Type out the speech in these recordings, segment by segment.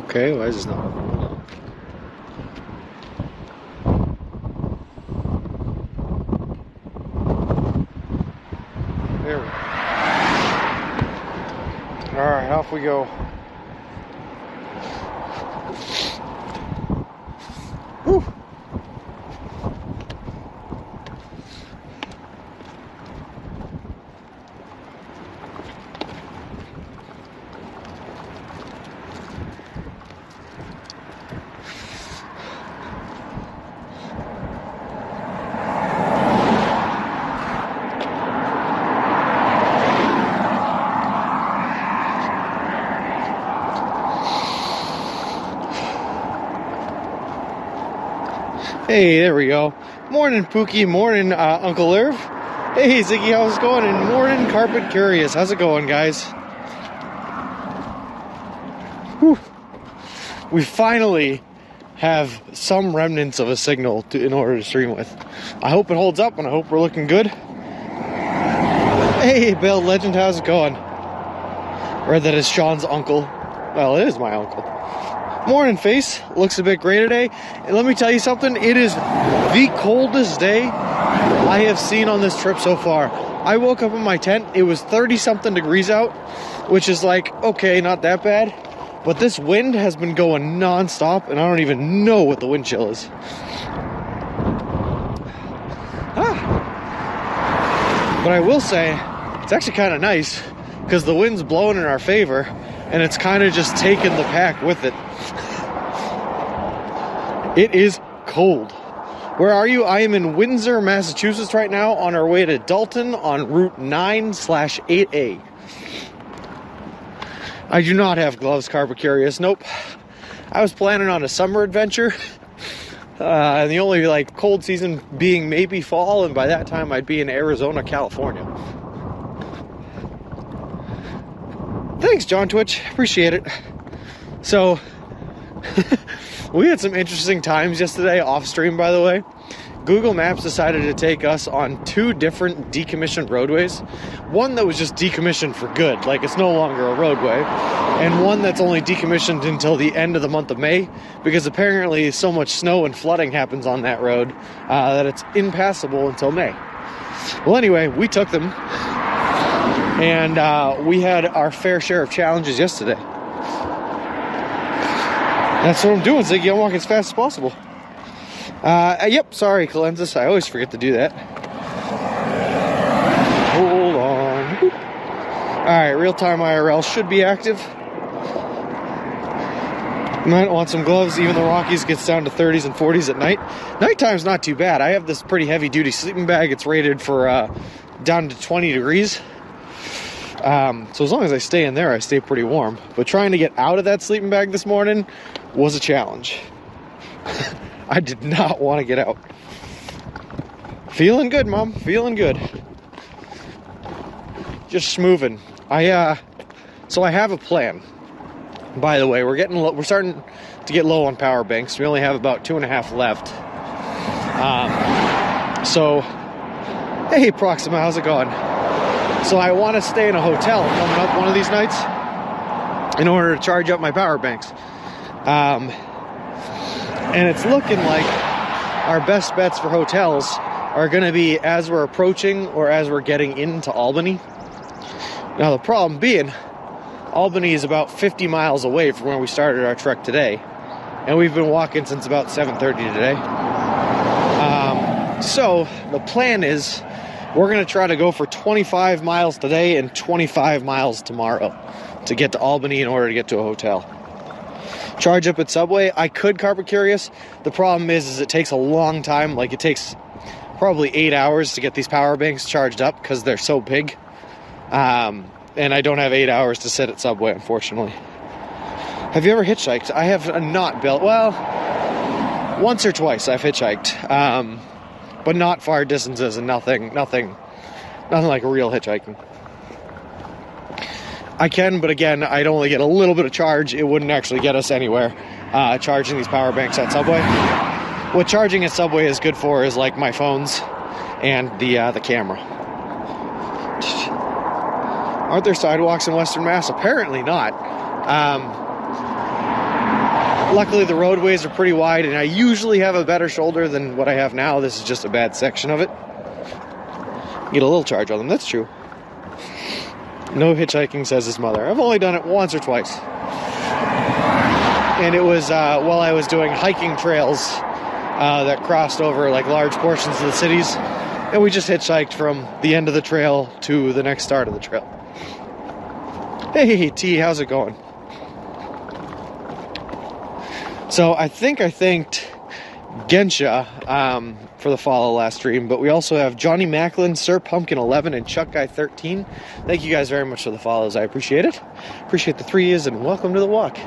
Okay, why is this not? There we go. Alright, off we go. Whew. Hey, there we go. Morning, Pookie. Morning, Uncle Irv. Hey, Ziggy, how's it going? And morning, Carpet Curious. How's it going, guys? Whew. We finally have some remnants of a signal in order to stream with. I hope it holds up, and I hope we're looking good. Hey, Bill Legend, how's it going? Read that is Sean's uncle. Well, it is my uncle. Morning, Face. Looks a bit gray today. And let me tell you something. It is the coldest day I have seen on this trip so far. I woke up in my tent. It was 30-something degrees out, which is like, okay, not that bad. But this wind has been going non-stop, and I don't even know what the wind chill is. But I will say, it's actually kind of nice, because the wind's blowing in our favor, and it's kind of just taking the pack with it. It is cold. Where are you? I am in Windsor, Massachusetts right now, on our way to Dalton on Route 9/8A. I do not have gloves, Carpet Curious. Nope. I was planning on a summer adventure. And the only cold season being maybe fall, and by that time I'd be in Arizona, California. Thanks, John Twitch. Appreciate it. So, we had some interesting times yesterday, off stream, by the way. Google Maps decided to take us on 2 different decommissioned roadways. One that was just decommissioned for good, like it's no longer a roadway. And one that's only decommissioned until the end of the month of May, because apparently so much snow and flooding happens on that road that it's impassable until May. Well, anyway, we took them. And we had our fair share of challenges yesterday. That's what I'm doing, Ziggy. I'm walking as fast as possible. Yep, sorry, Calenzis. I always forget to do that. Hold on. Alright, real-time IRL should be active. Might want some gloves. Even the Rockies gets down to 30s and 40s at night. Nighttime's not too bad. I have this pretty heavy-duty sleeping bag. It's rated for down to 20 degrees. So as long as I stay in there, I stay pretty warm. But trying to get out of that sleeping bag this morning was a challenge. I did not want to get out. Feeling good, Mom. Feeling good. Just schmoovin'. So I have a plan. By the way, we're starting to get low on power banks. We only have about 2.5 left. Hey, Proxima, how's it going? So I want to stay in a hotel coming up one of these nights in order to charge up my power banks. And it's looking like our best bets for hotels are going to be as we're approaching or as we're getting into Albany. Now, the problem being, Albany is about 50 miles away from where we started our trek today. And we've been walking since about 7:30 today. So the plan is we're going to try to go for 25 miles today and 25 miles tomorrow to get to Albany in order to get to a hotel. Charge up at Subway. I could, Carpet Curious. The problem is it takes a long time. Like, it takes probably 8 hours to get these power banks charged up because they're so big. And I don't have 8 hours to sit at Subway, unfortunately. Have you ever hitchhiked? I have not, Bill. Well, once or twice I've hitchhiked. But not far distances and nothing like real hitchhiking. I can, but again, I'd only get a little bit of charge. It wouldn't actually get us anywhere, charging these power banks at Subway. What charging at Subway is good for is like my phones and the camera. Aren't there sidewalks in Western Mass? Apparently not. Luckily, the roadways are pretty wide, and I usually have a better shoulder than what I have now. This is just a bad section of it. Get a little charge on them, that's true. No hitchhiking, says his mother. I've only done it once or twice. And it was while I was doing hiking trails that crossed over like large portions of the cities. And we just hitchhiked from the end of the trail to the next start of the trail. Hey, T, how's it going? So I think I thanked Gensha for the follow last stream, but we also have Johnny Macklin, Sir Pumpkin 11, and Chuck Guy 13. Thank you guys very much for the follows. I appreciate it. Appreciate the 3s, and welcome to the walk.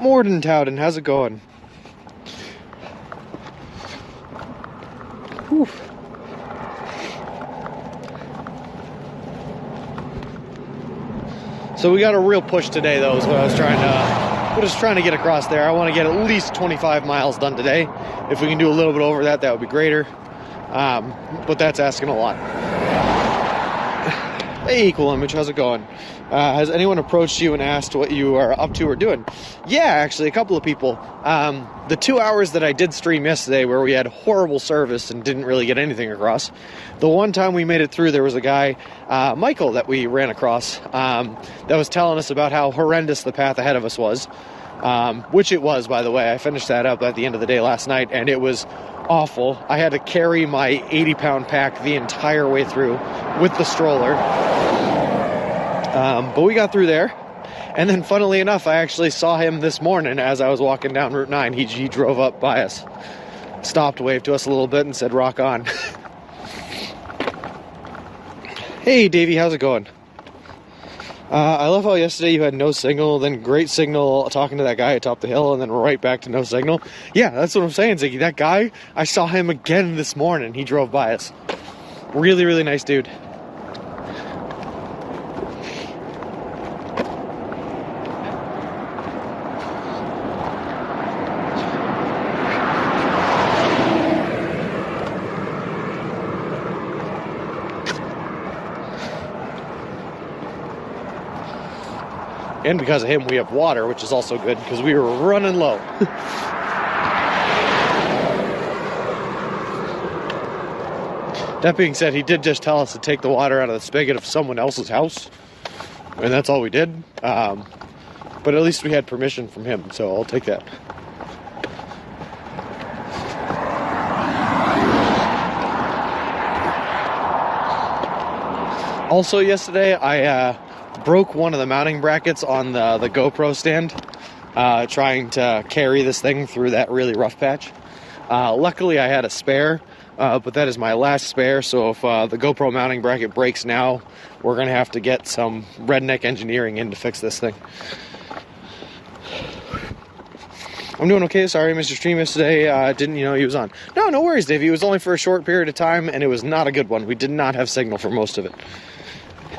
Mordentown, how's it going? Whew. So we got a real push today, though, is what I was trying to get across there. I want to get at least 25 miles done today. If we can do a little bit over that, that would be greater. But that's asking a lot. Hey, Equal Image, how's it going? Has anyone approached you and asked what you are up to or doing? Yeah, actually, a couple of people. The 2 hours that I did stream yesterday where we had horrible service and didn't really get anything across, the one time we made it through, there was a guy, Michael, that we ran across, that was telling us about how horrendous the path ahead of us was, which it was, by the way. I finished that up at the end of the day last night, and it was awful. I had to carry my 80-pound pack the entire way through with the stroller. But we got through there. And then, funnily enough, I actually saw him this morning as I was walking down Route 9. He drove up by us, stopped, waved to us a little bit, and said, rock on. Hey, Davey, how's it going? I love how yesterday you had no signal, then great signal talking to that guy atop the hill, and then right back to no signal. Yeah, that's what I'm saying, Ziggy. That guy, I saw him again this morning. He drove by us. Really, really nice dude. And because of him, we have water, which is also good, because we were running low. That being said, he did just tell us to take the water out of the spigot of someone else's house. And that's all we did. But at least we had permission from him, so I'll take that. Also, yesterday, I broke one of the mounting brackets on the GoPro stand, trying to carry this thing through that really rough patch. Luckily, I had a spare, but that is my last spare, so if the GoPro mounting bracket breaks now, we're going to have to get some redneck engineering in to fix this thing. I'm doing okay. Sorry, Mr. Stream yesterday. Didn't you know he was on? No worries, Davey. It was only for a short period of time, and it was not a good one. We did not have signal for most of it.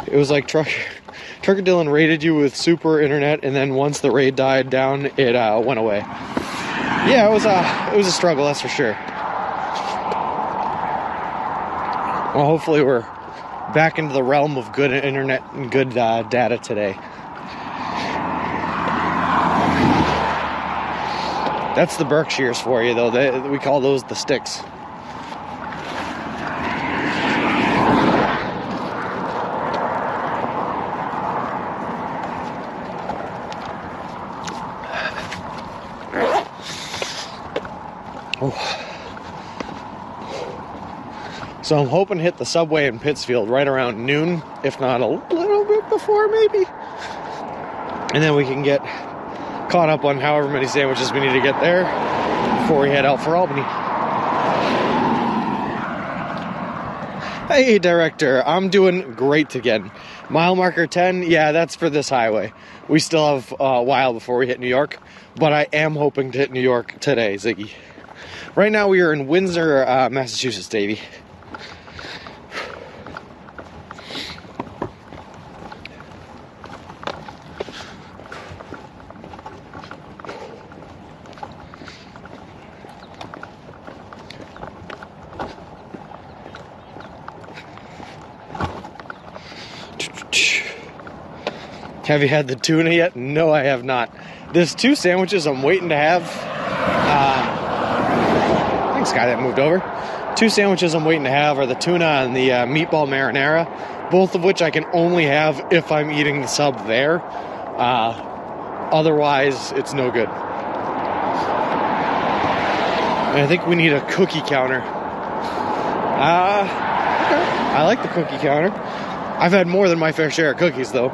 It was like Trucker Dylan raided you with super internet, and then once the raid died down, it went away. Yeah, it was a struggle, that's for sure. Well, hopefully we're back into the realm of good internet and good data today. That's the Berkshires for you, though. We call those the sticks. So I'm hoping to hit the subway in Pittsfield right around noon, if not a little bit before, maybe. And then we can get caught up on however many sandwiches we need to get there before we head out for Albany. Hey, Director, I'm doing great again. Mile marker 10, yeah, that's for this highway. We still have a while before we hit New York, but I am hoping to hit New York today, Ziggy. Right now we are in Windsor, Massachusetts, Davey. Have you had the tuna yet? No, I have not. There's 2 sandwiches I'm waiting to have. Thanks, guy that moved over. 2 sandwiches I'm waiting to have are the tuna and the meatball marinara, both of which I can only have if I'm eating the sub there. Otherwise, it's no good. And I think we need a cookie counter. I like the cookie counter. I've had more than my fair share of cookies, though.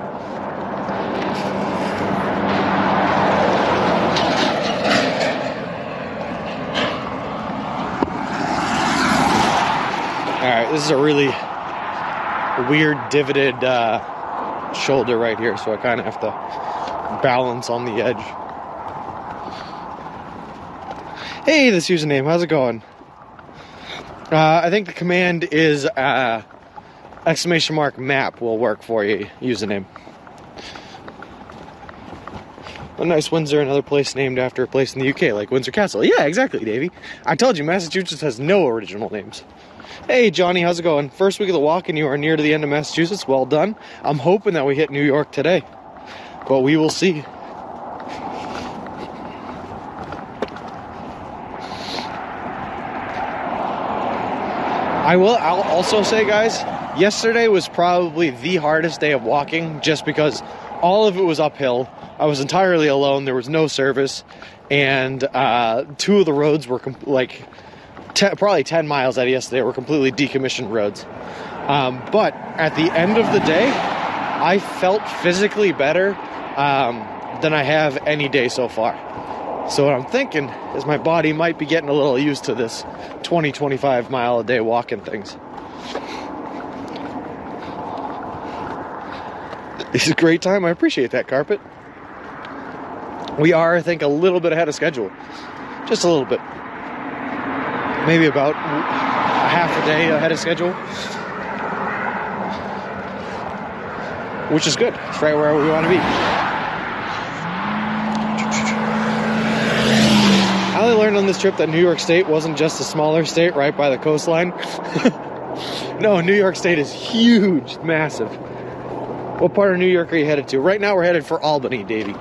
Alright, this is a really weird divoted shoulder right here, so I kind of have to balance on the edge. Hey, this username, how's it going? I think the command is !map will work for you, username. A nice Windsor, another place named after a place in the UK, like Windsor Castle. Yeah, exactly, Davey. I told you, Massachusetts has no original names. Hey, Johnny, how's it going? First week of the walk and you are near to the end of Massachusetts. Well done. I'm hoping that we hit New York today, but we will see. I'll also say, guys, yesterday was probably the hardest day of walking just because all of it was uphill. I was entirely alone. There was no service. And 2 of the roads were probably 10 miles out of yesterday were completely decommissioned roads. But at the end of the day, I felt physically better than I have any day so far. So what I'm thinking is my body might be getting a little used to this 20-25 mile a day walking things. It's a great time. I appreciate that, Carpet. We are, I think, a little bit ahead of schedule. Just a little bit. Maybe about a half a day ahead of schedule. Which is good. It's right where we want to be. I only learned on this trip that New York State wasn't just a smaller state right by the coastline. No, New York State is huge, massive. What part of New York are you headed to? Right now we're headed for Albany, Davey.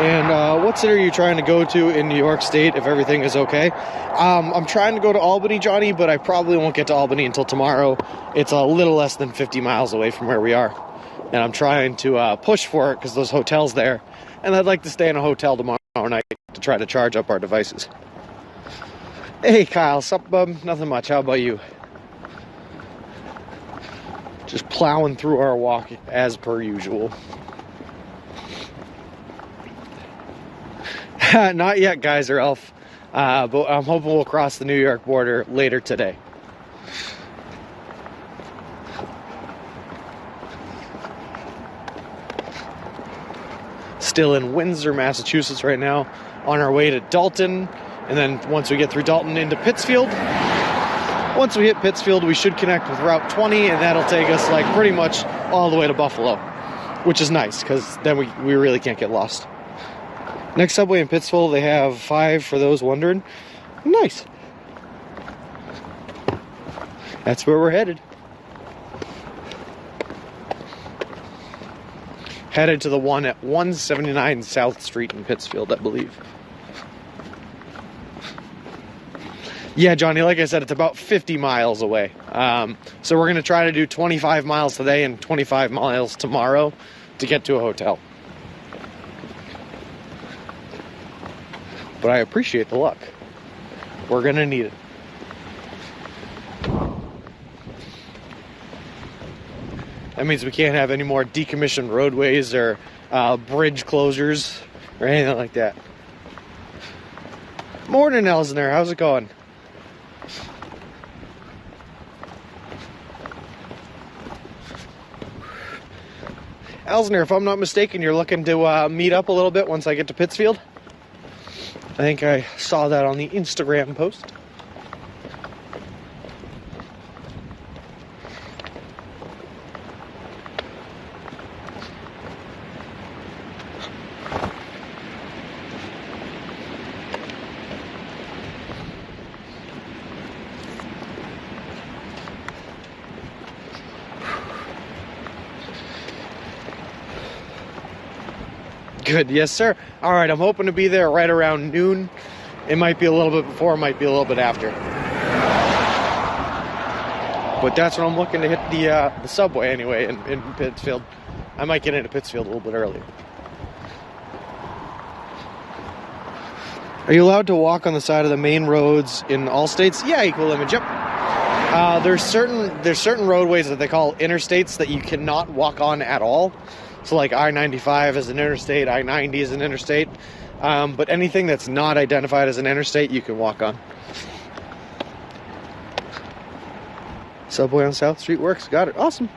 And what city are you trying to go to in New York State if everything is okay? I'm trying to go to Albany, Johnny, but I probably won't get to Albany until tomorrow. It's a little less than 50 miles away from where we are. And I'm trying to push for it because there's hotels there. And I'd like to stay in a hotel tomorrow night to try to charge up our devices. Hey, Kyle, sup, bub? Nothing much. How about you? Just plowing through our walk as per usual. Not yet, Geyser Elf, but I'm hoping we'll cross the New York border later today. Still in Windsor, Massachusetts right now, on our way to Dalton, and then once we get through Dalton into Pittsfield. Once we hit Pittsfield, we should connect with Route 20, and that'll take us like pretty much all the way to Buffalo, which is nice because then we really can't get lost. Next subway in Pittsfield, they have 5 for those wondering. Nice. That's where we're headed. Headed to the one at 179 South Street in Pittsfield, I believe. Yeah, Johnny, like I said, it's about 50 miles away. So we're going to try to do 25 miles today and 25 miles tomorrow to get to a hotel. But I appreciate the luck. We're going to need it. That means we can't have any more decommissioned roadways or bridge closures or anything like that. Morning, Elsner. How's it going? Elsner, if I'm not mistaken, you're looking to meet up a little bit once I get to Pittsfield? I think I saw that on the Instagram post. good. Yes, sir. All right, I'm hoping to be there right around noon. It might be a little bit before, it might be a little bit after. But that's when I'm looking to hit the subway anyway in Pittsfield. I might get into Pittsfield a little bit earlier. Are you allowed to walk on the side of the main roads in all states? Yeah, equal image. Yep. There's certain roadways that they call interstates that you cannot walk on at all. So like I-95 is an interstate, I-90 is an interstate. But anything that's not identified as an interstate, you can walk on. Subway on South Street works. Got it. Awesome.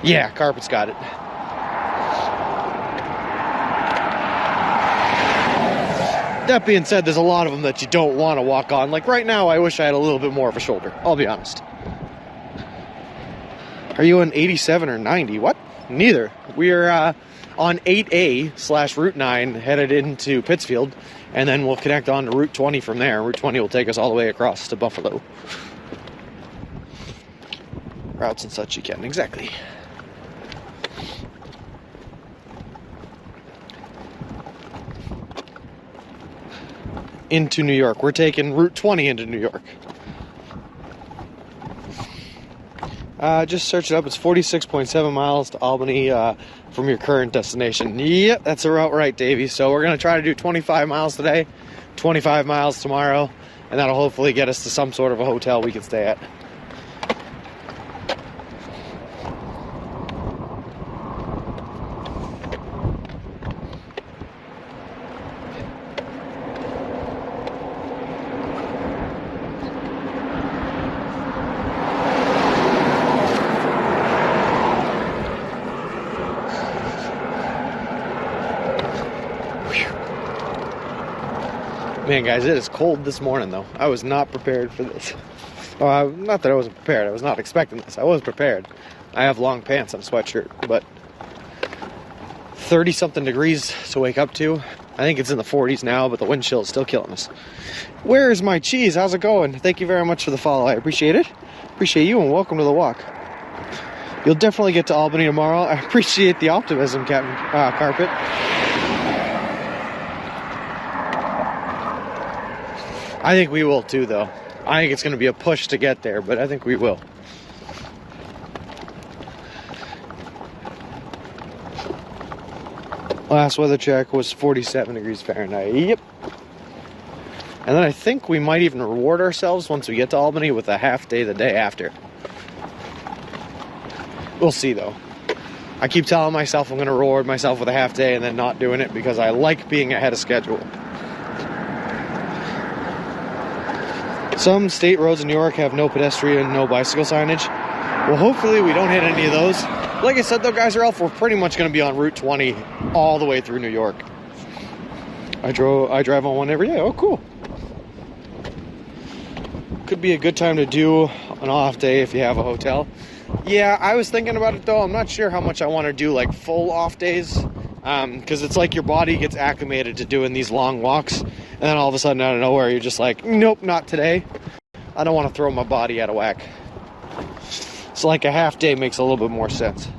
Yeah, Carpet's got it. That being said, there's a lot of them that you don't want to walk on. Like right now, I wish I had a little bit more of a shoulder. I'll be honest. Are you on 87 or 90? What? Neither. We're on 8A / Route 9 headed into Pittsfield, and then we'll connect on to Route 20 from there. Route 20 will take us all the way across to Buffalo. Routes and such you can. Exactly. Into New York. We're taking Route 20 into New York. Just search it up. It's 46.7 miles to Albany from your current destination. Yep, that's the route right, Davey. So we're going to try to do 25 miles today, 25 miles tomorrow, and that'll hopefully get us to some sort of a hotel we can stay at. Man, guys, it is cold this morning, though. I was not prepared for this. Not that I wasn't prepared. I was not expecting this. I was prepared. I have long pants and a sweatshirt, but 30-something degrees to wake up to. I think it's in the 40s now, but the wind chill is still killing us. Where is my cheese? How's it going? Thank you very much for the follow. I appreciate it. Appreciate you, and welcome to the walk. You'll definitely get to Albany tomorrow. I appreciate the optimism, Captain Carpet. I think we will too, though. I think it's going to be a push to get there, but I think we will. Last weather check was 47 degrees Fahrenheit. Yep. And then I think we might even reward ourselves once we get to Albany with a half day the day after. We'll see, though. I keep telling myself I'm going to reward myself with a half day and then not doing it because I like being ahead of schedule. Some state roads in New York have no pedestrian, no bicycle signage. Well, hopefully we don't hit any of those. Like I said, though, guys, we're pretty much going to be on Route 20 all the way through New York. I drive on one every day. Oh, cool. Could be a good time to do an off day if you have a hotel. Yeah, I was thinking about it, though. I'm not sure how much I want to do, like, full off days. Because it's like your body gets acclimated to doing these long walks, and then all of a sudden, out of nowhere, you're just like, nope, not today. I don't want to throw my body out of whack. So like a half day makes a little bit more sense.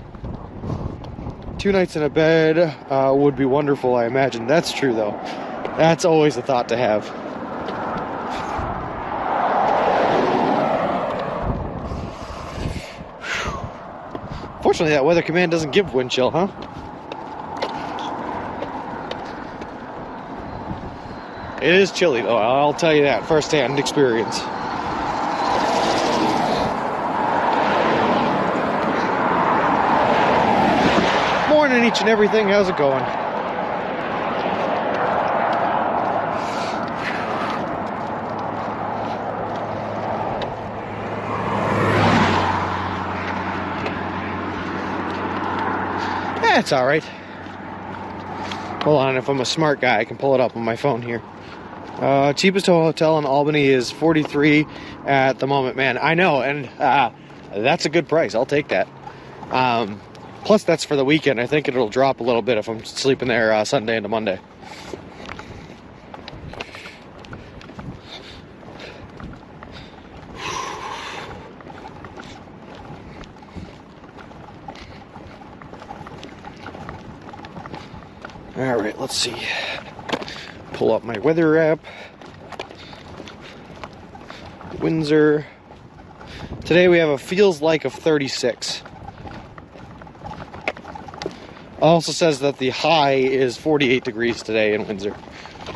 2 nights in a bed would be wonderful, I imagine. That's true, though. That's always a thought to have. Fortunately, that weather command doesn't give wind chill, huh? It is chilly, though. I'll tell you that firsthand experience. Morning, each and everything. How's it going? It's all right. Hold on, if I'm a smart guy, I can pull it up on my phone here. Cheapest hotel in Albany is $43 at the moment. Man, I know, and that's a good price. I'll take that. Plus, that's for the weekend. I think it'll drop a little bit if I'm sleeping there Sunday into Monday. All right, let's see. Pull up my weather app. Windsor. Today we have a feels like of 36. Also says that the high is 48 degrees today in Windsor.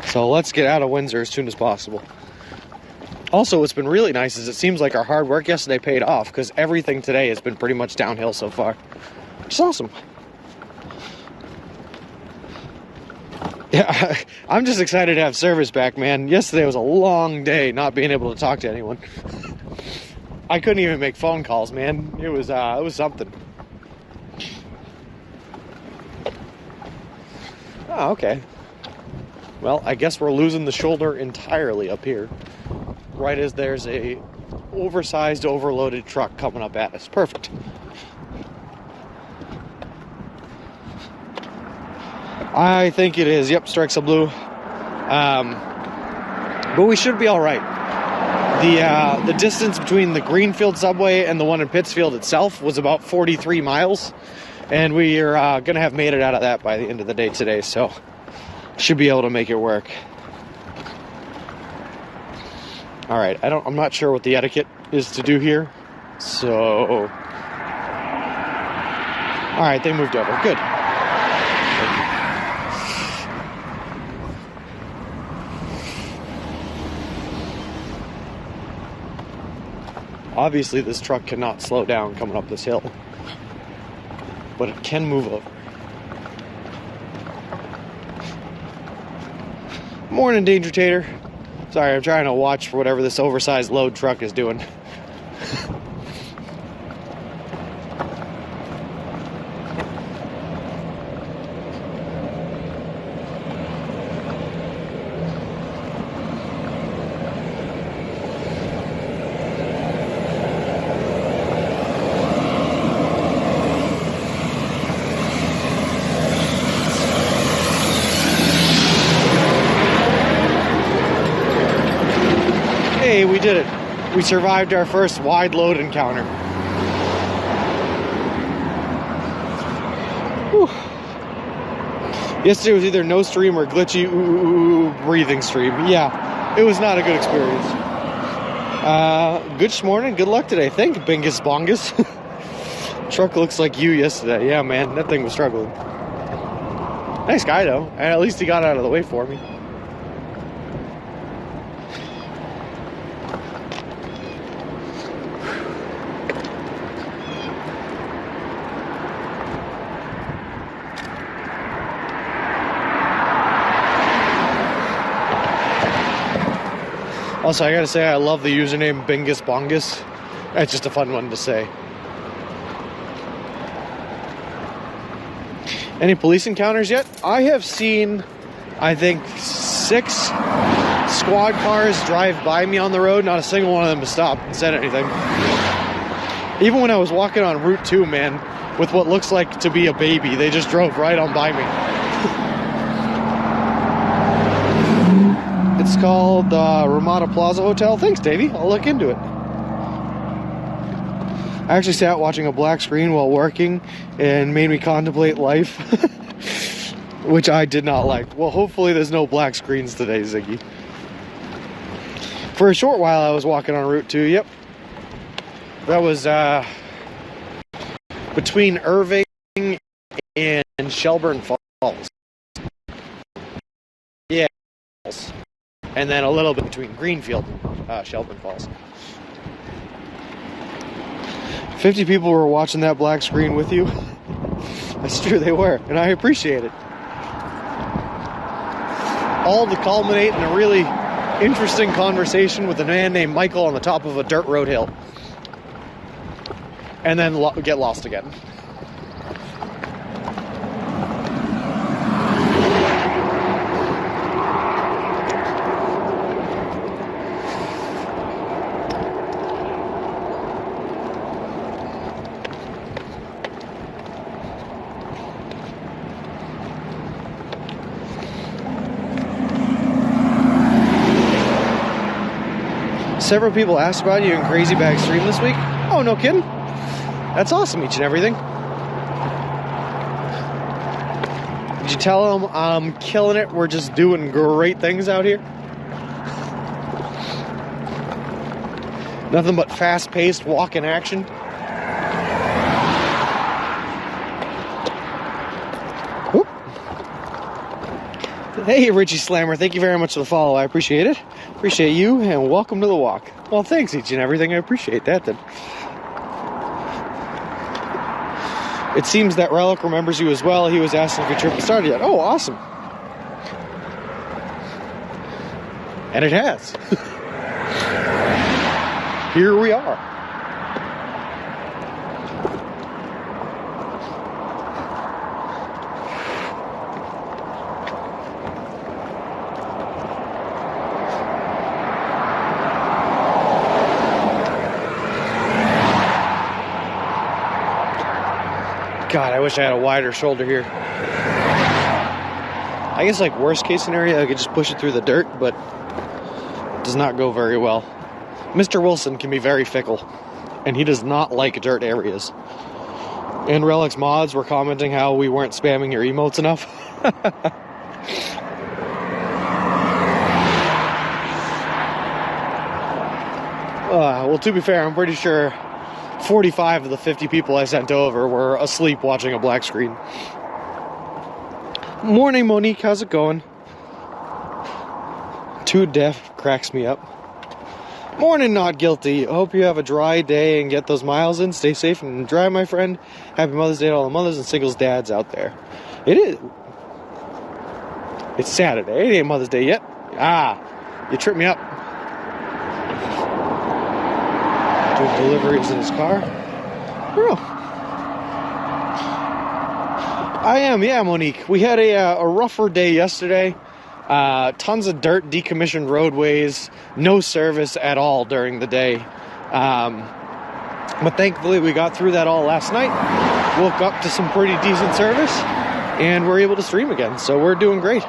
So let's get out of Windsor as soon as possible. Also, what's been really nice is it seems like our hard work yesterday paid off, because everything today has been pretty much downhill so far. Which is awesome. Yeah, I'm just excited to have service back, man. Yesterday was a long day not being able to talk to anyone. I couldn't even make phone calls, man. It was something. Oh, okay. Well, I guess we're losing the shoulder entirely up here. Right as there's a oversized, overloaded truck coming up at us. Perfect. I think it is. Yep, strikes a blue. But we should be all right. The distance between the Greenfield subway and the one in Pittsfield itself was about 43 miles. And we are going to have made it out of that by the end of the day today. So should be able to make it work. All right, I'm not sure what the etiquette is to do here. So, all right, they moved over. Good. Obviously, this truck cannot slow down coming up this hill, but it can move over. Morning, Danger Tater. Sorry, I'm trying to watch for whatever this oversized load truck is doing. Hey, we did it. We survived our first wide load encounter. Whew. Yesterday was either no stream or glitchy breathing stream. Yeah, it was not a good experience. Good morning, good luck today. Thank you, Bingus Bongus. Truck looks like you yesterday. Yeah, man, that thing was struggling. Nice guy, though. And at least he got out of the way for me. Also, I gotta say, I love the username Bingus Bongus. That's just a fun one to say. Any police encounters yet? I have seen, I think, 6 squad cars drive by me on the road. Not a single one of them has stopped and said anything. Even when I was walking on Route 2, man, with what looks like to be a baby, they just drove right on by me. It's called Ramada Plaza Hotel. Thanks, Davey. I'll look into it. I actually sat watching a black screen while working and made me contemplate life, which I did not like. Well, hopefully there's no black screens today, Ziggy. For a short while, I was walking on Route 2. Yep. That was between Irving and Shelburne Falls. Yeah. And then a little bit between Greenfield and Shelburne Falls. 50 people were watching that black screen with you. That's true, they were, and I appreciate it. All to culminate in a really interesting conversation with a man named Michael on the top of a dirt road hill. And then get lost again. Several people asked about you in Crazy Bag stream this week. Oh, no kidding. That's awesome, each and everything. Did you tell them I'm killing it? We're just doing great things out here. Nothing but fast-paced walk-in action. Whoop. Hey, Richie Slammer, thank you very much for the follow. I appreciate it. Appreciate you, and welcome to the walk. Well, thanks, each and everything. I appreciate that, then. It seems that Relic remembers you as well. He was asking if your trip had started yet. Oh, awesome. And it has. Here we are. God, I wish I had a wider shoulder here. I guess like worst case scenario, I could just push it through the dirt, but it does not go very well. Mr. Wilson can be very fickle, and he does not like dirt areas. And Relic's mods were commenting how we weren't spamming your emotes enough. Well, to be fair, I'm pretty sure 45 of the 50 people I sent over were asleep watching a black screen. Morning, Monique. How's it going? Too deaf cracks me up. Morning, Not Guilty. I hope you have a dry day and get those miles in. Stay safe and dry, my friend. Happy Mother's Day to all the mothers and singles dads out there. It is. It's Saturday. It ain't Mother's Day yet. Ah, you tripped me up. Doing deliveries in his car. Oh. I am, yeah, Monique. We had a rougher day yesterday. Tons of dirt, decommissioned roadways, no service at all during the day. But thankfully we got through that all last night. Woke up to some pretty decent service, and we're able to stream again, so we're doing great.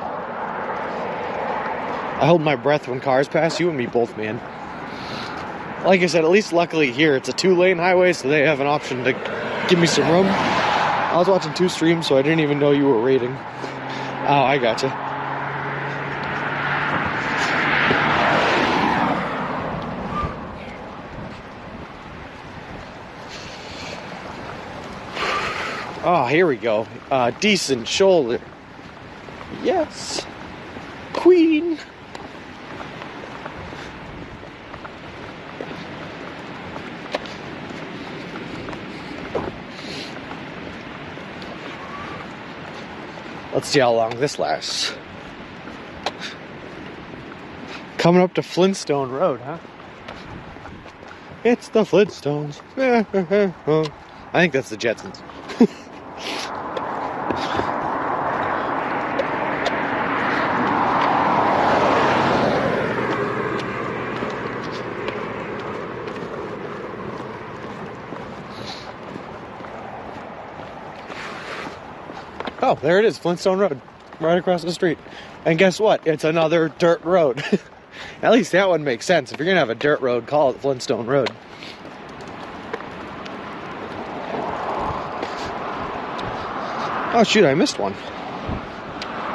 I hold my breath when cars pass, you and me both, man. Like I said, at least luckily here, it's a 2-lane highway, so they have an option to give me some room. I was watching 2 streams, so I didn't even know you were raiding. Oh, I gotcha. Oh, here we go. Decent shoulder. Yes. Queen. Let's see how long this lasts. Coming up to Flintstone Road, huh? It's the Flintstones. I think that's the Jetsons. Oh, there it is, Flintstone Road, right across the street. And guess what? It's another dirt road. At least that one makes sense. If you're going to have a dirt road, call it Flintstone Road. Oh, shoot, I missed one.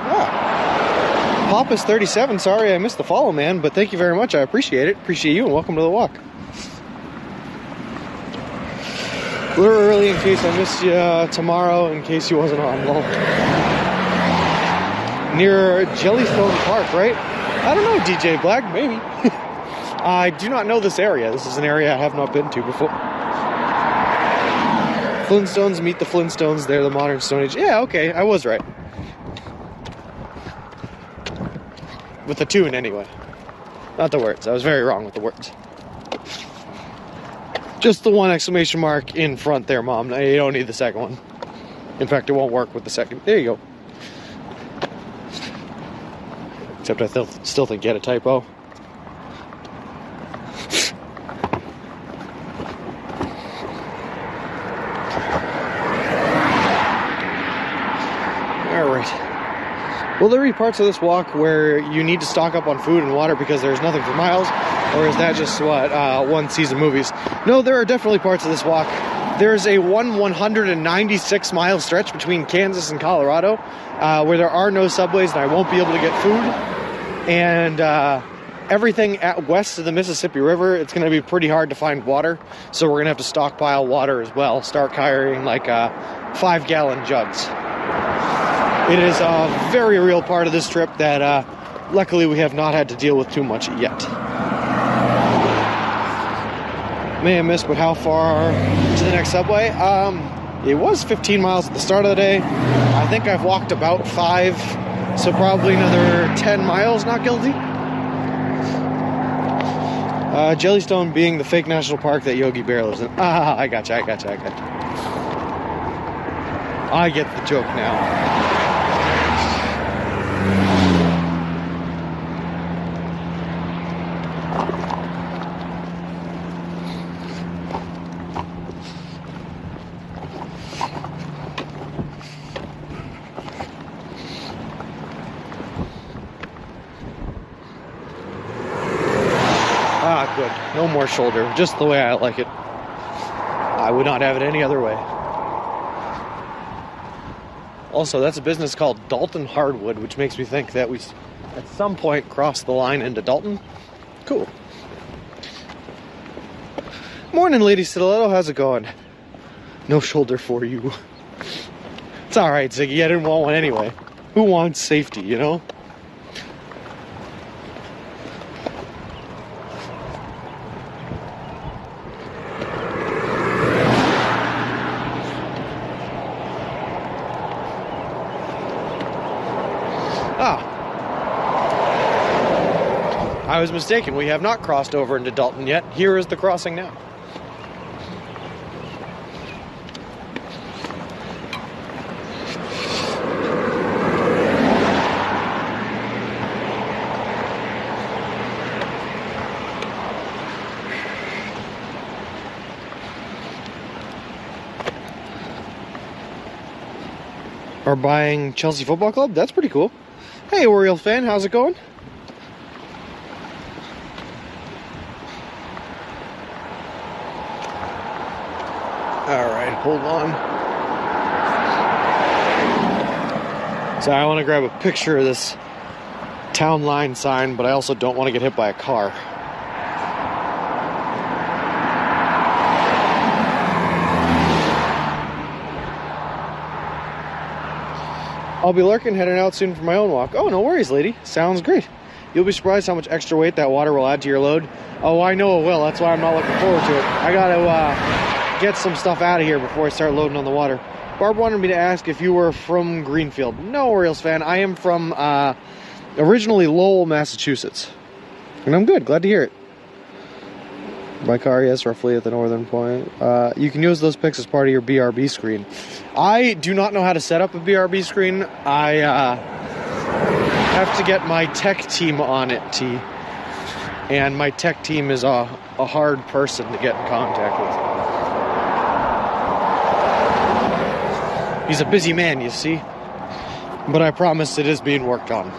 Ah. Papa's 37, sorry I missed the follow, man, but thank you very much. I appreciate it. Appreciate you, and welcome to the walk. A little early in case I missed you tomorrow, in case you wasn't on. Lol. Near Jellystone Park, right? I don't know, DJ Black, maybe. I do not know this area. This is an area I have not been to before. Flintstones meet the Flintstones. They're the modern Stone Age. Yeah, okay, I was right. With the tune, anyway. Not the words. I was very wrong with the words. Just the one exclamation mark in front there, Mom. You don't need the second one. In fact, it won't work with the second. There you go. Except I still think you had a typo. Alright. Will there be parts of this walk where you need to stock up on food and water because there's nothing for miles? Or is that just what one sees in movies? No, there are definitely parts of this walk There's a 196 mile stretch between Kansas and Colorado where there are no subways and I won't be able to get food. And everything west of the Mississippi River, it's going to be pretty hard to find water. So we're going to have to stockpile water as well. Start carrying like 5-gallon jugs. It is a very real part of this trip that luckily we have not had to deal with too much yet. May have missed, but how far to the next subway? It was 15 miles at the start of the day. I think I've walked about 5, so probably another 10 miles, not guilty. Jellystone being the fake national park that Yogi Bear lives in. I gotcha. I get the joke now. Good. No more shoulder. Just the way I like it. I would not have it any other way. Also, that's a business called Dalton Hardwood, which makes me think that we at some point crossed the line into Dalton. Cool. Morning, Lady Stiletto. How's it going? No shoulder for you. It's alright, Ziggy. I didn't want one anyway. Who wants safety, you know? I was mistaken. We have not crossed over into Dalton yet. Here is the crossing now. Are buying Chelsea Football Club? That's pretty cool. Hey, Orioles fan, how's it going? Alright, hold on. So I want to grab a picture of this town line sign, but I also don't want to get hit by a car. I'll be lurking, heading out soon for my own walk. Oh, no worries, lady. Sounds great. You'll be surprised how much extra weight that water will add to your load. Oh, I know it will. That's why I'm not looking forward to it. I gotta get some stuff out of here before I start loading on the water. Barb wanted me to ask if you were from Greenfield. No, Orioles fan. I am from originally Lowell, Massachusetts. And I'm good. Glad to hear it. My car, yes, roughly at the northern point. You can use those pics as part of your BRB screen. I do not know how to set up a BRB screen. I have to get my tech team on it, T. And my tech team is a hard person to get in contact with. He's a busy man, you see. But I promise it is being worked on.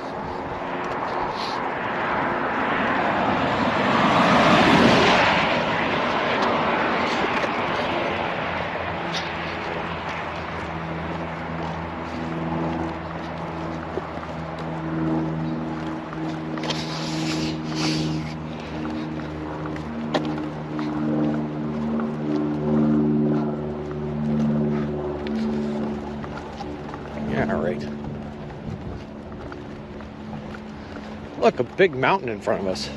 Look, a big mountain in front of us.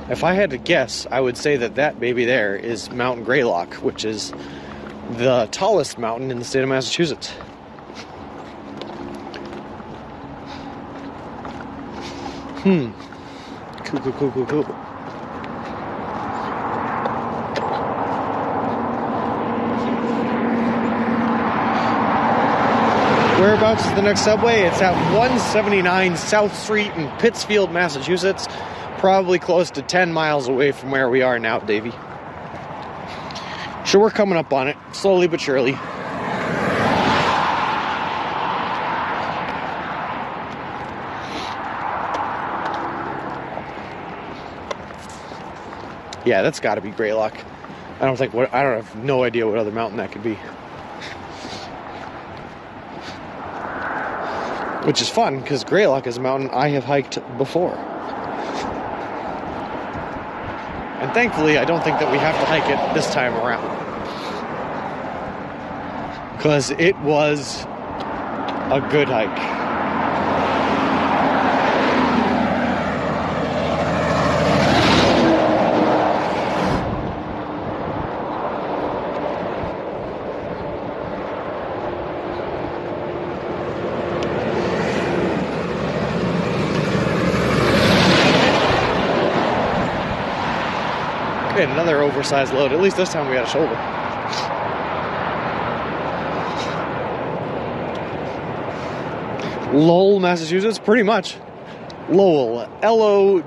If I had to guess, I would say that that baby there is Mount Greylock, which is the tallest mountain in the state of Massachusetts. Cool. Whereabouts is the next subway? It's at 179 South Street in Pittsfield, Massachusetts. Probably close to 10 miles away from where we are now, Davey. So we're coming up on it, slowly but surely. Yeah, that's got to be Greylock. I have no idea what other mountain that could be. Which is fun, because Greylock is a mountain I have hiked before. And thankfully, I don't think that we have to hike it this time around. Because it was a good hike. And another oversized load. At least this time we had a shoulder. Lowell, Massachusetts, pretty much. Lowell, Lowell.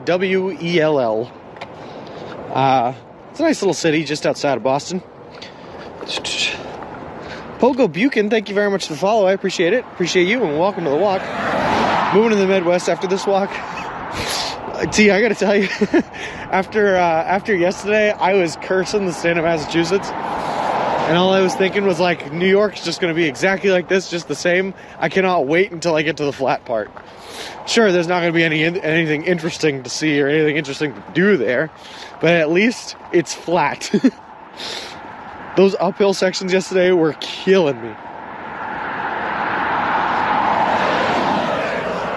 It's a nice little city just outside of Boston. Pogo Buchan, thank you very much for the follow. I appreciate it. Appreciate you, and welcome to the walk. Moving to the Midwest after this walk. T, I gotta tell you, after yesterday, I was cursing the state of Massachusetts, and all I was thinking was, like, New York's just gonna be exactly like this, just the same. I cannot wait until I get to the flat part. Sure, there's not gonna be anything interesting to see or anything interesting to do there, but at least it's flat. Those uphill sections yesterday were killing me.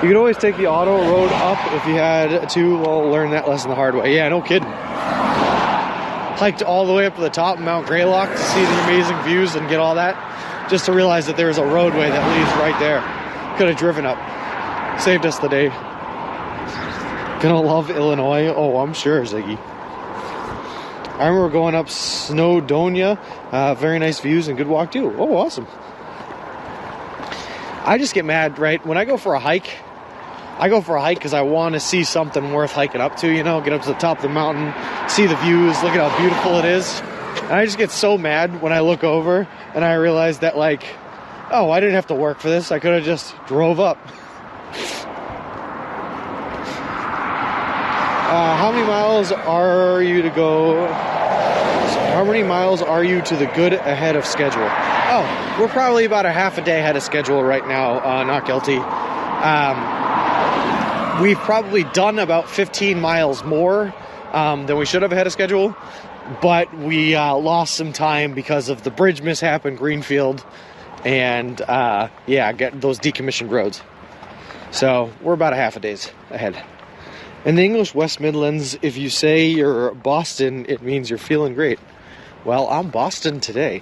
You could always take the auto road up if you had to. Well, learn that lesson the hard way. Yeah, no kidding. Hiked all the way up to the top of Mount Greylock to see the amazing views and get all that, just to realize that there's a roadway that leads right there. Could have driven up. Saved us the day. Gonna love Illinois. Oh, I'm sure, Ziggy. I remember going up Snowdonia. Very nice views and good walk too. Oh, awesome. I just get mad, right? When I go for a hike because I want to see something worth hiking up to, you know, get up to the top of the mountain, see the views, look at how beautiful it is. And I just get so mad when I look over and I realize that, like, oh, I didn't have to work for this. I could have just drove up. How many miles are you to go? How many miles are you to the good ahead of schedule? Oh, we're probably about a half a day ahead of schedule right now, not guilty. We've probably done about 15 miles more than we should have ahead of schedule, but we lost some time because of the bridge mishap in Greenfield and, get those decommissioned roads. So we're about a half a day's ahead. In the English West Midlands, if you say you're Boston, it means you're feeling great. Well, I'm Boston today.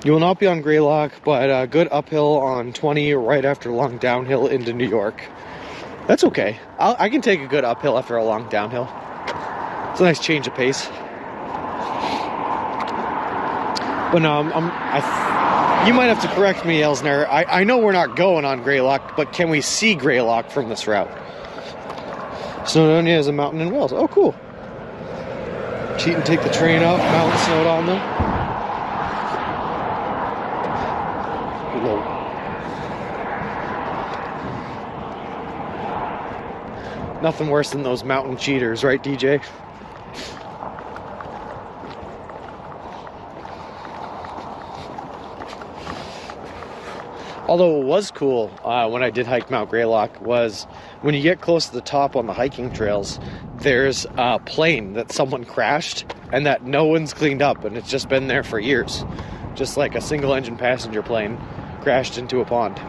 You will not be on Greylock, but a good uphill on 20 right after a long downhill into New York. That's okay. I can take a good uphill after a long downhill. It's a nice change of pace. But no, you might have to correct me, Elsner. I know we're not going on Greylock, but can we see Greylock from this route? Snowdonia is a mountain in Wales. Oh, cool. Cheat and take the train up, mountain snowed on them. Nothing worse than those mountain cheaters, right, DJ? Although it was cool when I did hike Mount Greylock was when you get close to the top on the hiking trails, there's a plane that someone crashed and that no one's cleaned up, and it's just been there for years. Just like a single engine passenger plane crashed into a pond.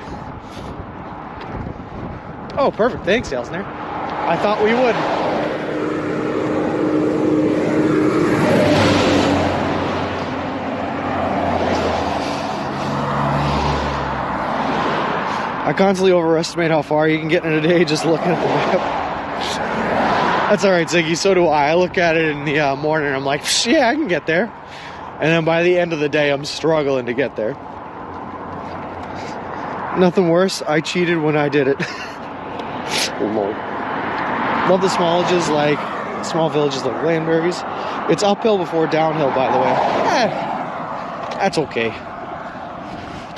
Oh, perfect. Thanks, Elsner. I thought we would. I constantly overestimate how far you can get in a day just looking at the map. That's alright, Ziggy, so do I. I look at it in the morning and I'm like, yeah, I can get there. And then by the end of the day, I'm struggling to get there. Nothing worse, I cheated when I did it. Love the small villages like Landberries. It's uphill before downhill, by the way. That's okay.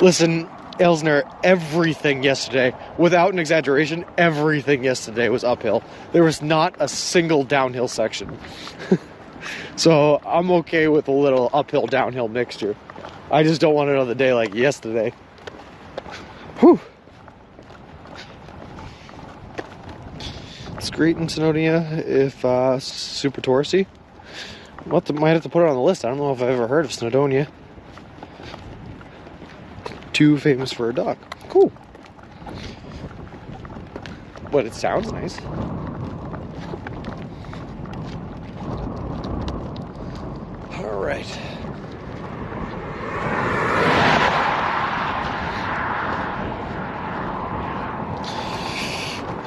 Listen, Elsner, everything yesterday, without an exaggeration, everything yesterday was uphill. There was not a single downhill section. So I'm okay with a little uphill downhill mixture. I just don't want another day like yesterday. Whew. It's great in Snowdonia if super touristy. Might have to put it on the list. I don't know if I've ever heard of Snowdonia. Too famous for a dock. Cool. But it sounds nice. All right.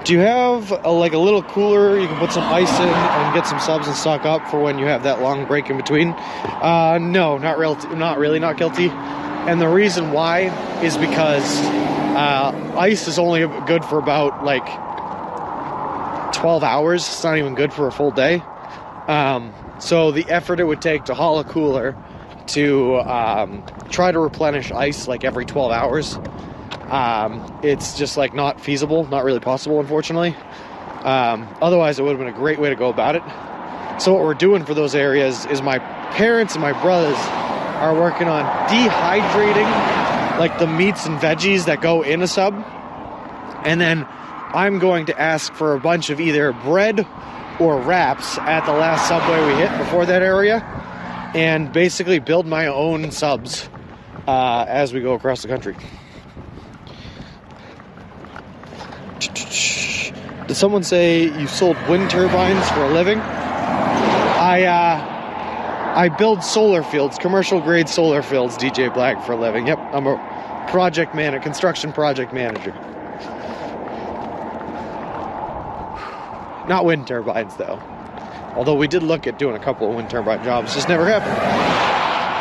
Do you have a little cooler you can put some ice in and get some subs and stock up for when you have that long break in between? No, not really, not guilty. And the reason why is because ice is only good for about 12 hours. It's not even good for a full day. So the effort it would take to haul a cooler to try to replenish ice every 12 hours, it's just not feasible, not really possible, unfortunately. Otherwise it would have been a great way to go about it. So what we're doing for those areas is my parents and my brothers are working on dehydrating the meats and veggies that go in a sub, and then I'm going to ask for a bunch of either bread or wraps at the last subway we hit before that area, and basically build my own subs as we go across the country. Did someone say you sold wind turbines for a living? I build solar fields, commercial grade solar fields, DJ Black, for a living. Yep, I'm a construction project manager. Not wind turbines though. Although we did look at doing a couple of wind turbine jobs, just never happened.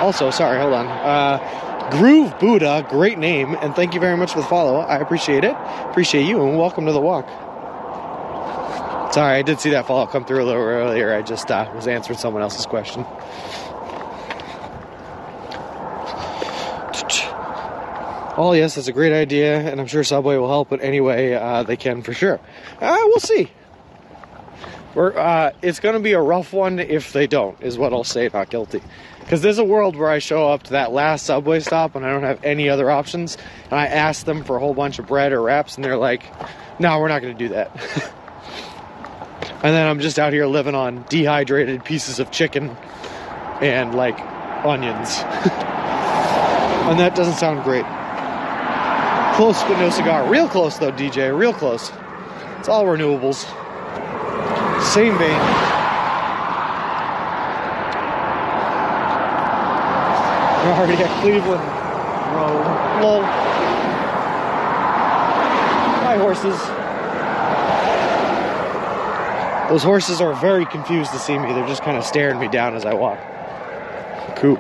Also, sorry, hold on. Groove Buddha, great name, and thank you very much for the follow. I appreciate it. Appreciate you, and welcome to the walk. Sorry, I did see that follow come through a little earlier. I just was answering someone else's question. Oh, yes, that's a great idea, and I'm sure Subway will help it any way they can for sure. We'll see. It's going to be a rough one if they don't, is what I'll say, not guilty. Because there's a world where I show up to that last Subway stop and I don't have any other options, and I ask them for a whole bunch of bread or wraps, and they're like, no, we're not going to do that. And then I'm just out here living on dehydrated pieces of chicken and onions. And that doesn't sound great. Close but no cigar. Real close though, DJ, real close. It's all renewables. Same vein. We're already at Cleveland Road. Lol. Hi, horses. Those horses are very confused to see me. They're just kind of staring me down as I walk. Cool.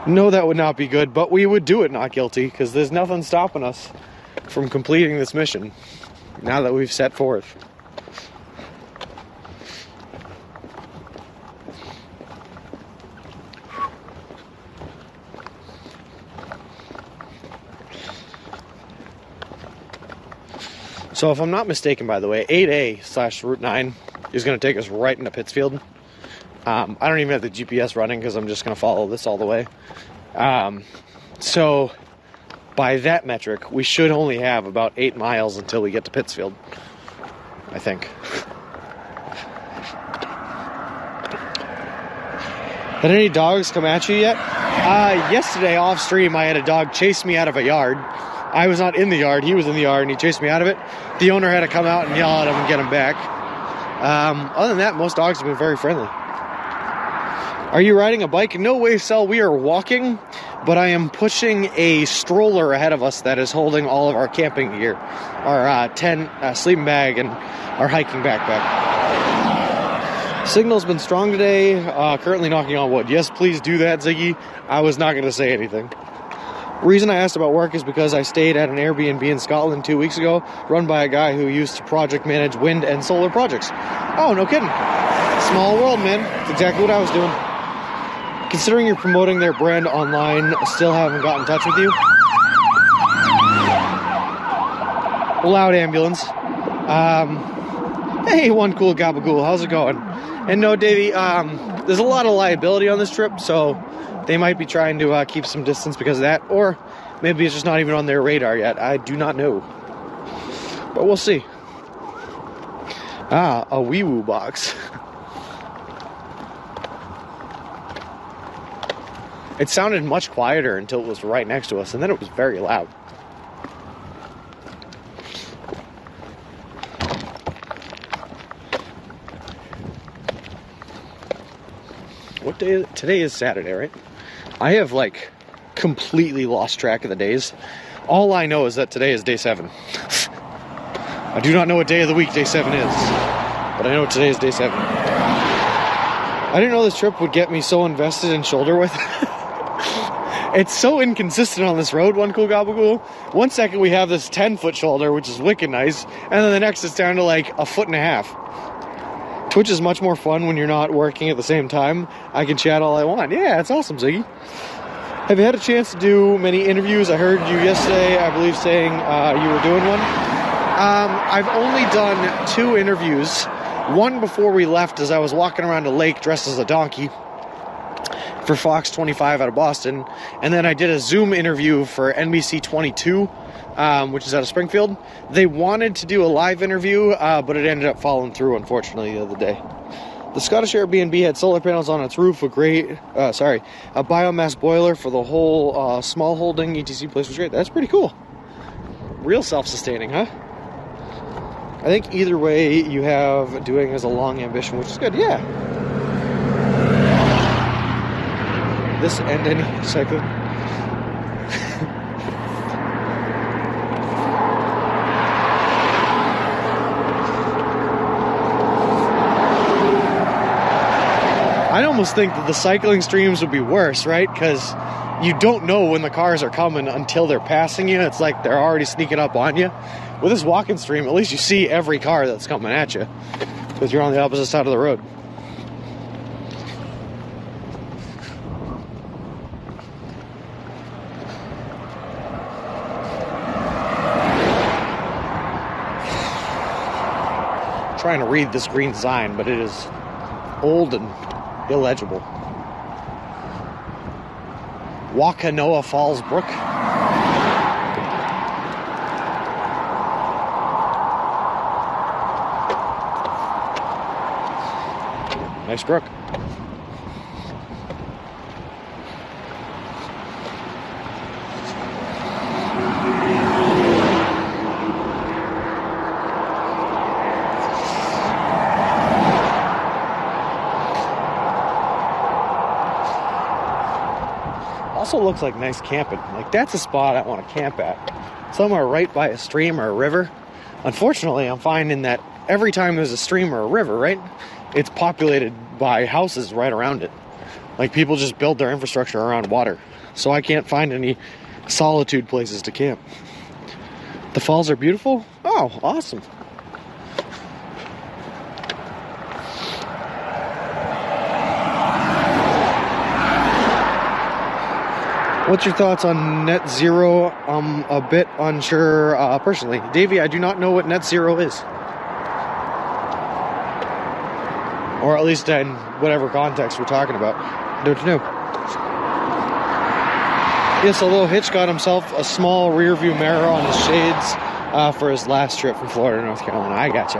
No, that would not be good, but we would do it not guilty, because there's nothing stopping us from completing this mission now that we've set forth. So if I'm not mistaken, by the way, 8A/Route 9 is going to take us right into Pittsfield. I don't even have the GPS running because I'm just going to follow this all the way. So by that metric, we should only have about 8 miles until we get to Pittsfield, I think. Had any dogs come at you yet? Yesterday off stream, I had a dog chase me out of a yard. I was not in the yard, he was in the yard, and he chased me out of it. The owner had to come out and yell at him and get him back. Other than that, most dogs have been very friendly. Are you riding a bike? No way, Sel. We are walking, but I am pushing a stroller ahead of us that is holding all of our camping gear, our tent, sleeping bag, and our hiking backpack. Signal's been strong today, currently knocking on wood. Yes, please do that, Ziggy. I was not going to say anything. Reason I asked about work is because I stayed at an Airbnb in Scotland 2 weeks ago, run by a guy who used to project manage wind and solar projects. Oh, no kidding. Small world, man. That's exactly what I was doing. Considering you're promoting their brand online, still haven't got in touch with you. Loud ambulance. Hey, one cool gabagool. How's it going? And no, Davey, there's a lot of liability on this trip, so they might be trying to keep some distance because of that, or maybe it's just not even on their radar yet. I do not know, but we'll see. Ah, a wee-woo box. It sounded much quieter until it was right next to us, and then it was very loud. What day is it? Today is Saturday, right? I have like completely lost track of the days. All I know is that today is day 7. I do not know what day of the week day 7 is, but I know today is day 7. I didn't know this trip would get me so invested in shoulder width. It's so inconsistent on this road, one cool gabagool. 1 second we have this 10-foot shoulder, which is wicked nice, and then the next it's down to like 1.5 feet. Twitch is much more fun when you're not working at the same time. I can chat all I want. Yeah, it's awesome, Ziggy. Have you had a chance to do many interviews? I heard you yesterday, I believe, saying you were doing one. I've only done 2 interviews. One before we left as I was walking around a lake dressed as a donkey for Fox 25 out of Boston. And then I did a Zoom interview for NBC 22, which is out of Springfield. They wanted to do a live interview, but it ended up falling through, unfortunately, the other day. The Scottish Airbnb had solar panels on its roof, a biomass boiler for the whole small holding ETC place was great. That's pretty cool. Real self-sustaining, huh? I think either way you have doing as a long ambition, which is good, yeah. This and any cycling. I almost think that the cycling streams would be worse, right? Because you don't know when the cars are coming until they're passing you. It's like they're already sneaking up on you. With this walking stream, at least you see every car that's coming at you because you're on the opposite side of the road. I'm trying to read this green sign, but it is old and illegible. Wakanoa Falls Brook. Nice brook. Also looks like nice camping. Like that's a spot I want to camp at. Somewhere right by a stream or a river. Unfortunately, I'm finding that every time there's a stream or a river, right, it's populated by houses right around it. Like people just build their infrastructure around water. So I can't find any solitude places to camp. The falls are beautiful? Oh, awesome. What's your thoughts on net zero? I'm a bit unsure personally. Davey, I do not know what net zero is. Or at least in whatever context we're talking about. Don't you know? Yes, although Hitch got himself a small rear view mirror on his shades for his last trip from Florida to North Carolina. I gotcha.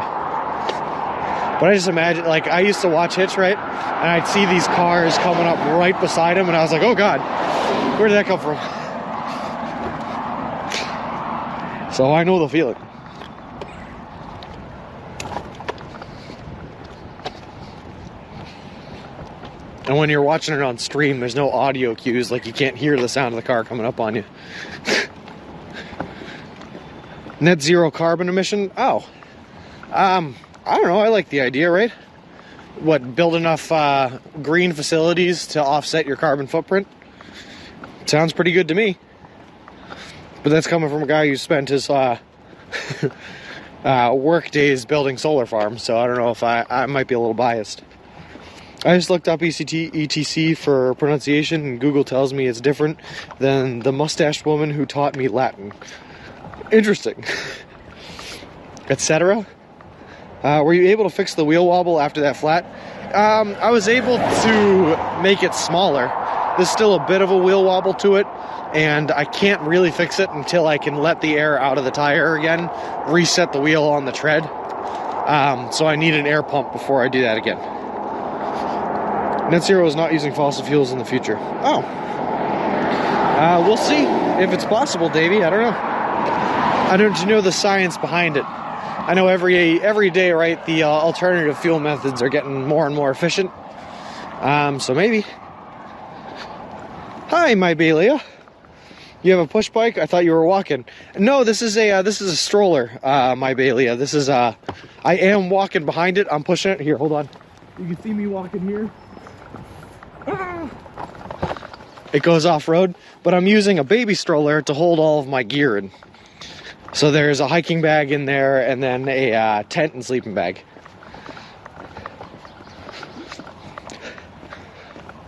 But I just imagine, like, I used to watch Hitch, right? And I'd see these cars coming up right beside him, and I was like, oh God, where did that come from? So I know the feeling. And when you're watching it on stream, there's no audio cues, like you can't hear the sound of the car coming up on you. Net zero carbon emission? Oh. I don't know, I like the idea, right? What, build enough green facilities to offset your carbon footprint? Sounds pretty good to me. But that's coming from a guy who spent his work days building solar farms, so I don't know if I might be a little biased. I just looked up ETC for pronunciation, and Google tells me it's different than the mustached woman who taught me Latin. Interesting. Etc. Were you able to fix the wheel wobble after that flat? I was able to make it smaller. There's still a bit of a wheel wobble to it, and I can't really fix it until I can let the air out of the tire again, reset the wheel on the tread. So I need an air pump before I do that again. Net Zero is not using fossil fuels in the future. Oh. We'll see if it's possible, Davey. I don't know. I don't know the science behind it. I know every day, right, the alternative fuel methods are getting more and more efficient. So maybe. Hi, my Belia. You have a push bike? I thought you were walking. No, this is a stroller, my Belia. This is I am walking behind it. I'm pushing it. Here, hold on. You can see me walking here. It goes off-road, but I'm using a baby stroller to hold all of my gear in. So there's a hiking bag in there, and then a tent and sleeping bag.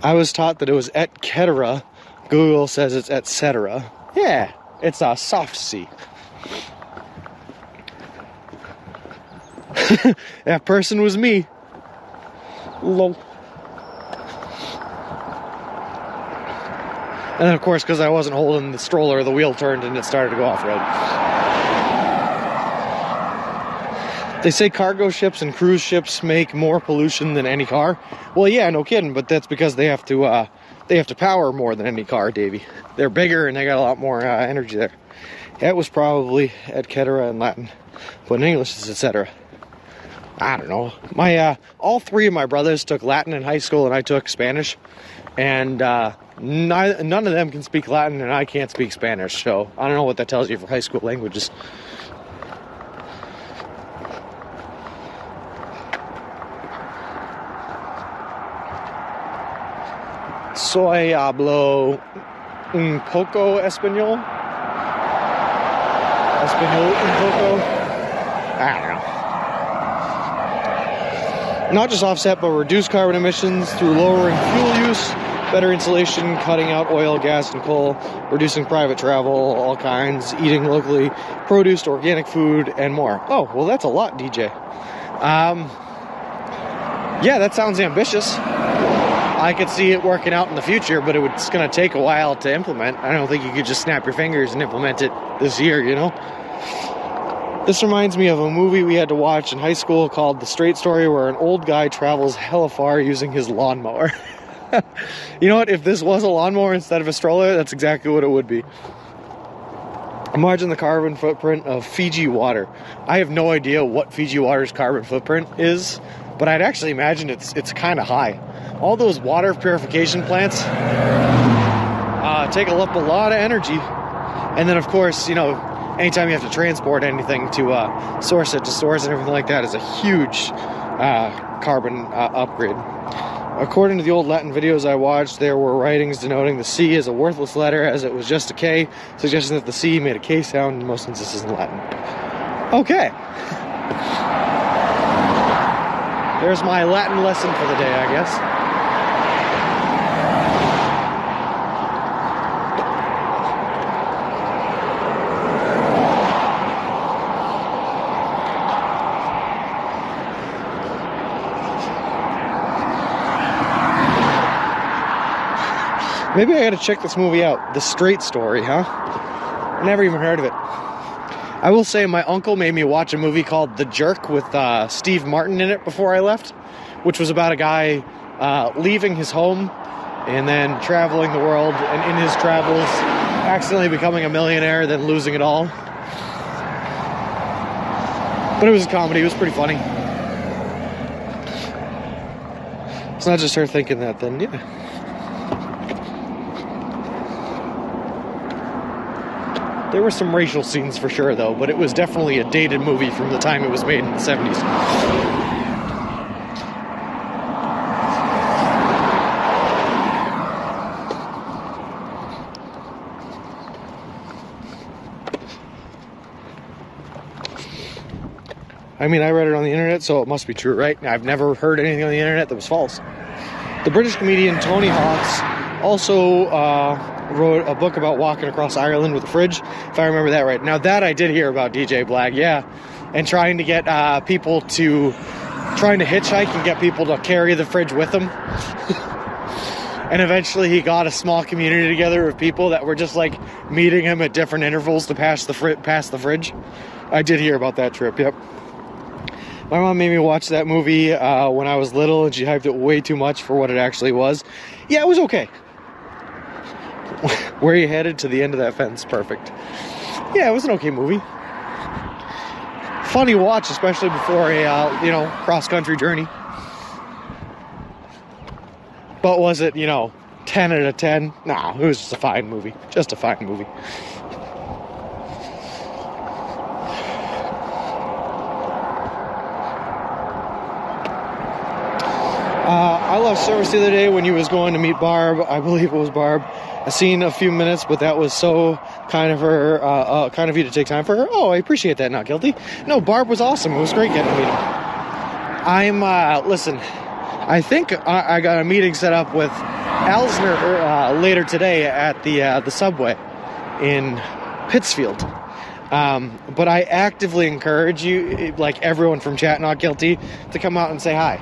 I was taught that it was et cetera. Google says it's et cetera. Yeah, it's a soft C. That person was me. Lol. And then, of course, because I wasn't holding the stroller, the wheel turned and it started to go off-road. They say cargo ships and cruise ships make more pollution than any car. Well, yeah, no kidding, but that's because they have to power more than any car, Davey. They're bigger and they got a lot more energy there. That was probably et cetera in Latin, but in English it's etc. I don't know. My all three of my brothers took Latin in high school, and I took Spanish, and none of them can speak Latin, and I can't speak Spanish. So I don't know what that tells you for high school languages. Soy hablo un poco español. Español un poco. I don't know. Not just offset, but reduce carbon emissions through lowering fuel use, better insulation, cutting out oil, gas, and coal, reducing private travel, all kinds, eating locally produced organic food, and more. Oh, well, that's a lot, DJ. Yeah, that sounds ambitious. I could see it working out in the future, but it's going to take a while to implement. I don't think you could just snap your fingers and implement it this year, you know? This reminds me of a movie we had to watch in high school called The Straight Story, where an old guy travels hella far using his lawnmower. You know what? If this was a lawnmower instead of a stroller, that's exactly what it would be. Imagine the carbon footprint of Fiji water. I have no idea what Fiji water's carbon footprint is, but I'd actually imagine it's kind of high. All those water purification plants take up a lot of energy. And then, of course, you know, anytime you have to transport anything to source it to stores and everything like that is a huge carbon upgrade. According to the old Latin videos I watched, there were writings denoting the C as a worthless letter as it was just a K, suggesting that the C made a K sound in most instances in Latin. Okay. There's my Latin lesson for the day, I guess. Maybe I gotta check this movie out. The Straight Story, huh? I never even heard of it. I will say my uncle made me watch a movie called The Jerk with Steve Martin in it before I left, which was about a guy leaving his home and then traveling the world, and in his travels accidentally becoming a millionaire, then losing it all. But it was a comedy. It was pretty funny. It's not just her thinking that, then, yeah. There were some racial scenes for sure, though, but it was definitely a dated movie from the time it was made in the 70s. I mean, I read it on the internet, so it must be true, right? I've never heard anything on the internet that was false. The British comedian Tony Hawks also wrote a book about walking across Ireland with a fridge, if I remember that right. Now that I did hear about DJ Blag, yeah, and trying to get people to trying to hitchhike and get people to carry the fridge with him. And eventually he got a small community together of people that were just like meeting him at different intervals to pass the fridge. I did hear about that trip, yep. My mom made me watch that movie when I was little, and she hyped it way too much for what it actually was. Yeah, it was okay. Where you headed? To the end of that fence. Perfect. Yeah, it was an okay movie. Funny watch, especially before a, cross-country journey. But was it, 10 out of 10? Nah, it was just a fine movie. Just a fine movie. I left service the other day when you was going to meet Barb. I believe it was Barb. I seen a few minutes, but that was so kind of her, kind of you to take time for her. Oh, I appreciate that. Not guilty. No, Barb was awesome. It was great getting to meet him. Listen, I think I got a meeting set up with Alsner later today at the subway in Pittsfield. But I actively encourage you, like everyone from Chat Not Guilty, to come out and say hi.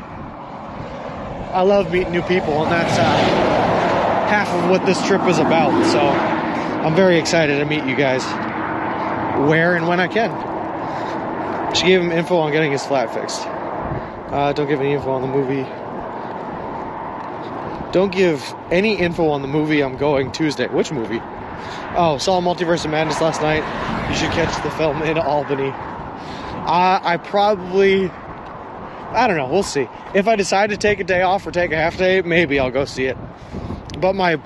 I love meeting new people, and that's half of what this trip is about. So I'm very excited to meet you guys where and when I can. She gave him info on getting his flat fixed. Don't give any info on the movie. Don't give any info on the movie I'm going Tuesday. Which movie? Oh, saw Multiverse of Madness last night. You should catch the film in Albany. I don't know. We'll see. If I decide to take a day off or take a half day, maybe I'll go see it. But my,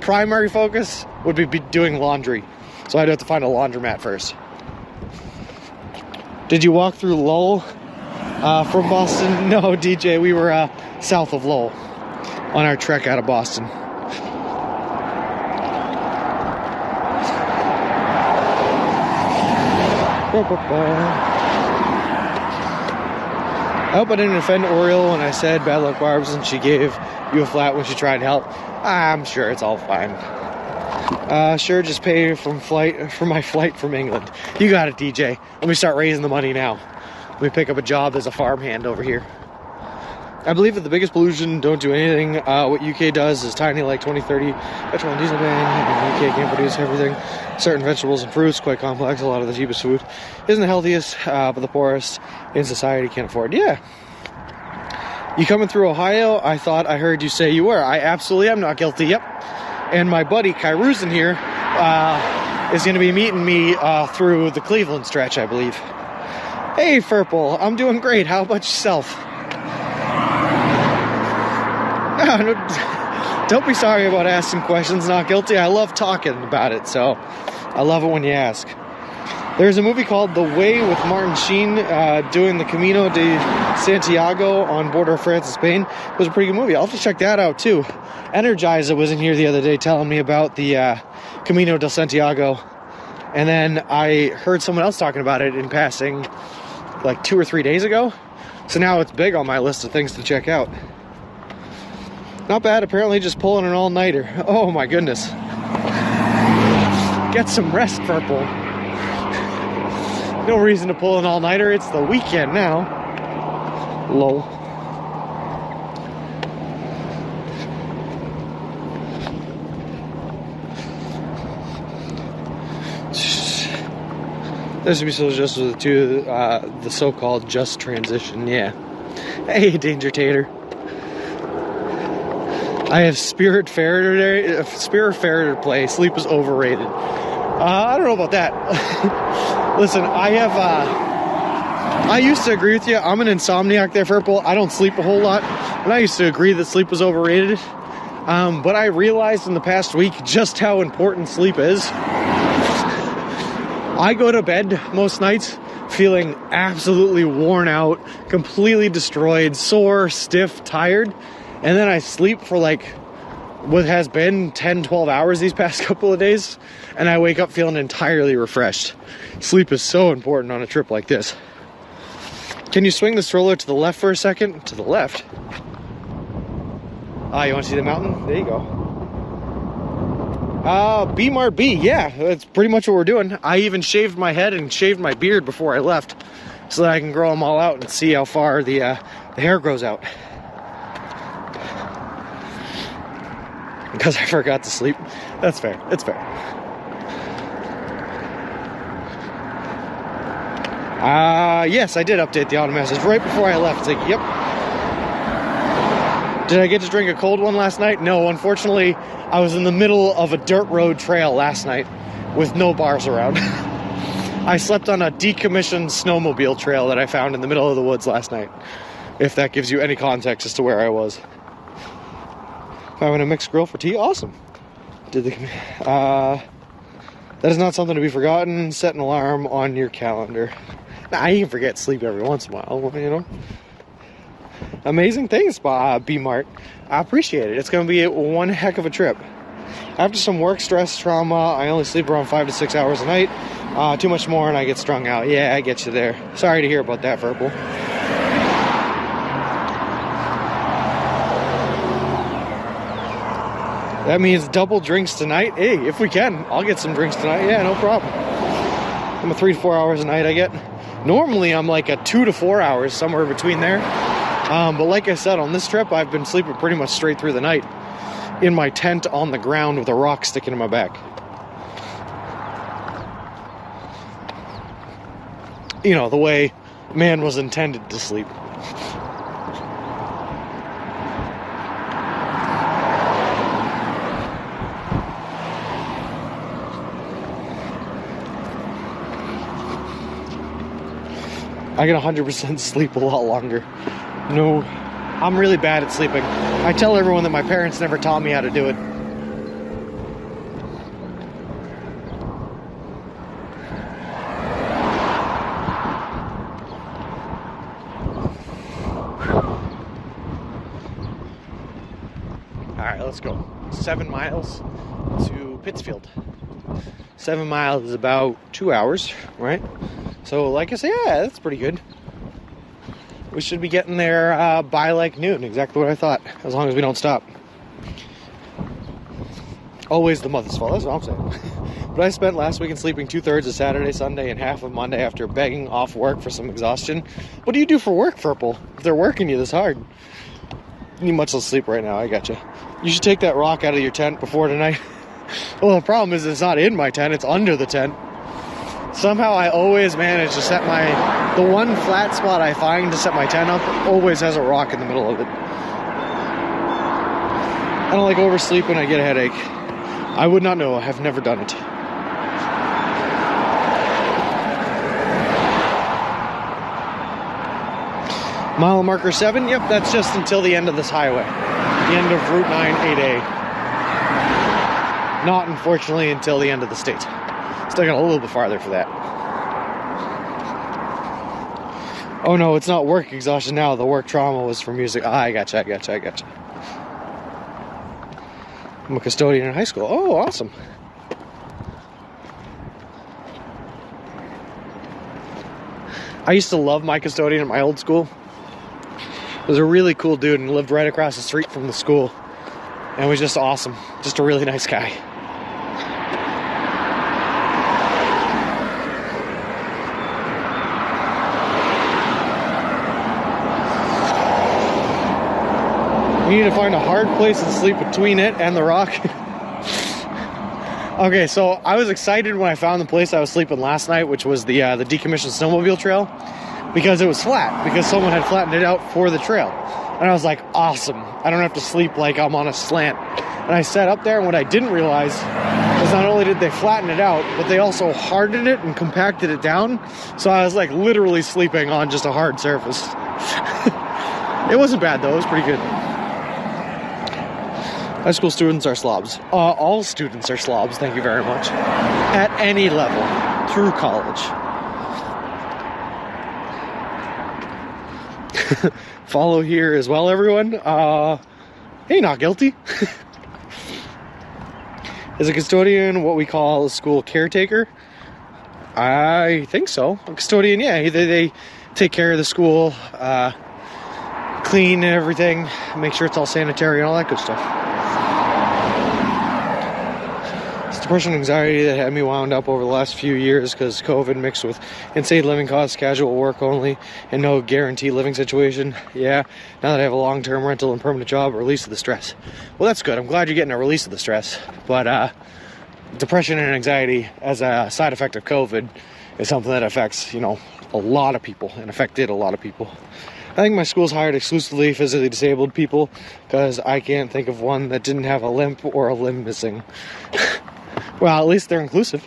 primary focus would be doing laundry. So I'd have to find a laundromat first. Did you walk through Lowell from Boston? No, DJ. We were south of Lowell on our trek out of Boston. I hope I didn't offend Oriole when I said bad luck Barbs and she gave you a flat when she tried to help. I'm sure it's all fine. Sure, just pay for my flight from England. You got it, DJ. Let me start raising the money now. Let me pick up a job as a farmhand over here. I believe that the biggest pollution don't do anything. What UK does is tiny, like 2030 petrol and diesel ban. UK can't produce everything. Certain vegetables and fruits, quite complex. A lot of the cheapest food isn't the healthiest, but the poorest in society can't afford. Yeah. You coming through Ohio? I thought I heard you say you were. I absolutely am not guilty. Yep. And my buddy Kairuzen here is going to be meeting me through the Cleveland stretch, I believe. Hey, Furple. I'm doing great. How about yourself? Don't be sorry about asking questions, Not Guilty. I love talking about it, so I love it when you ask. There's a movie called The Way with Martin Sheen doing the Camino de Santiago on border of France and Spain. It was a pretty good movie. I'll have to check that out, too. Energizer was in here the other day telling me about the Camino de Santiago, and then I heard someone else talking about it in passing like 2 or 3 days ago, so now it's big on my list of things to check out. Not bad, apparently just pulling an all-nighter. Oh my goodness. Get some rest, Purple. No reason to pull an all-nighter, it's the weekend now. Lol. This would be so just to the so-called just transition, yeah. Hey, Danger Tater. I have Spirit Ferreter play. Sleep is overrated. I don't know about that. Listen, I used to agree with you. I'm an insomniac there, Purple. I don't sleep a whole lot. And I used to agree that sleep was overrated. But I realized in the past week just how important sleep is. I go to bed most nights feeling absolutely worn out, completely destroyed, sore, stiff, tired. And then I sleep for like what has been 10, 12 hours these past couple of days. And I wake up feeling entirely refreshed. Sleep is so important on a trip like this. Can you swing the stroller to the left for a second? To the left? You want to see the mountain? There you go. B-Mart B. Yeah, that's pretty much what we're doing. I even shaved my head and shaved my beard before I left. so that I can grow them all out and see how far the hair grows out. Because I forgot to sleep. That's fair. It's fair. Yes, I did update the auto message right before I left. It's like, yep. Did I get to drink a cold one last night? No, unfortunately, I was in the middle of a dirt road trail last night with no bars around. I slept on a decommissioned snowmobile trail that I found in the middle of the woods last night, if that gives you any context as to where I was. Having a mixed grill for tea? Awesome. That is not something to be forgotten. Set an alarm on your calendar. Nah, you can forget sleep every once in a while, you know. Amazing things, B-Mart. I appreciate it. It's going to be one heck of a trip. After some work stress trauma, I only sleep around 5 to 6 hours a night. Too much more and I get strung out. Yeah, I get you there. Sorry to hear about that, Verbal. That means double drinks tonight. Hey, if we can, I'll get some drinks tonight. Yeah, no problem. I'm a 3 to 4 hours a night I get. Normally, I'm like a 2 to 4 hours, somewhere between there. But like I said, on this trip, I've been sleeping pretty much straight through the night in my tent on the ground with a rock sticking in my back. You know, the way man was intended to sleep. I can 100% sleep a lot longer. No, I'm really bad at sleeping. I tell everyone that my parents never taught me how to do it. Alright, let's go. 7 miles to Pittsfield. 7 miles is about 2 hours, right? So, like I say, yeah, that's pretty good. We should be getting there by like noon, exactly what I thought, as long as we don't stop. Always the mother's fault, that's what I'm saying. But I spent last weekend sleeping 2/3 of Saturday, Sunday, and half of Monday after begging off work for some exhaustion. What do you do for work, Purple? If they're working you this hard. You need much less sleep right now, I gotcha. You should take that rock out of your tent before tonight. Well, the problem is it's not in my tent, it's under the tent. Somehow I always manage to set the one flat spot I find to set my tent up always has a rock in the middle of it. I don't like oversleeping, I get a headache. I would not know, I have never done it. Mile marker 7, yep, that's just until the end of this highway. The end of Route 9 8A. Not, unfortunately, until the end of the state. Still got a little bit farther for that. Oh no, it's not work exhaustion now. The work trauma was from music. I gotcha. I'm a custodian in high school. Oh, awesome. I used to love my custodian at my old school. He was a really cool dude and lived right across the street from the school. And was just awesome. Just a really nice guy. We need to find a hard place to sleep between it and the rock. Okay, so I was excited when I found the place I was sleeping last night, which was the decommissioned snowmobile trail, because it was flat, because someone had flattened it out for the trail. And I was like, awesome. I don't have to sleep like I'm on a slant. And I sat up there, and what I didn't realize is not only did they flatten it out, but they also hardened it and compacted it down. So I was like literally sleeping on just a hard surface. It wasn't bad though, it was pretty good. High school students are slobs. All students are slobs, thank you very much. At any level, through college. Follow here as well, everyone. Hey, not guilty. Is a custodian what we call a school caretaker? I think so. A custodian, yeah, they take care of the school, clean and everything, make sure it's all sanitary and all that good stuff. Depression and anxiety that had me wound up over the last few years because COVID mixed with insane living costs, casual work only, and no guaranteed living situation. Yeah, now that I have a long-term rental and permanent job, a release of the stress. Well, that's good. I'm glad you're getting a release of the stress. But depression and anxiety as a side effect of COVID is something that affects, you know, a lot of people and affected a lot of people. I think my school's hired exclusively physically disabled people because I can't think of one that didn't have a limp or a limb missing. Well, at least they're inclusive.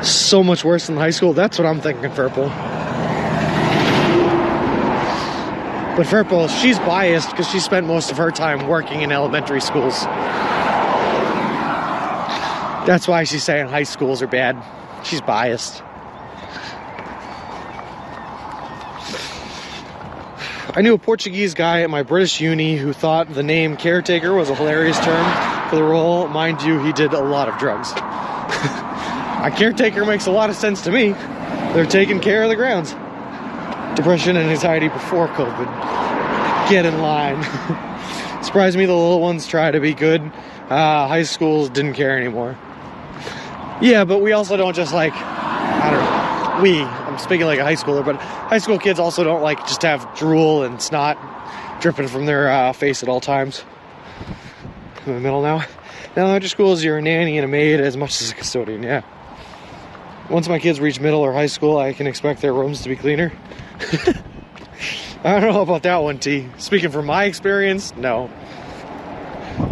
So much worse than high school. That's what I'm thinking, Purple. But Purple, she's biased because she spent most of her time working in elementary schools. That's why she's saying high schools are bad. She's biased. I knew a Portuguese guy at my British uni who thought the name caretaker was a hilarious term for the role. Mind you, he did a lot of drugs. A caretaker makes a lot of sense to me. They're taking care of the grounds. Depression and anxiety before COVID. Get in line. Surprised me the little ones try to be good. High schools didn't care anymore. Yeah, but we also don't just like, I don't know. I'm speaking like a high schooler, but high school kids also don't like just have drool and snot dripping from their face at all times. I'm in the middle now. Now, elementary school is you're a nanny and a maid as much as a custodian, yeah. Once my kids reach middle or high school, I can expect their rooms to be cleaner. I don't know about that one, T. Speaking from my experience, no.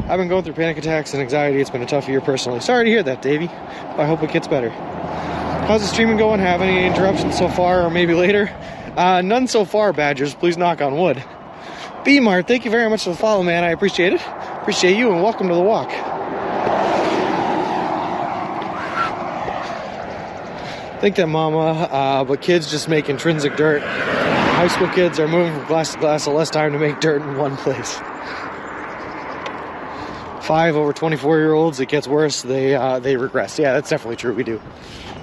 I've been going through panic attacks and anxiety. It's been a tough year personally. Sorry to hear that, Davey. I hope it gets better. How's the streaming going? Have any interruptions so far or maybe later? None so far, Badgers. Please knock on wood. B-Mart, thank you very much for the follow, man. I appreciate it. Appreciate you and welcome to the walk. Think that, Mama, but kids just make intrinsic dirt. High school kids are moving from class to class, so less time to make dirt in one place. 5 over 24-year-olds, it gets worse. They regress. Yeah, that's definitely true. We do.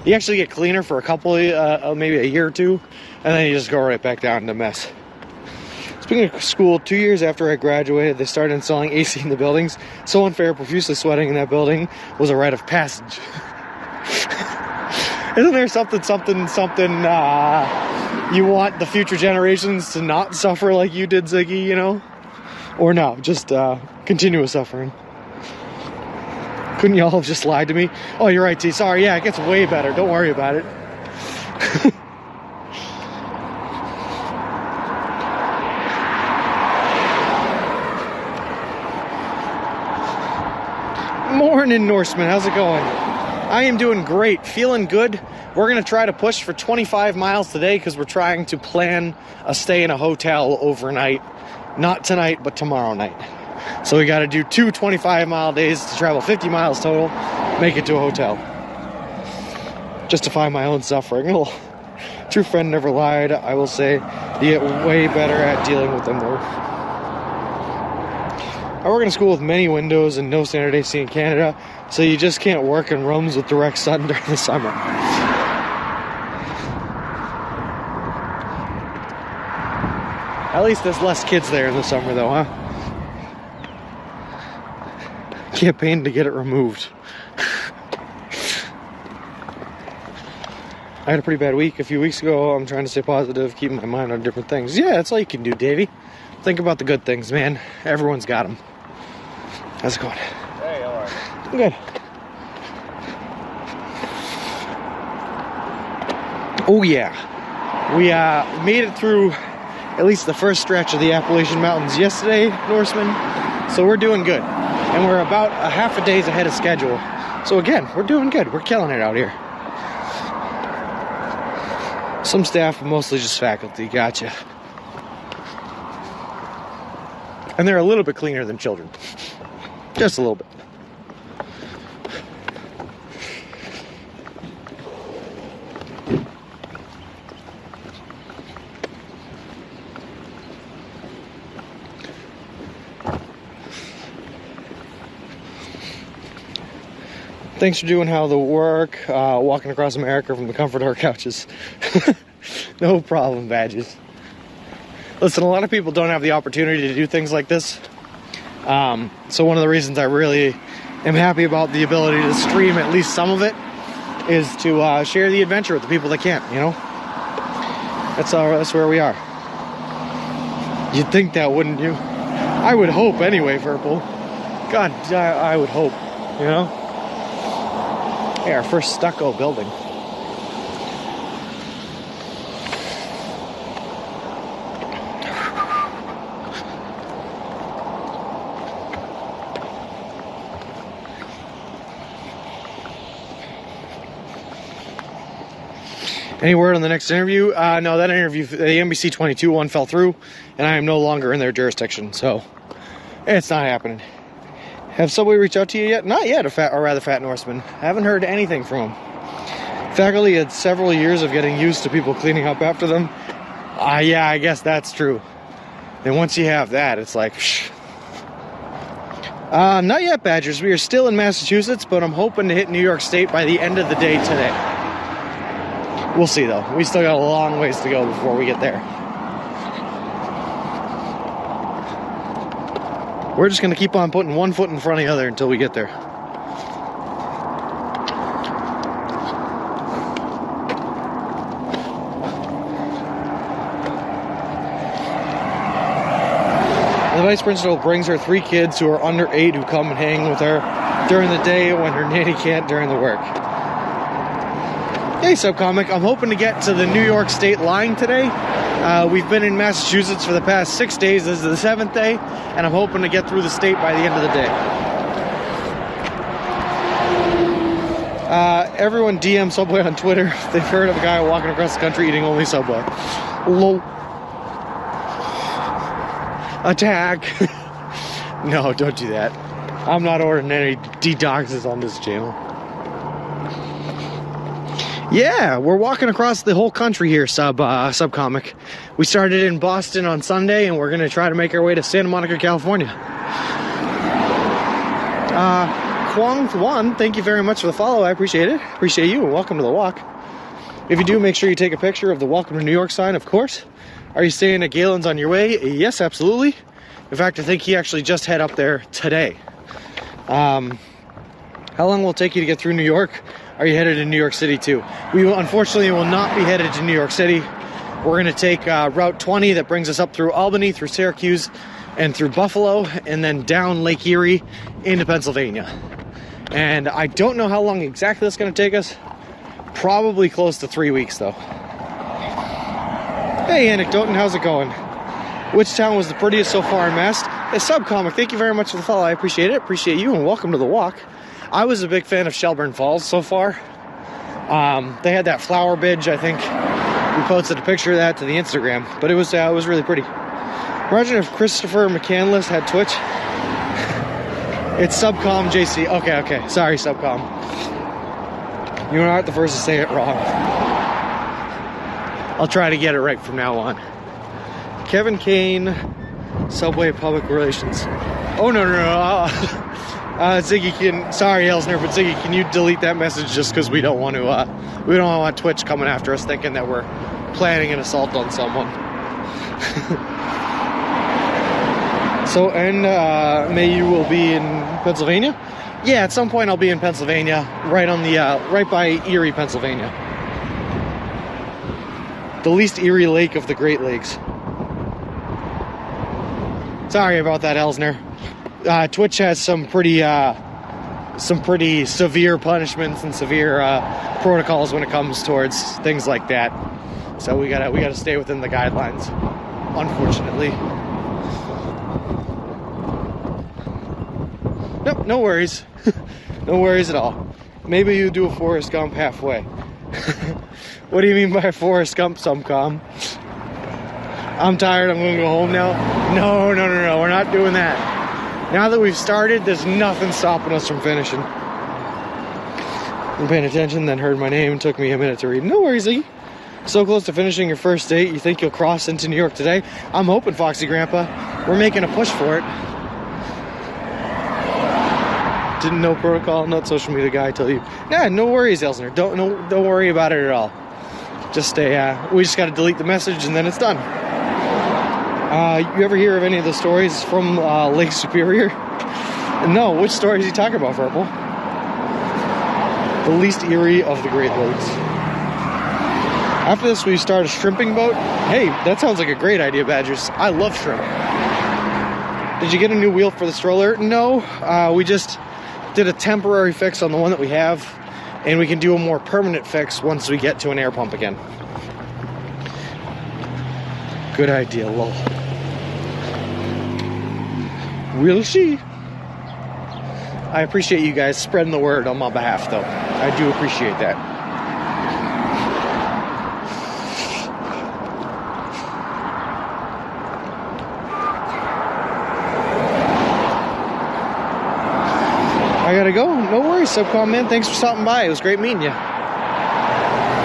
You actually get cleaner for a couple, maybe a year or two, and then you just go right back down to mess. Speaking of school, 2 years after I graduated, they started installing AC in the buildings. So unfair, profusely sweating in that building was a rite of passage. Isn't there something, you want the future generations to not suffer like you did, Ziggy, you know? Or no, just continuous suffering. Couldn't y'all have just lied to me? Oh, you're right, T. Sorry, yeah, it gets way better. Don't worry about it. Morning, Norseman. How's it going? I am doing great. Feeling good. We're going to try to push for 25 miles today because we're trying to plan a stay in a hotel overnight. Not tonight, but tomorrow night. So we got to do 2 25-mile days to travel 50 miles total, make it to a hotel. Justify my own suffering. True friend never lied. I will say you get way better at dealing with them though. I work in a school with many windows and no standard AC in Canada, so you just can't work in rooms with direct sun during the summer. At least there's less kids there in the summer though, huh? Campaign to get it removed. I had a pretty bad week a few weeks ago. I'm trying to stay positive, keeping my mind on different things. Yeah, that's all you can do, Davey. Think about the good things, man. Everyone's got them. How's it going? Hey, how are you? I'm good. Oh yeah. We made it through at least the first stretch of the Appalachian Mountains yesterday, Norseman. So we're doing good. And we're about a half a day's ahead of schedule. So again, we're doing good. We're killing it out here. Some staff, but mostly just faculty. Gotcha. And they're a little bit cleaner than children. Just a little bit. Thanks for doing how the work, walking across America from the comfort of our couches. No problem, Badges. Listen, a lot of people don't have the opportunity to do things like this. So one of the reasons I really am happy about the ability to stream at least some of it is to share the adventure with the people that can't, you know? That's where we are. You'd think that, wouldn't you? I would hope anyway, Purple. God, I would hope, you know? Hey, our first stucco building. Any word on the next interview? No, that interview, the NBC 22 one fell through, and I am no longer in their jurisdiction, so it's not happening. Have Subway reached out to you yet? Not yet, or rather Fat Norseman. I haven't heard anything from them. Faculty had several years of getting used to people cleaning up after them. Yeah, I guess that's true. And once you have that, it's like, shh. Not yet, Badgers. We are still in Massachusetts, but I'm hoping to hit New York State by the end of the day today. We'll see, though. We still got a long ways to go before we get there. We're just going to keep on putting one foot in front of the other until we get there. The vice principal brings her 3 kids who are under 8 who come and hang with her during the day when her nanny can't during the work. Hey, Subcomic, I'm hoping to get to the New York State line today. We've been in Massachusetts for the past 6 days. This is the 7th day, and I'm hoping to get through the state by the end of the day. Everyone DM Subway on Twitter. They've heard of a guy walking across the country eating only Subway. Lol. Attack. No, don't do that. I'm not ordering any detoxes on this channel. Yeah, we're walking across the whole country here, Subcomic. We started in Boston on Sunday, and we're going to try to make our way to Santa Monica, California. Kwong1, thank you very much for the follow. I appreciate it. Appreciate you, and welcome to the walk. If you do, make sure you take a picture of the Welcome to New York sign, of course. Are you staying at Galen's on your way? Yes, absolutely. In fact, I think he actually just head up there today. How long will it take you to get through New York? Are you headed to New York City too? We unfortunately will not be headed to New York City. We're going to take Route 20 that brings us up through Albany, through Syracuse, and through Buffalo, and then down Lake Erie into Pennsylvania. And I don't know how long exactly that's going to take us. Probably close to 3 weeks though. Hey Anecdote, how's it going? Which town was the prettiest so far in Mass? Hey Subcomic, thank you very much for the follow. I appreciate it. Appreciate you, and welcome to the walk. I was a big fan of Shelburne Falls so far. They had that flower bridge, I think. We posted a picture of that to the Instagram, but it was really pretty. Imagine if Christopher McCandless had Twitch. It's Subcom JC. Okay. Sorry, Subcom. You aren't the first to say it wrong. I'll try to get it right from now on. Kevin Kane, Subway Public Relations. Oh, no. Ziggy sorry Elsner, but Ziggy, can you delete that message just because we don't want Twitch coming after us thinking that we're planning an assault on someone. So, and May you will be in Pennsylvania? Yeah, at some point I'll be in Pennsylvania, right by Erie, Pennsylvania. The least Erie lake of the Great Lakes. Sorry about that, Elsner. Twitch has some pretty severe punishments and severe protocols when it comes towards things like that. So we gotta stay within the guidelines, unfortunately. Nope, no worries. No worries at all. Maybe you do a Forrest Gump halfway. What do you mean by Forrest Gump, Subcom? I'm tired, I'm gonna go home now. No, we're not doing that. Now that we've started, there's nothing stopping us from finishing. I'm paying attention, then heard my name and took me a minute to read. No worries, Iggy. So close to finishing your first date, you think you'll cross into New York today? I'm hoping, Foxy Grandpa. We're making a push for it. Didn't know protocol, not social media guy, tell you. Nah, no worries, Elsner. Don't worry about it at all. Just we just got to delete the message and then it's done. You ever hear of any of the stories from Lake Superior? No, which story is he talking about, Purple? The least eerie of the Great Lakes. After this, we start a shrimping boat. Hey, that sounds like a great idea, Badgers. I love shrimp. Did you get a new wheel for the stroller? No, we just did a temporary fix on the one that we have, and we can do a more permanent fix once we get to an air pump again. Good idea, lol. We'll see. I appreciate you guys spreading the word on my behalf, though. I do appreciate that. I gotta go. No worries, Subcom man. Thanks for stopping by. It was great meeting you.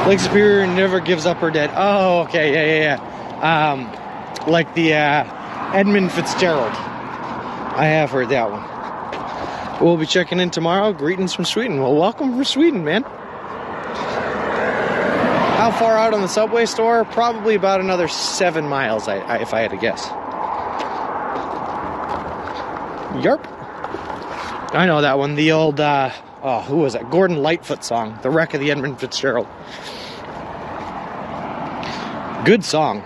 Lake Superior never gives up her dead. Oh, okay. Yeah. Like the Edmund Fitzgerald. I have heard that one. We'll be checking in tomorrow. Greetings from Sweden. Well, welcome from Sweden, man. How far out on the subway store? Probably about another 7 miles, if I had to guess. Yarp. I know that one. The old, who was that? Gordon Lightfoot song. The Wreck of the Edmund Fitzgerald. Good song.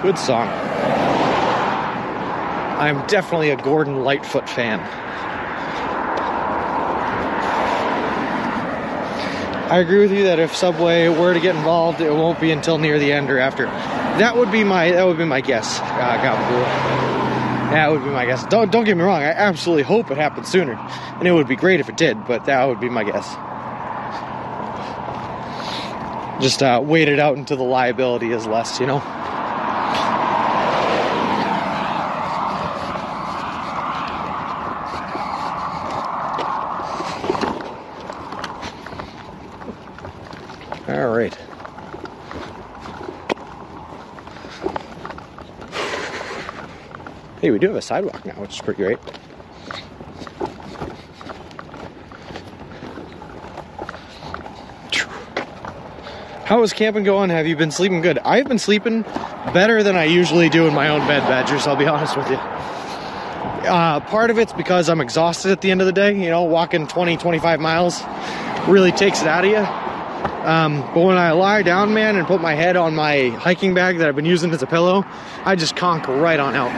Good song. I'm definitely a Gordon Lightfoot fan. I agree with you that if Subway were to get involved, it won't be until near the end or after. That would be my guess. That would be my guess. Don't get me wrong. I absolutely hope it happens sooner, and it would be great if it did. But that would be my guess. Just wait it out until the liability is less, you know. All right. Hey, we do have a sidewalk now, which is pretty great. How is camping going? Have you been sleeping good? I've been sleeping better than I usually do in my own bed, Badgers, I'll be honest with you. Part of it's because I'm exhausted at the end of the day. You know, walking 20, 25 miles really takes it out of you. But when I lie down, man, and put my head on my hiking bag that I've been using as a pillow, I just conk right on out.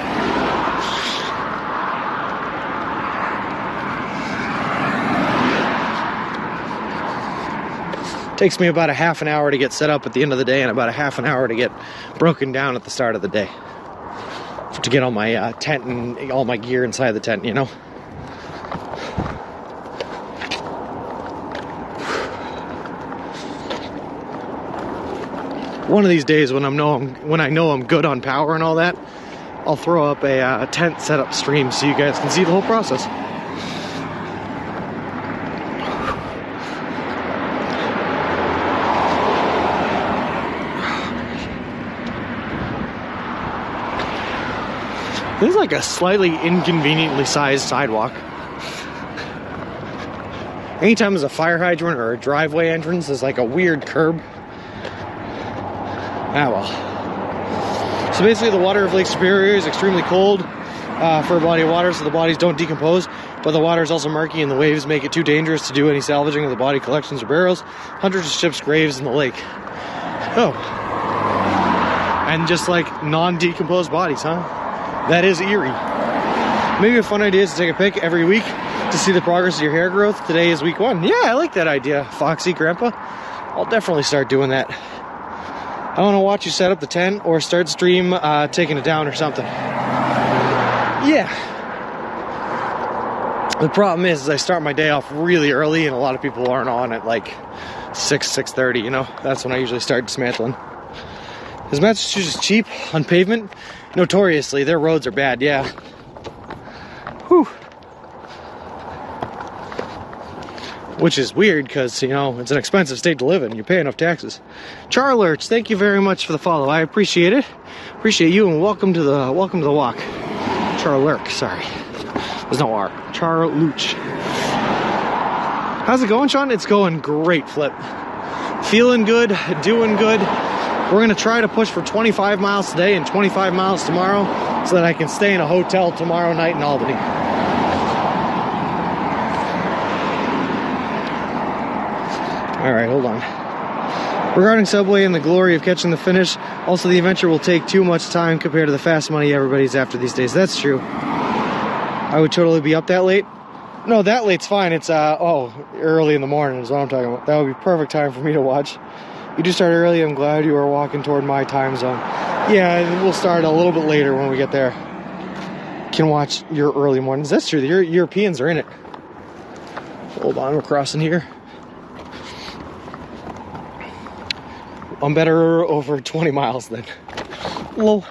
Takes me about a half an hour to get set up at the end of the day, and about a half an hour to get broken down at the start of the day. To get all my tent and all my gear inside the tent, you know? One of these days when I know I'm good on power and all that, I'll throw up a tent setup stream so you guys can see the whole process. This is like a slightly inconveniently sized sidewalk. Anytime there's a fire hydrant or a driveway entrance, there's like a weird curb. Ah, well. So basically the water of Lake Superior is extremely cold for a body of water, so the bodies don't decompose, but the water is also murky and the waves make it too dangerous to do any salvaging of the body collections or burials. Hundreds of ships' graves in the lake. Oh. And just like non-decomposed bodies, huh? That is eerie. Maybe a fun idea is to take a pic every week to see the progress of your hair growth. Today is week 1. Yeah, I like that idea, Foxy Grandpa. I'll definitely start doing that. I want to watch you set up the tent or start stream taking it down or something. Yeah. The problem is I start my day off really early and a lot of people aren't on at like 6:30, you know? That's when I usually start dismantling. Is Massachusetts cheap on pavement? Notoriously, their roads are bad, yeah. Whew. Which is weird because, you know, it's an expensive state to live in. You pay enough taxes. Charlerch, thank you very much for the follow. I appreciate it. Appreciate you and welcome to the walk. Charlerch, sorry. There's no R. Charluch. How's it going, Sean? It's going great, Flip. Feeling good, doing good. We're gonna try to push for 25 miles today and 25 miles tomorrow so that I can stay in a hotel tomorrow night in Albany. All right, hold on. Regarding Subway and the glory of catching the finish, also the adventure will take too much time compared to the fast money everybody's after these days. That's true. I would totally be up that late. No, that late's fine. It's, early in the morning is what I'm talking about. That would be perfect time for me to watch. You do start early. I'm glad you are walking toward my time zone. Yeah, we'll start a little bit later when we get there. Can watch your early mornings. That's true. The Europeans are in it. Hold on, we're crossing here. I'm better over 20 miles then. Lol.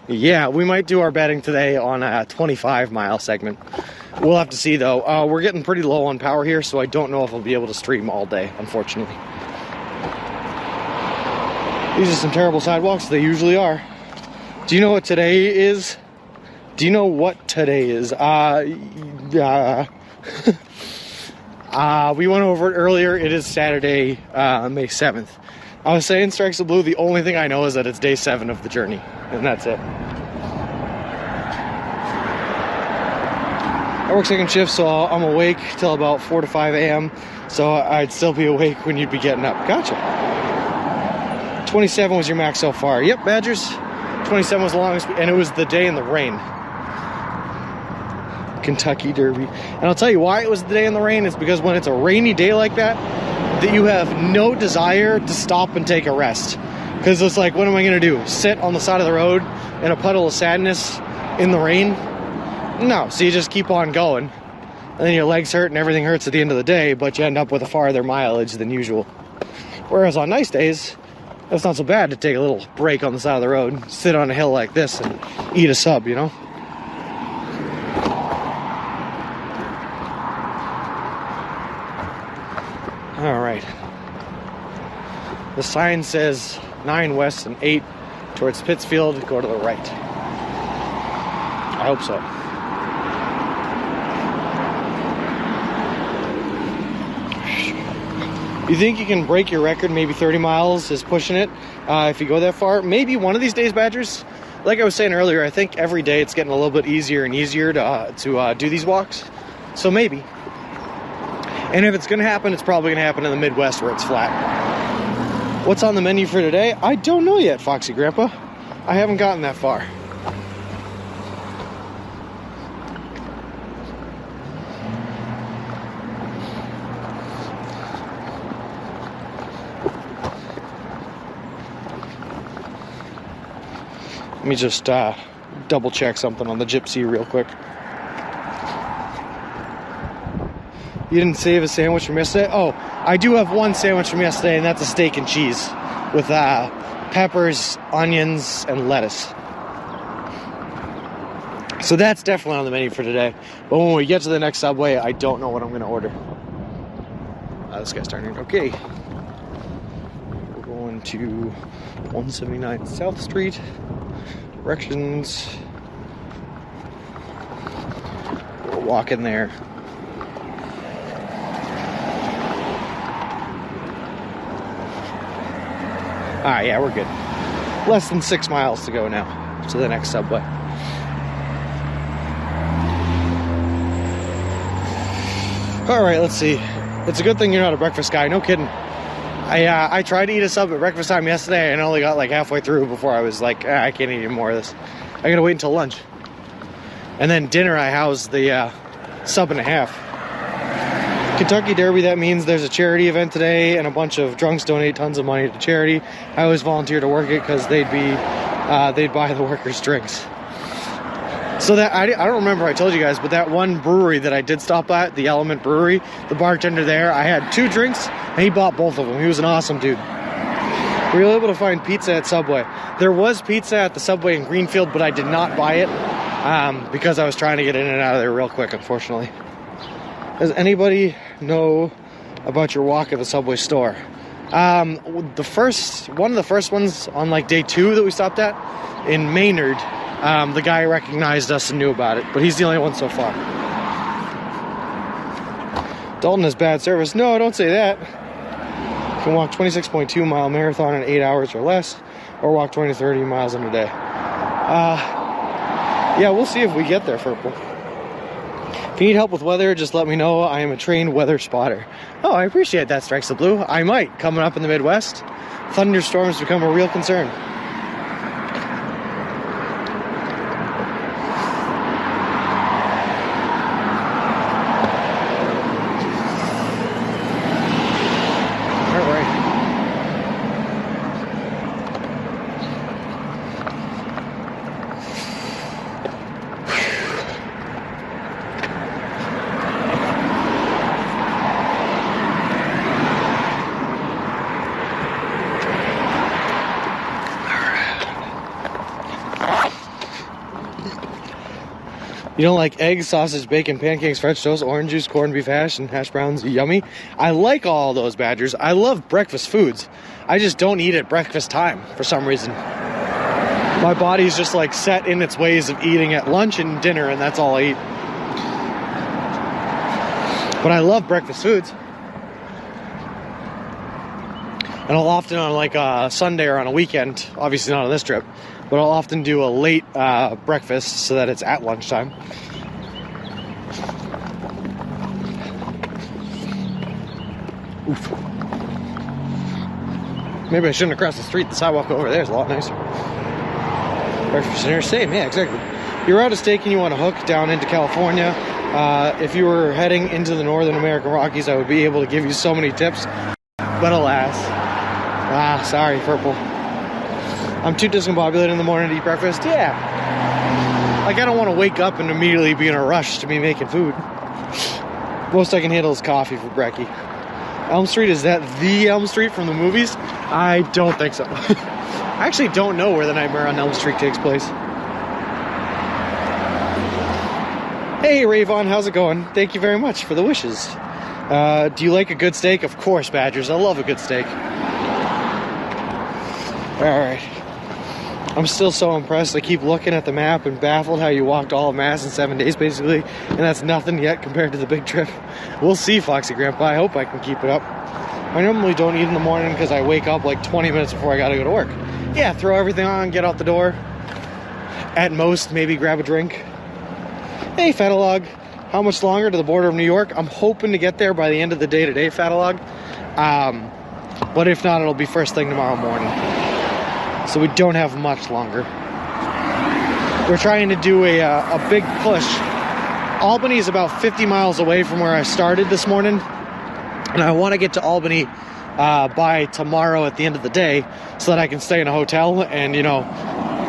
Yeah, we might do our betting today on a 25-mile segment. We'll have to see though. We're getting pretty low on power here, so I don't know if I'll be able to stream all day, unfortunately. These are some terrible sidewalks. They usually are. Do you know what today is? Do you know what today is? We went over it earlier. It is Saturday, May 7th. I was saying Strikes the Blue. The only thing I know is that it's day 7 of the journey, and that's it. I work second shift, so I'm awake till about 4 to 5 a.m. So I'd still be awake when you'd be getting up. Gotcha. 27 was your max so far. Yep, Badgers. 27 was the longest, and it was the day in the rain. Kentucky Derby. And I'll tell you why it was the day in the rain. It's because when it's a rainy day like that you have no desire to stop and take a rest. Because it's like, what am I going to do? Sit on the side of the road in a puddle of sadness in the rain? No. So you just keep on going. And then your legs hurt and everything hurts at the end of the day, but you end up with a farther mileage than usual. Whereas on nice days, it's not so bad to take a little break on the side of the road, sit on a hill like this and eat a sub, you know? All right. The sign says 9 west and 8 towards Pittsfield. Go to the right. I hope so. You think you can break your record? Maybe 30 miles is pushing it if you go that far. Maybe one of these days, Badgers. Like I was saying earlier, I think every day it's getting a little bit easier and easier to do these walks. So maybe. And if it's going to happen, it's probably going to happen in the Midwest where it's flat. What's on the menu for today? I don't know yet, Foxy Grandpa. I haven't gotten that far. Let me just double check something on the Gypsy real quick. You didn't save a sandwich from yesterday? Oh, I do have one sandwich from yesterday, and that's a steak and cheese with peppers, onions, and lettuce. So that's definitely on the menu for today. But when we get to the next Subway, I don't know what I'm going to order. This guy's turning. Okay. We're going to 179 South Street. Directions. We're walking there. Alright, yeah, we're good. Less than 6 miles to go now to the next Subway. Alright, let's see. It's a good thing you're not a breakfast guy, no kidding. I tried to eat a sub at breakfast time yesterday and only got like halfway through before I was like, I can't eat any more of this. I gotta wait until lunch. And then dinner I housed the sub and a half. Kentucky Derby, that means there's a charity event today and a bunch of drunks donate tons of money to charity. I always volunteer to work it because they'd buy the workers drinks. So that I don't remember I told you guys, but that one brewery that I did stop at, the Element Brewery, the bartender there, I had 2 drinks and he bought both of them. He was an awesome dude. We were able to find pizza at Subway. There was pizza at the Subway in Greenfield, but I did not buy it because I was trying to get in and out of there real quick, unfortunately. Does anybody know about your walk at the Subway store? One of the first ones on like day 2 that we stopped at in Maynard, the guy recognized us and knew about it, but he's the only one so far. Dalton has bad service. No, don't say that. You can walk 26.2 mile marathon in 8 hours or less, or walk 20 to 30 miles in a day. Yeah, we'll see if we get there, Purple. If you need help with weather, just let me know. I am a trained weather spotter. Oh, I appreciate that, Strikes the Blue. I might. Coming up in the Midwest, thunderstorms become a real concern. You don't like eggs, sausage, bacon, pancakes, French toast, orange juice, corned beef hash, and hash browns? Yummy. I like all those, Badgers. I love breakfast foods. I just don't eat at breakfast time for some reason. My body's just like set in its ways of eating at lunch and dinner, and that's all I eat. But I love breakfast foods. And I'll often on like a Sunday or on a weekend, obviously not on this trip, but I'll often do a late breakfast so that it's at lunchtime. Oof. Maybe I shouldn't have crossed the street. The sidewalk over there is a lot nicer. Breakfast dinner, same, yeah, exactly. You're out of steak and you want to hook down into California. If you were heading into the Northern American Rockies, I would be able to give you so many tips, but alas. Sorry, Purple. I'm too discombobulated in the morning to eat breakfast. Yeah. Like, I don't want to wake up and immediately be in a rush to be making food. Most I can handle is coffee for brekkie. Elm Street, is that the Elm Street from the movies? I don't think so. I actually don't know where the Nightmare on Elm Street takes place. Hey, Rayvon, how's it going? Thank you very much for the wishes. Do you like a good steak? Of course, Badgers. I love a good steak. Alright. I'm still so impressed. I keep looking at the map and baffled how you walked all of Mass in 7 days, basically. And that's nothing yet compared to the big trip. We'll see, Foxy Grandpa. I hope I can keep it up. I normally don't eat in the morning because I wake up like 20 minutes before I gotta go to work. Yeah, throw everything on, get out the door. At most, maybe grab a drink. Hey, Fatalog. How much longer to the border of New York? I'm hoping to get there by the end of the day today, Fatalog. But if not, it'll be first thing tomorrow morning. So we don't have much longer. We're trying to do a big push. Albany is about 50 miles away from where I started this morning. And I want to get to Albany by tomorrow at the end of the day so that I can stay in a hotel and, you know,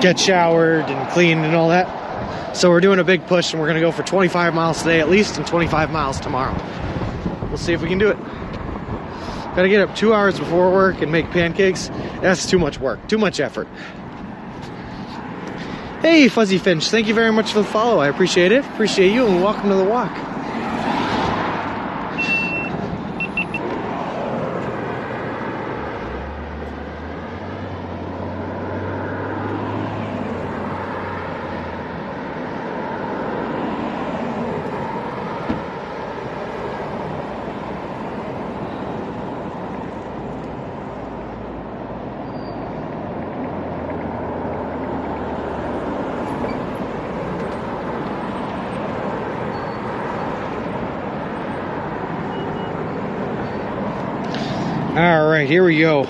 get showered and cleaned and all that. So we're doing a big push and we're going to go for 25 miles today at least and 25 miles tomorrow. We'll see if we can do it. Gotta get up 2 hours before work and make pancakes. That's too much work, too much effort. Hey, Fuzzy Finch, thank you very much for the follow. I appreciate it. Appreciate you, and welcome to the walk. All right, here we go.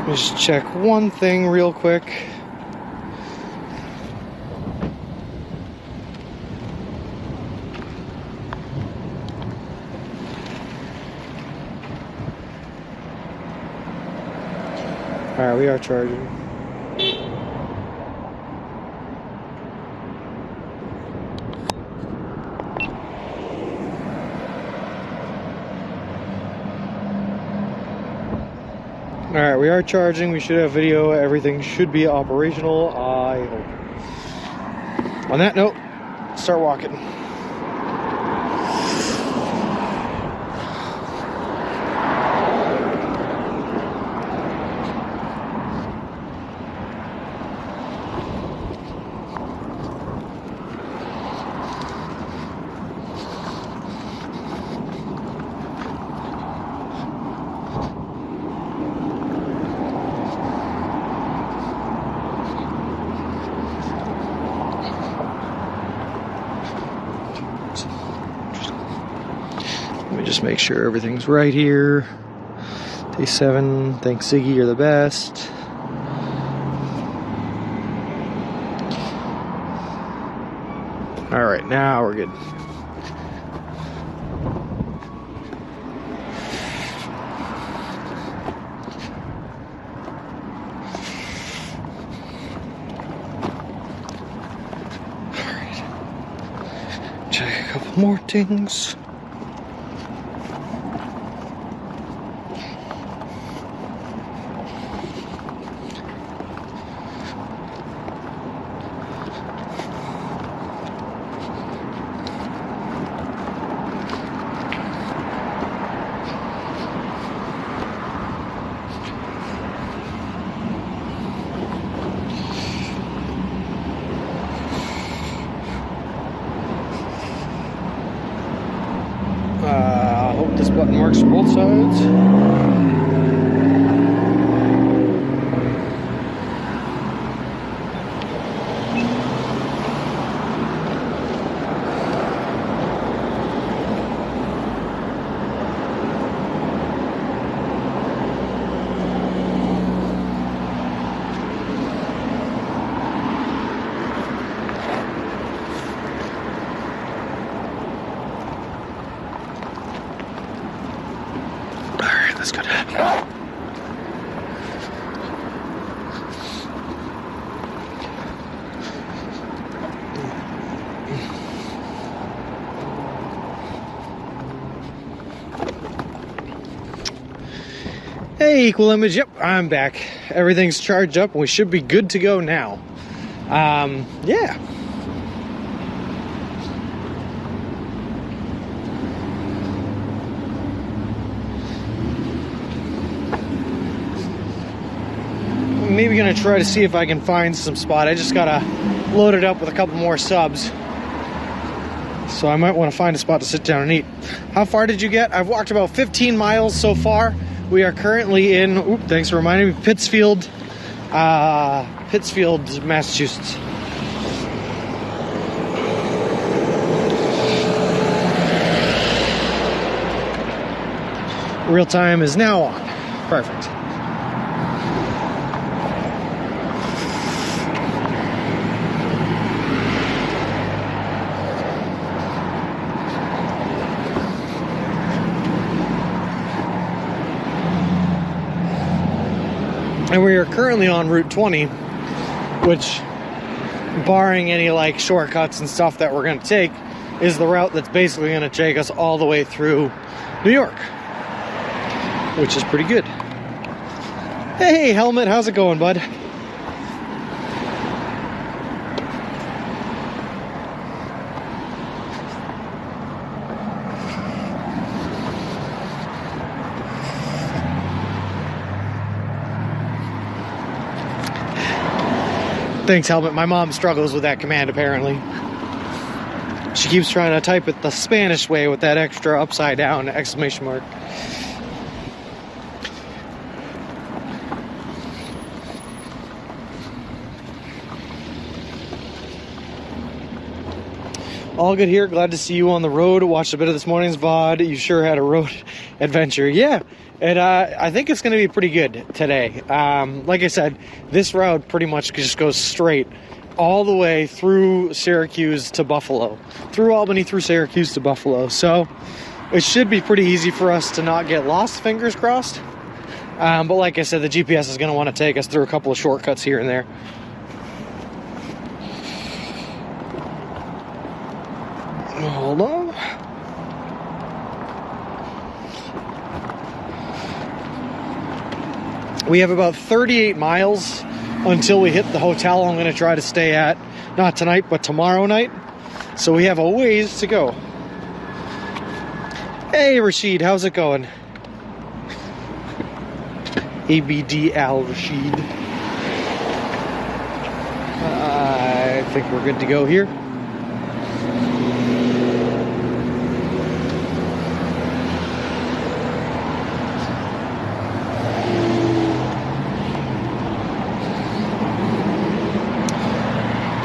Let's check one thing real quick. Alright, we are charging. Alright, we are charging. We should have video. Everything should be operational, I hope. On that note, start walking. just make sure everything's right here. Day 7, thanks Ziggy, you're the best. Alright, now we're good. Alright. Check a couple more things. I hope this button works for both sides. That's good. Hey, Equal Image. Yep, I'm back. Everything's charged up and we should be good to go now. Yeah. Maybe gonna try to see if I can find some spot. I just gotta load it up with a couple more subs. So I might want to find a spot to sit down and eat. How far did you get? I've walked about 15 miles so far. We are currently in, thanks for reminding me, Pittsfield, Massachusetts. Real time is now on. Perfect. And we are currently on Route 20, which, barring any like shortcuts and stuff that we're going to take, is the route that's basically going to take us all the way through New York, which is pretty good. Hey, Helmet, how's it going, bud? Thanks, Helmet. My mom struggles with that command, apparently. She keeps trying to type it the Spanish way with that extra upside down exclamation mark. All good here. Glad to see you on the road. Watched a bit of this morning's VOD. You sure had a road adventure. Yeah. And I think it's going to be pretty good today. Like I said, this route pretty much just goes straight all the way through Syracuse to Buffalo. Through Albany, through Syracuse to Buffalo. So it should be pretty easy for us to not get lost, fingers crossed. But like I said, the GPS is going to want to take us through a couple of shortcuts here and there. Hold on. We have about 38 miles until we hit the hotel I'm going to try to stay at. Not tonight, but tomorrow night. So we have a ways to go. Hey, Rashid, how's it going? ABD Al Rashid. I think we're good to go here.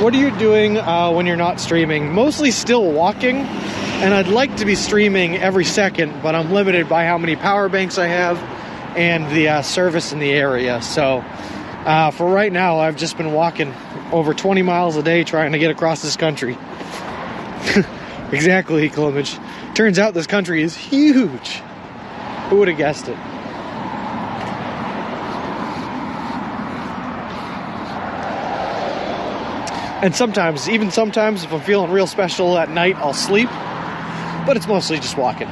What are you doing when you're not streaming? Mostly still walking. And I'd like to be streaming every second, but I'm limited by how many power banks I have and the service in the area. So for right now, I've just been walking over 20 miles a day trying to get across this country. Exactly, Equal Image. Turns out this country is huge. Who would have guessed it? And sometimes, even sometimes, if I'm feeling real special at night, I'll sleep. But it's mostly just walking.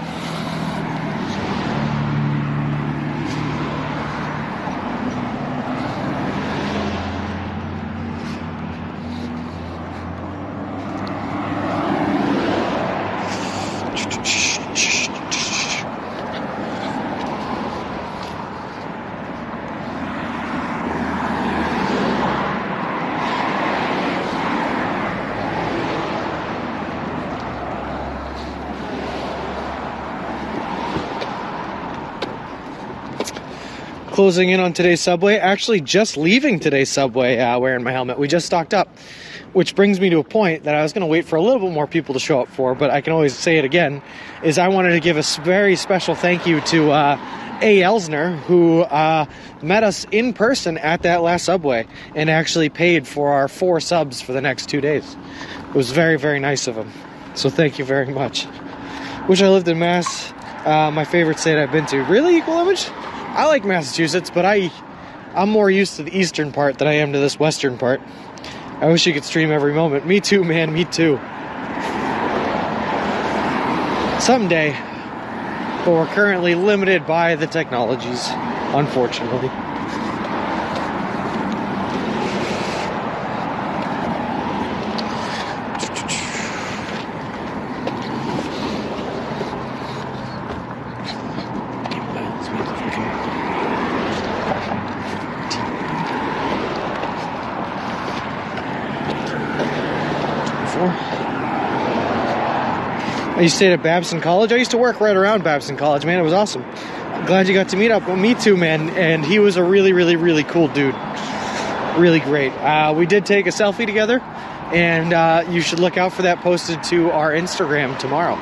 Closing in on today's subway, actually just leaving today's subway wearing my helmet. We just stocked up, which brings me to a point that I was going to wait for a little bit more people to show up for, but I can always say it again, is I wanted to give a very special thank you to A. Elsner, who met us in person at that last subway and actually paid for our 4 subs for the next 2 days. It was very, very nice of him. So thank you very much. Wish I lived in Mass, my favorite state I've been to. Really, Equal Image? I like Massachusetts, but I'm more used to the eastern part than I am to this western part. I wish you could stream every moment. Me too, man, me too. Someday, but we're currently limited by the technologies, unfortunately. You stayed at Babson College? I used to work right around Babson College, man. It was awesome. I'm glad you got to meet up. Well, me too, man. And he was a really, really, really cool dude. Really great. We did take a selfie together, and you should look out for that posted to our Instagram tomorrow.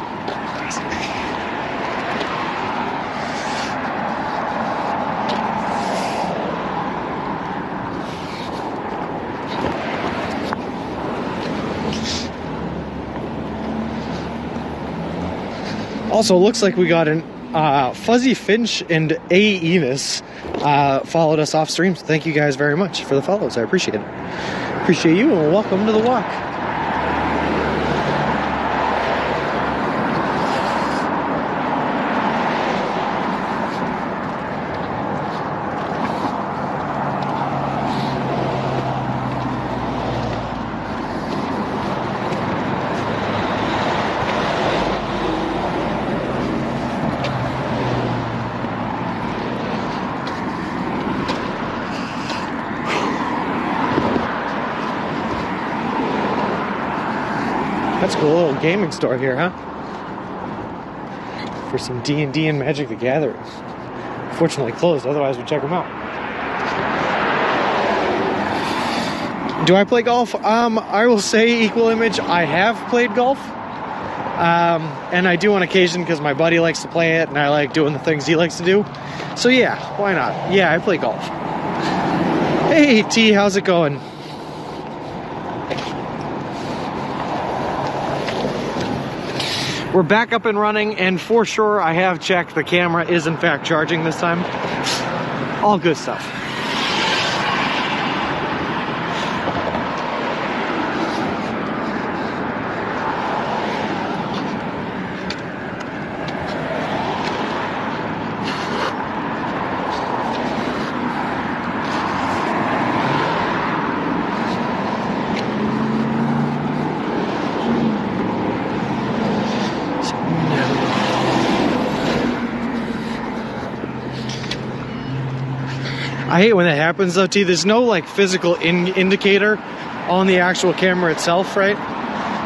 Also, looks like we got an Fuzzy Finch and A. Enos followed us off stream. So thank you guys very much for the follows. I appreciate it. Appreciate you, and welcome to the walk. That's cool, a little gaming store here, huh? For some D&D and Magic the Gathering. Fortunately closed, otherwise we'd check them out. Do I play golf? I will say, Equal Image, I have played golf. And I do on occasion because my buddy likes to play it and I like doing the things he likes to do. So yeah, why not? Yeah, I play golf. Hey T, how's it going? We're back up and running, and for sure I have checked the camera is in fact charging this time. All good stuff. I hate when that happens though, T. There's no like physical indicator on the actual camera itself, right?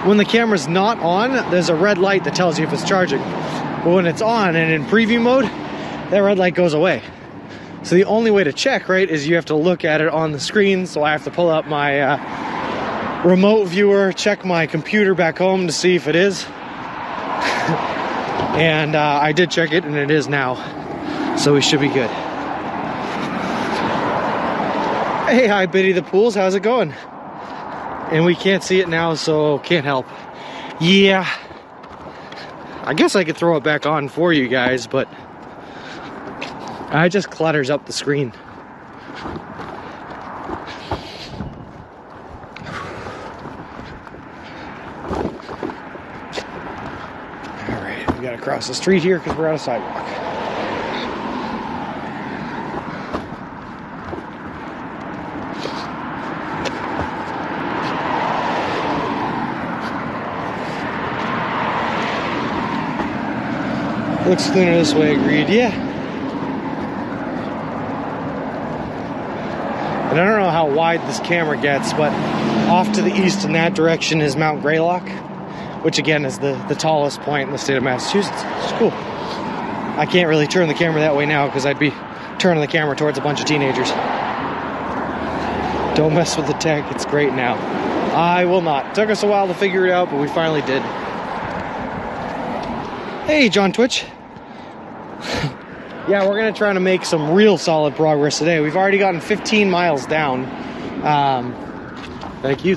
When the camera's not on, there's a red light that tells you if it's charging. But when it's on and in preview mode, that red light goes away. So the only way to check, right, is you have to look at it on the screen. So I have to pull up my remote viewer, check my computer back home to see if it is. And I did check it, and it is now. So we should be good. Hey, hi, Biddy the Pools. How's it going? And we can't see it now, so can't help. Yeah. I guess I could throw it back on for you guys, but it just clutters up the screen. Alright, we gotta cross the street here because we're on a sidewalk. Looks cleaner this way, agreed, yeah. And I don't know how wide this camera gets, but off to the east in that direction is Mount Greylock, which again is the tallest point in the state of Massachusetts. It's cool. I can't really turn the camera that way now because I'd be turning the camera towards a bunch of teenagers. Don't mess with the tech, it's great now. I will not. It took us a while to figure it out, but we finally did. Hey, John Twitch. Yeah, we're gonna try to make some real solid progress today. We've already gotten 15 miles down. Thank you.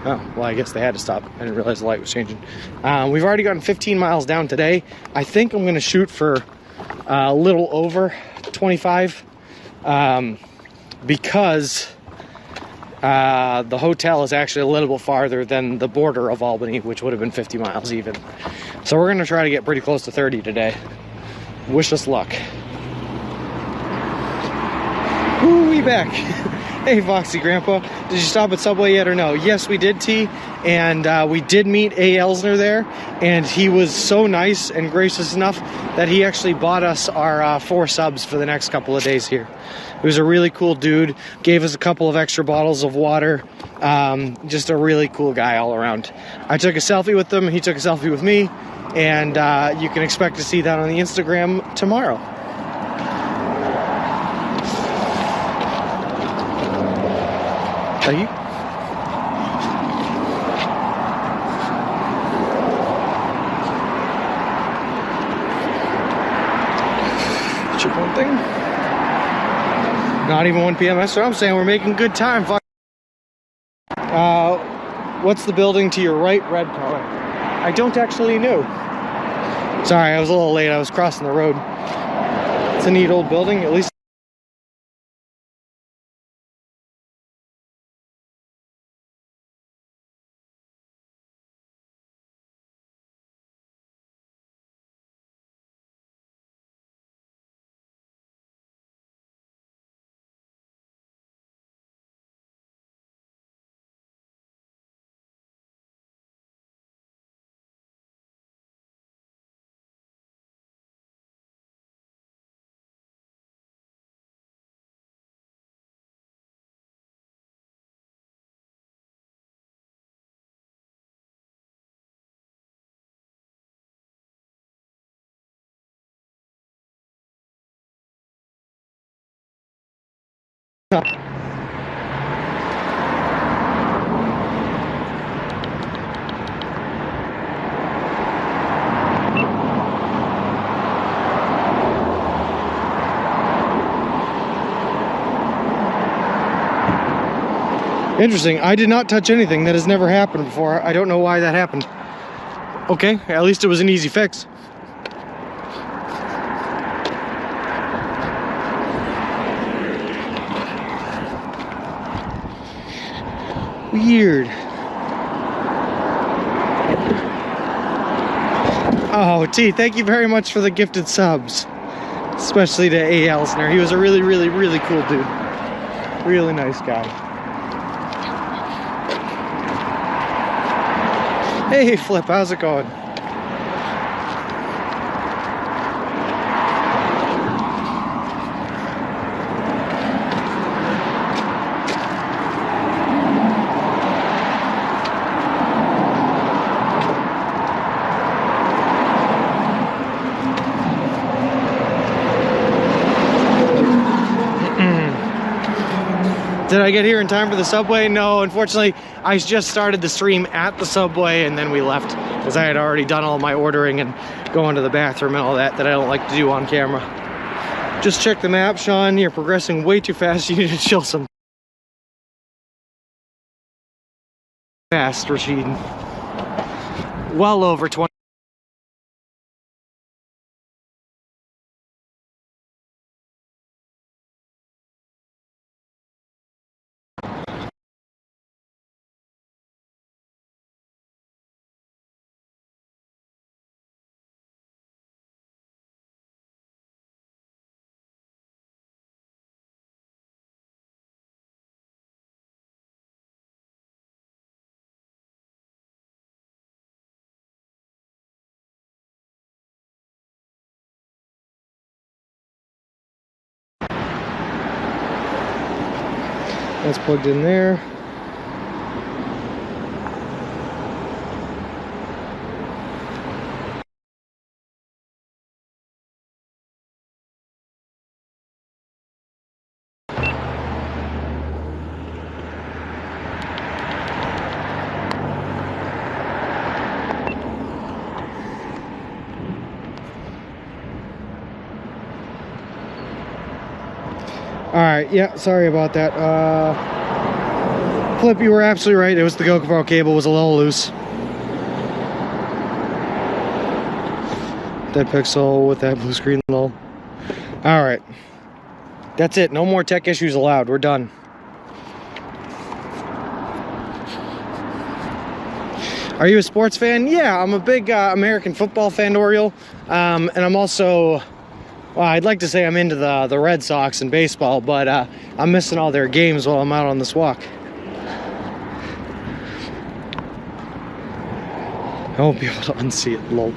Oh, well, I guess they had to stop. I didn't realize the light was changing. We've already gotten 15 miles down today. I think I'm gonna shoot for a little over 25 because the hotel is actually a little bit farther than the border of Albany, which would have been 50 miles even. So we're gonna try to get pretty close to 30 today. Wish us luck. Woo, we back. Hey, Foxy Grandpa. Did you stop at Subway yet or no? Yes, we did, T. And we did meet A. Elsner there. And he was so nice and gracious enough that he actually bought us our 4 subs for the next couple of days here. He was a really cool dude. Gave us a couple of extra bottles of water. Just a really cool guy all around. I took a selfie with him. He took a selfie with me. And you can expect to see that on the Instagram tomorrow. Thank you. Check one thing. Not even 1 p.m. That's what I'm saying. We're making good time. What's the building to your right? Red color. I don't actually know. Sorry, I was a little late. I was crossing the road. It's a neat old building, at least. Interesting. I did not touch anything. That has never happened before. I don't know why that happened. Okay, at least it was an easy fix. Weird. Oh, T, thank you very much for the gifted subs. Especially to A. Elsner. He was a really, really, really cool dude. Really nice guy. Hey, Flip, how's it going? Did I get here in time for the Subway? No, unfortunately, I just started the stream at the Subway and then we left because I had already done all my ordering and going to the bathroom and all that I don't like to do on camera. Just check the map, Sean. You're progressing way too fast. You need to chill some. Fast, Rashid. Well over 20. That's plugged in there. Alright, yeah, sorry about that. Flip, you were absolutely right. It was the GoPro cable was a little loose. Dead pixel with that blue screen low. Alright. That's it. No more tech issues allowed. We're done. Are you a sports fan? Yeah, I'm a big American football fan, Oriole. And I'm also... Well, I'd like to say I'm into the Red Sox and baseball, but I'm missing all their games while I'm out on this walk. I won't be able to unsee it, lol.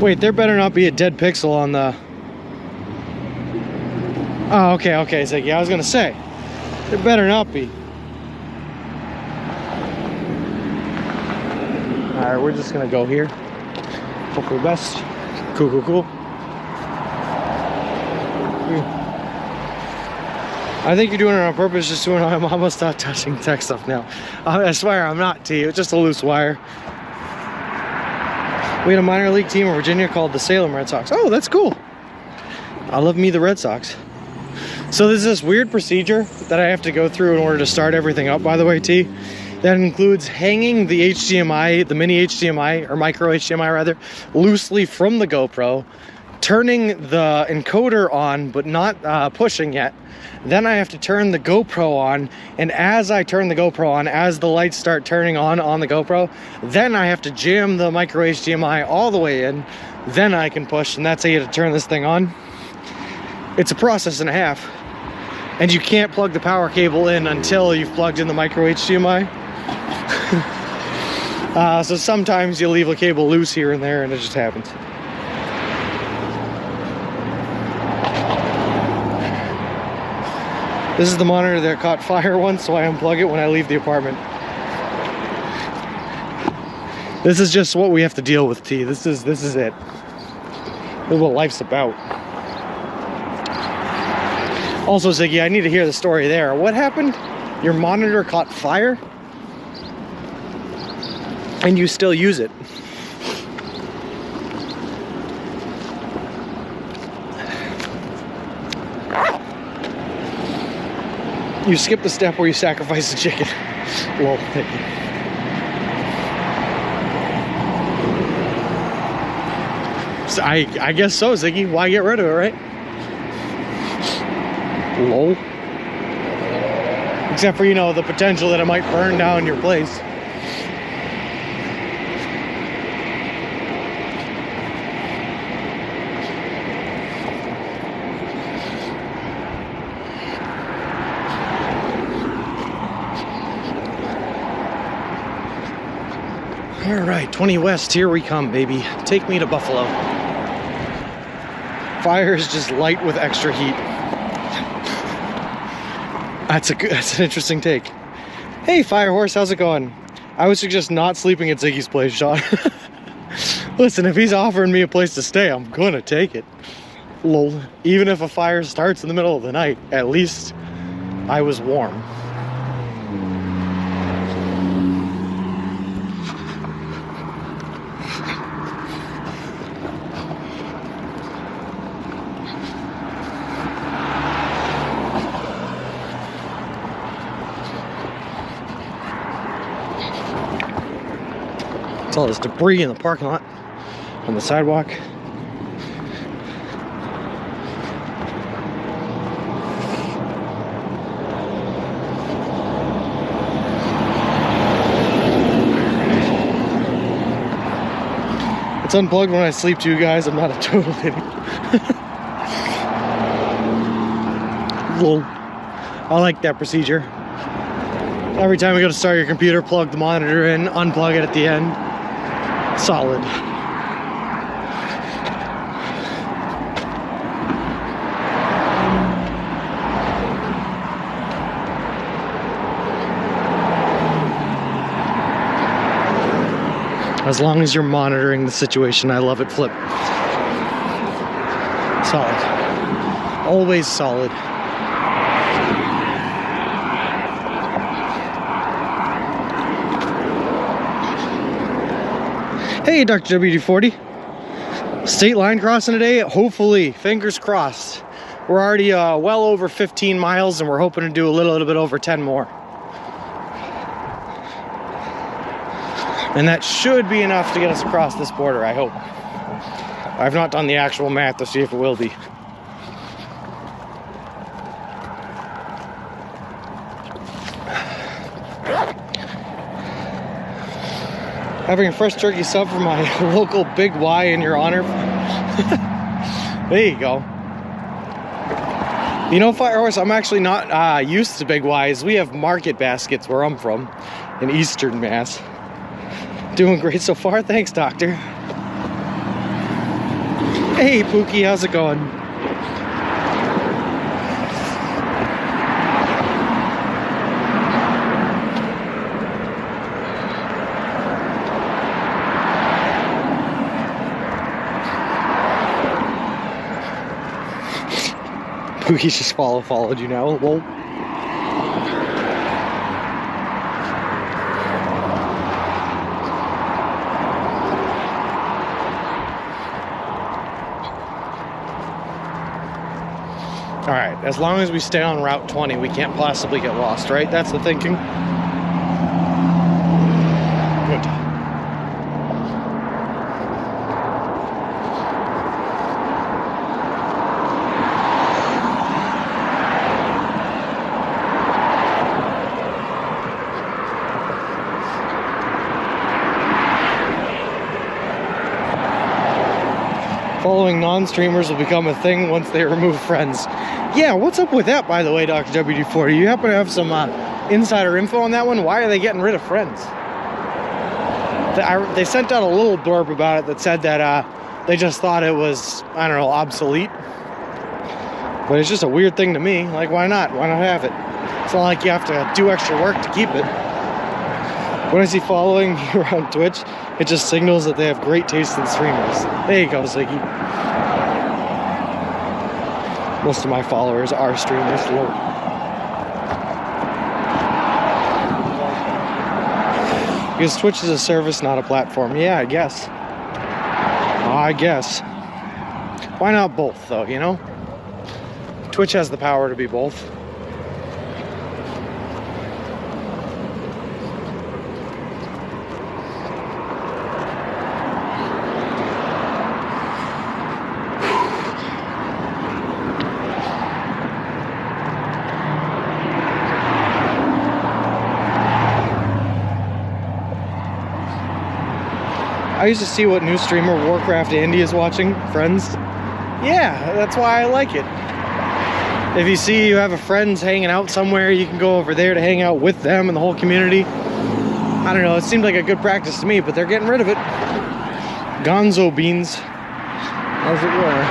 Wait, there better not be a dead pixel on the... Oh, okay, Ziggy, I was gonna say, there better not be. Alright, we're just gonna go here. Hope for the best. Cool. I think you're doing it on purpose, just doing it. I'm almost not touching tech stuff now. I swear I'm not, T. It's just a loose wire. We had a minor league team in Virginia called the Salem Red Sox. Oh, that's cool. I love me the Red Sox. So there's this weird procedure that I have to go through in order to start everything up, by the way, T. That includes hanging the HDMI, the mini HDMI, or micro HDMI rather, loosely from the GoPro, turning the encoder on, but not pushing yet. Then I have to turn the GoPro on, and as I turn the GoPro on, as the lights start turning on the GoPro, then I have to jam the micro HDMI all the way in, then I can push, and that's how you have to turn this thing on. It's a process and a half, and you can't plug the power cable in until you've plugged in the micro HDMI. So sometimes you leave a cable loose here and there, and it just happens. This is the monitor that caught fire once, so I unplug it when I leave the apartment. This is just what we have to deal with, T. This is it. This is what life's about. Also, Ziggy, I need to hear the story there. What happened? Your monitor caught fire? And you still use it? You skipped the step where you sacrifice the chicken. Lol, thank you. So I guess so, Ziggy. Why get rid of it, right? Lol. Except for, you know, the potential that it might burn down your place. All right, 20 West, here we come, baby. Take me to Buffalo. Fire is just light with extra heat. That's an interesting take. Hey, Firehorse, how's it going? I would suggest not sleeping at Ziggy's place, Sean. Listen, if he's offering me a place to stay, I'm gonna take it. Lol. Even if a fire starts in the middle of the night, at least I was warm. It's all this debris in the parking lot, on the sidewalk. It's unplugged when I sleep too, guys. I'm not a total idiot. Lol. I like that procedure. Every time you go to start your computer, plug the monitor in, unplug it at the end. Solid. As long as you're monitoring the situation, I love it, Flip. Solid. Always solid. Hey, Dr. WD-40. State line crossing today. Hopefully, fingers crossed. We're already well over 15 miles, and we're hoping to do a little bit over 10 more. And that should be enough to get us across this border, I hope. I've not done the actual math to see if it will be. Having a fresh turkey sub for my local Big Y in your honor. There you go. You know, Firehorse, I'm actually not used to Big Ys. We have market baskets where I'm from, in Eastern Mass. Doing great so far, thanks, Doctor. Hey, Pookie, how's it going? Pookie's just followed you now. Well, all right, as long as we stay on Route 20, we can't possibly get lost, right? That's the thinking. Good. Following non-streamers will become a thing once they remove friends. Yeah, what's up with that, by the way, Dr. WD-40? You happen to have some insider info on that one? Why are they getting rid of friends? They sent out a little blurb about it that said that they just thought it was, I don't know, obsolete. But it's just a weird thing to me. Like, why not? Why not have it? It's not like you have to do extra work to keep it. When I see following me around Twitch, it just signals that they have great taste in streamers. There you go, Ziggy. Most of my followers are streamers. Because Twitch is a service, not a platform. Yeah, I guess. Why not both, though, you know? Twitch has the power to be both. I used to see what new streamer Warcraft Andy is watching, friends. Yeah, that's why I like it. If you see you have a friends hanging out somewhere, you can go over there to hang out with them and the whole community. I don't know, it seemed like a good practice to me, but they're getting rid of it. Gonzo beans, as it were.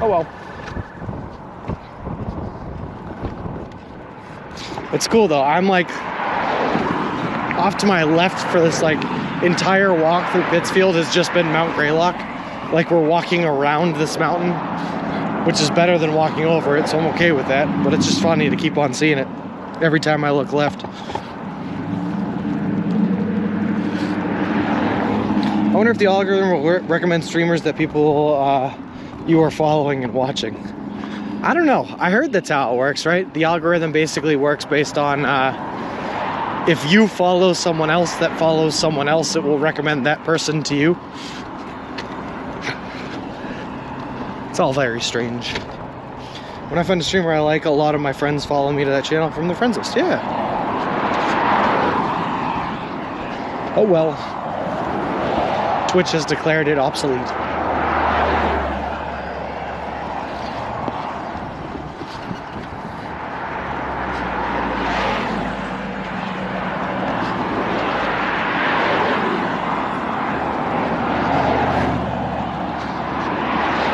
Oh well. It's cool though. off to my left for this like entire walk through Pittsfield has just been Mount Greylock. Like we're walking around this mountain, which is better than walking over it, so I'm okay with that. But it's just funny to keep on seeing it every time I look left. I wonder if the algorithm will recommend streamers that people you are following and watching. I don't know. I heard that's how it works, right? The algorithm basically works based on if you follow someone else that follows someone else, it will recommend that person to you. It's all very strange. When I find a streamer I like, a lot of my friends follow me to that channel from the friends list. Yeah. Oh well. Twitch has declared it obsolete.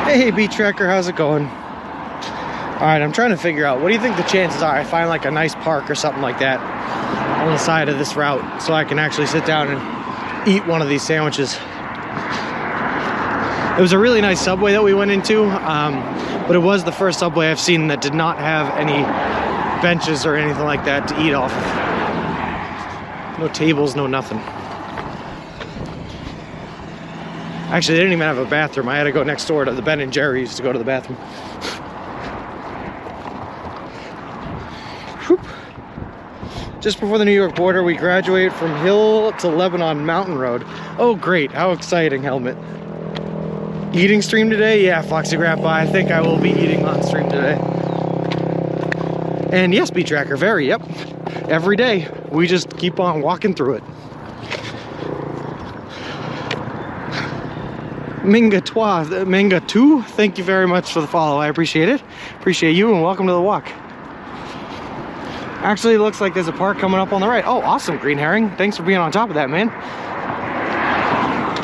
Hey, Beat Tracker, how's it going? Alright, I'm trying to figure out, what do you think the chances are I find like a nice park or something like that on the side of this route so I can actually sit down and eat one of these sandwiches? It was a really nice Subway that we went into, but it was the first Subway I've seen that did not have any benches or anything like that to eat off of. No tables, no nothing. Actually, they didn't even have a bathroom. I had to go next door to the Ben & Jerry's to go to the bathroom. Whoop. Just before the New York border, we graduate from Hill to Lebanon Mountain Road. Oh, great. How exciting, Helmet. Eating stream today? Yeah, Foxy Grandpa. I think I will be eating on stream today. And yes, Beat Tracker, very, yep. Every day, we just keep on walking through it. Minga 2, thank you very much for the follow. I appreciate it. Appreciate you and welcome to the walk. Actually, it looks like there's a park coming up on the right. Oh, awesome, Green Herring. Thanks for being on top of that, man.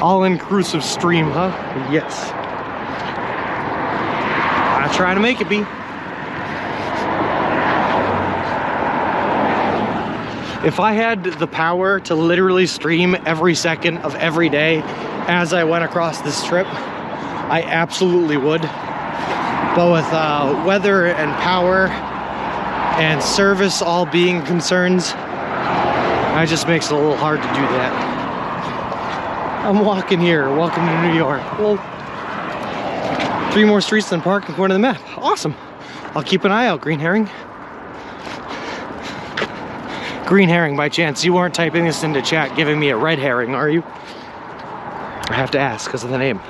All-inclusive stream, huh? Yes. I try to make it be. If I had the power to literally stream every second of every day as I went across this trip, I absolutely would. But with weather and power and service all being concerns, it just makes it a little hard to do that. I'm walking here. Welcome to New York. Well, 3 more streets than park according to the map. Awesome. I'll keep an eye out, Green Herring. Green Herring, by chance, you weren't typing this into chat giving me a red herring, are you? I have to ask because of the name.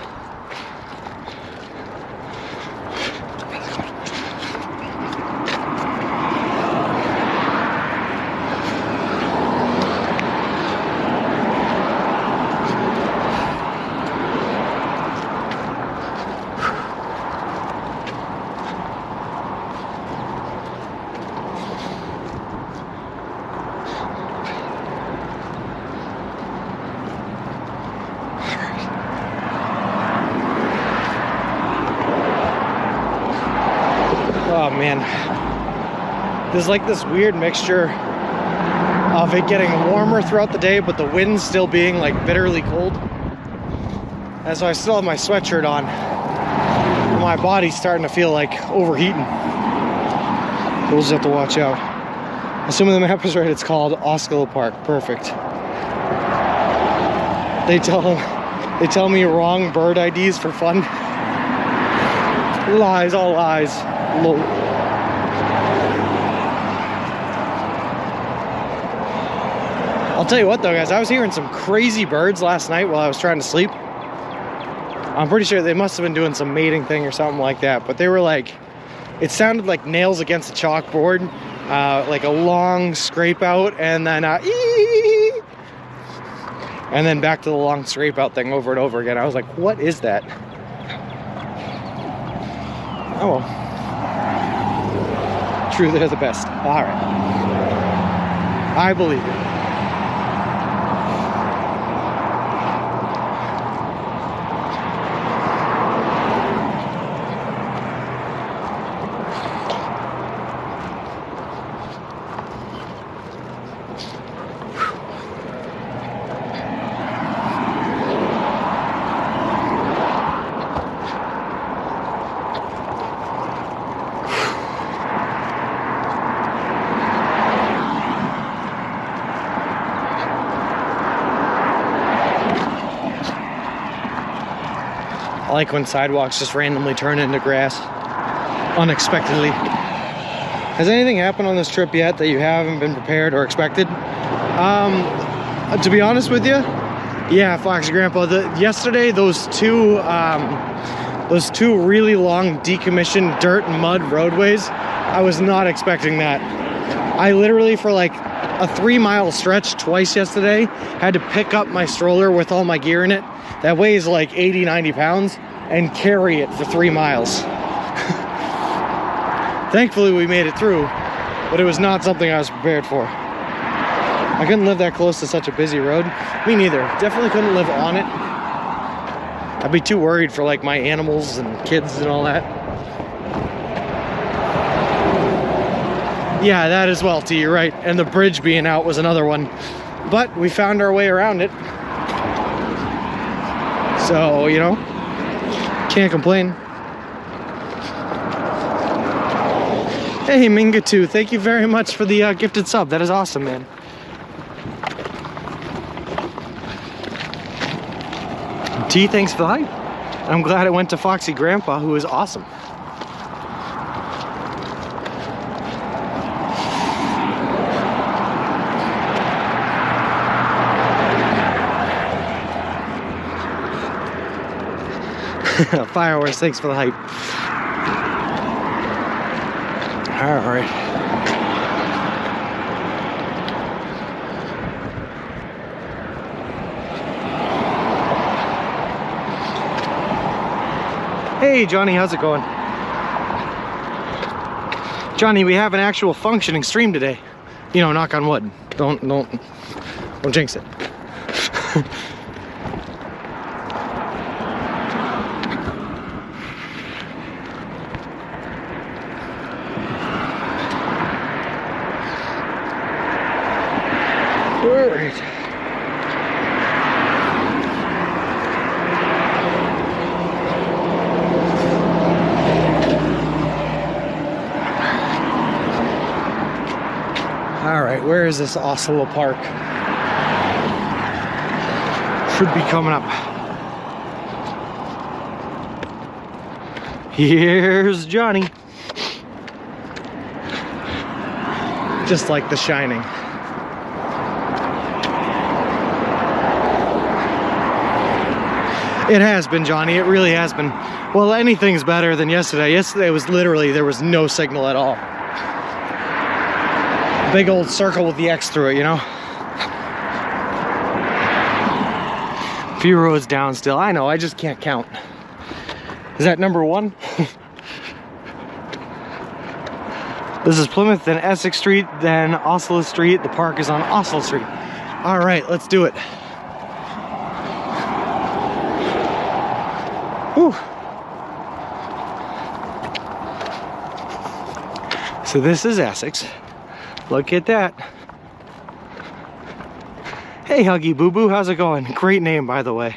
Oh man, there's like this weird mixture of it getting warmer throughout the day, but the wind still being like bitterly cold. And so I still have my sweatshirt on. And my body's starting to feel like overheating. We'll just have to watch out. Assuming the map is right, it's called Osceola Park. Perfect. They tell me wrong bird IDs for fun. Lies, all lies. Lol. I'll tell you what though, guys, I was hearing some crazy birds last night while I was trying to sleep. I'm pretty sure they must have been doing some mating thing or something like that, but they were like, it sounded like nails against a chalkboard, like a long scrape out, and then ee! And then back to the long scrape out thing over and over again. I was like, what is that? Oh well. True, they're the best. All right. I believe it. like when sidewalks just randomly turn into grass unexpectedly. Has anything happened on this trip yet that you haven't been prepared or expected? To be honest with you, yeah, Foxy Grandpa, yesterday those two really long decommissioned dirt and mud roadways, I was not expecting that. I literally, for like a 3-mile stretch twice yesterday, had to pick up my stroller with all my gear in it that weighs like 80-90 pounds and carry it for 3 miles. Thankfully we made it through, but it was not something I was prepared for. I couldn't live that close to such a busy road. Me neither. Definitely couldn't live on it. I'd be too worried for like my animals and kids and all that. Yeah, that as well, T, you're right. And the bridge being out was another one. But we found our way around it. So, you know, can't complain. Hey, Minga2, thank you very much for the gifted sub. That is awesome, man. T, thanks for the hype. I'm glad it went to Foxy Grandpa, who is awesome. Fireworks, thanks for the hype. All right. Hey Johnny, how's it going? Johnny, we have an actual functioning stream today. You know, knock on wood. Don't jinx it. All right. All right, where is this Oslo Park? Should be coming up. Here's Johnny. Just like The Shining. It has been, Johnny, it really has been. Well, anything's better than yesterday. Yesterday was literally, there was no signal at all. Big old circle with the X through it, you know? A few roads down still. I know, I just can't count. Is that number 1? This is Plymouth, then Essex Street, then Oslo Street. The park is on Oslo Street. All right, let's do it. Whew. So this is Essex. Look at that. Hey, Huggy Boo Boo, how's it going? Great name, by the way.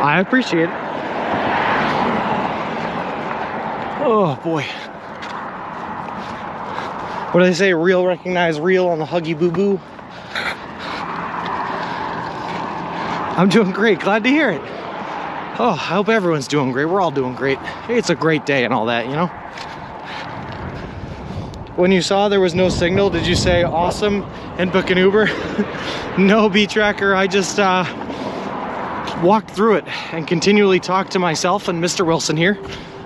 I appreciate it. Oh boy. What do they say? Real recognize real on the Huggy Boo Boo. I'm doing great. Glad to hear it. Oh, I hope everyone's doing great. We're all doing great. It's a great day and all that, you know? When you saw there was no signal, did you say awesome and book an Uber? No, B-Tracker. I just walked through it and continually talked to myself and Mr. Wilson here.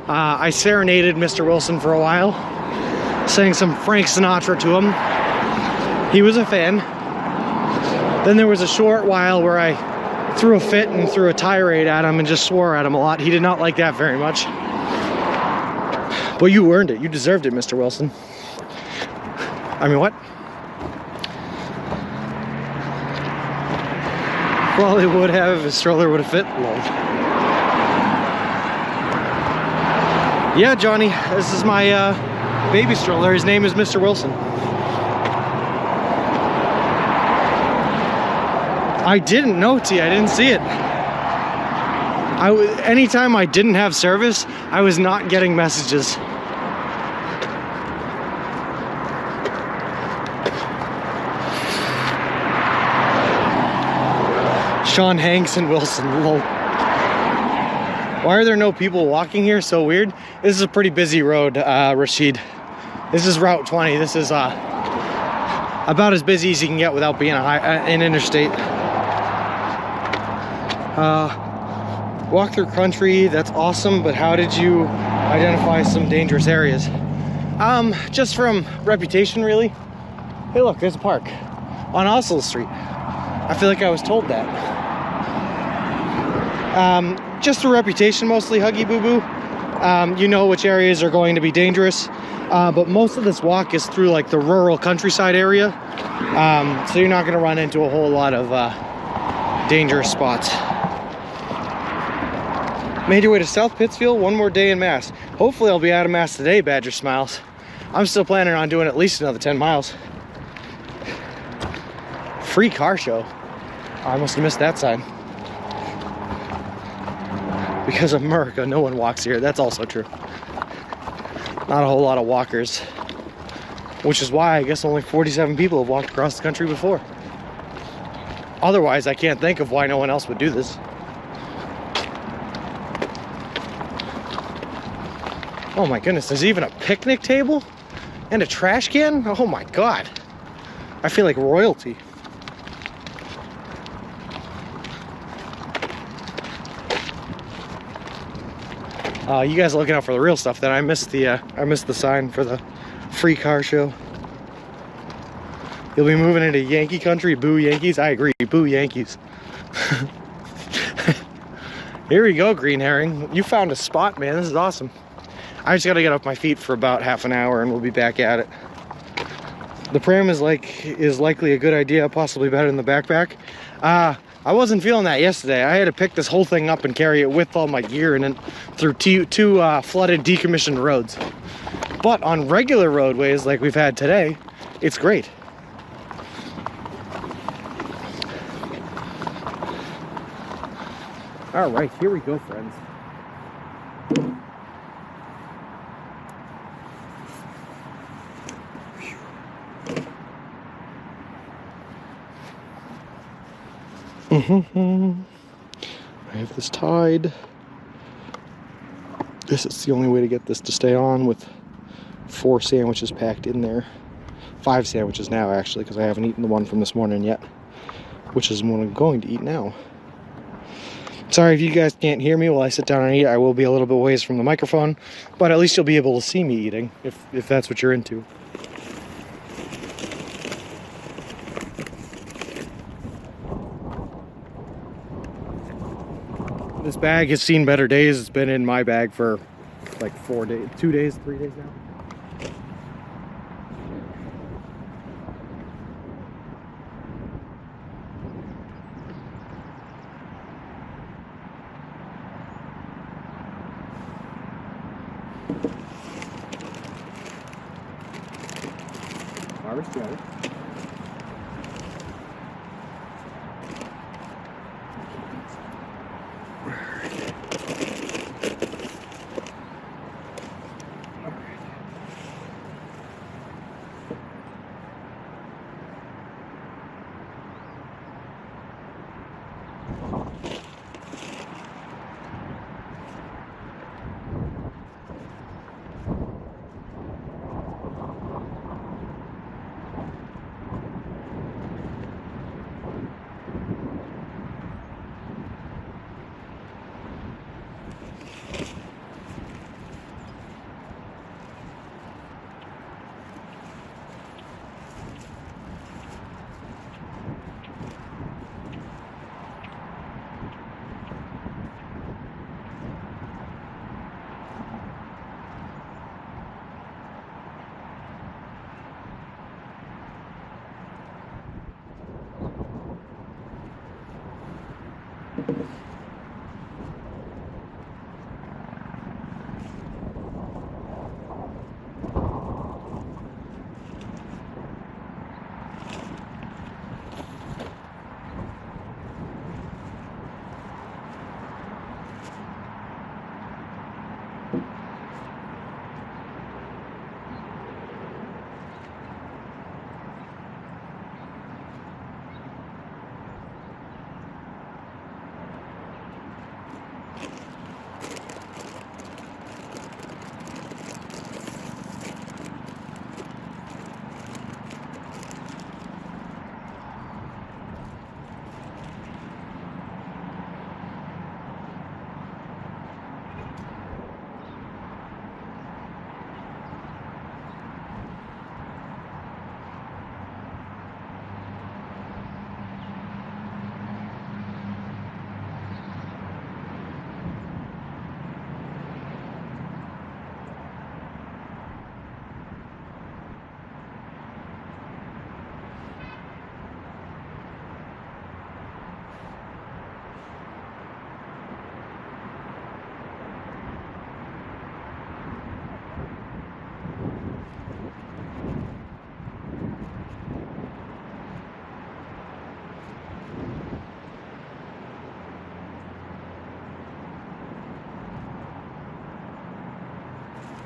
I serenaded Mr. Wilson for a while, sang some Frank Sinatra to him. He was a fan. Then there was a short while where I threw a fit and threw a tirade at him and just swore at him a lot. He did not like that very much. But you earned it. You deserved it, Mr. Wilson. I mean, what? Probably would have if his stroller would have fit. Lol. Yeah, Johnny, this is my baby stroller. His name is Mr. Wilson. I didn't know, T. I didn't see it. Anytime I didn't have service, I was not getting messages. Sean Hanks and Wilson. Lol. Why are there no people walking here? So weird. This is a pretty busy road, Rashid. This is Route 20. This is about as busy as you can get without being an interstate. Walk through country, that's awesome, but how did you identify some dangerous areas? Just from reputation, really. Hey look, there's a park on Oslo Street. I feel like I was told that. Just through reputation mostly, Huggy Boo Boo. You know which areas are going to be dangerous, but most of this walk is through like the rural countryside area, so you're not going to run into a whole lot of dangerous spots. Made your way to South Pittsfield, one more day in Mass. Hopefully I'll be out of Mass today, Badger Smiles. I'm still planning on doing at least another 10 miles. Free car show. I must have missed that sign. Because of America, no one walks here. That's also true. Not a whole lot of walkers. Which is why I guess only 47 people have walked across the country before. Otherwise, I can't think of why no one else would do this. Oh my goodness, there's even a picnic table and a trash can? Oh my God. I feel like royalty. You guys are looking out for the real stuff then. I missed the sign for the free car show. You'll be moving into Yankee country, boo Yankees. I agree, boo Yankees. Here we go, Green Herring. You found a spot, man. This is awesome. I just gotta get off my feet for about half an hour and we'll be back at it. The pram is likely a good idea, possibly better than the backpack. I wasn't feeling that yesterday. I had to pick this whole thing up and carry it with all my gear and then through two flooded, decommissioned roads. But on regular roadways like we've had today, it's great. All right, here we go, friends. I have this tied. This is the only way to get this to stay on with 4 sandwiches packed in there. 5 sandwiches now, actually, because I haven't eaten the one from this morning yet, which is what I'm going to eat now. Sorry if you guys can't hear me while I sit down and eat. I will be a little bit ways from the microphone, but at least you'll be able to see me eating, if that's what you're into. This bag has seen better days. It's been in my bag for like 4 days, 2 days, 3 days now. Harvest jelly.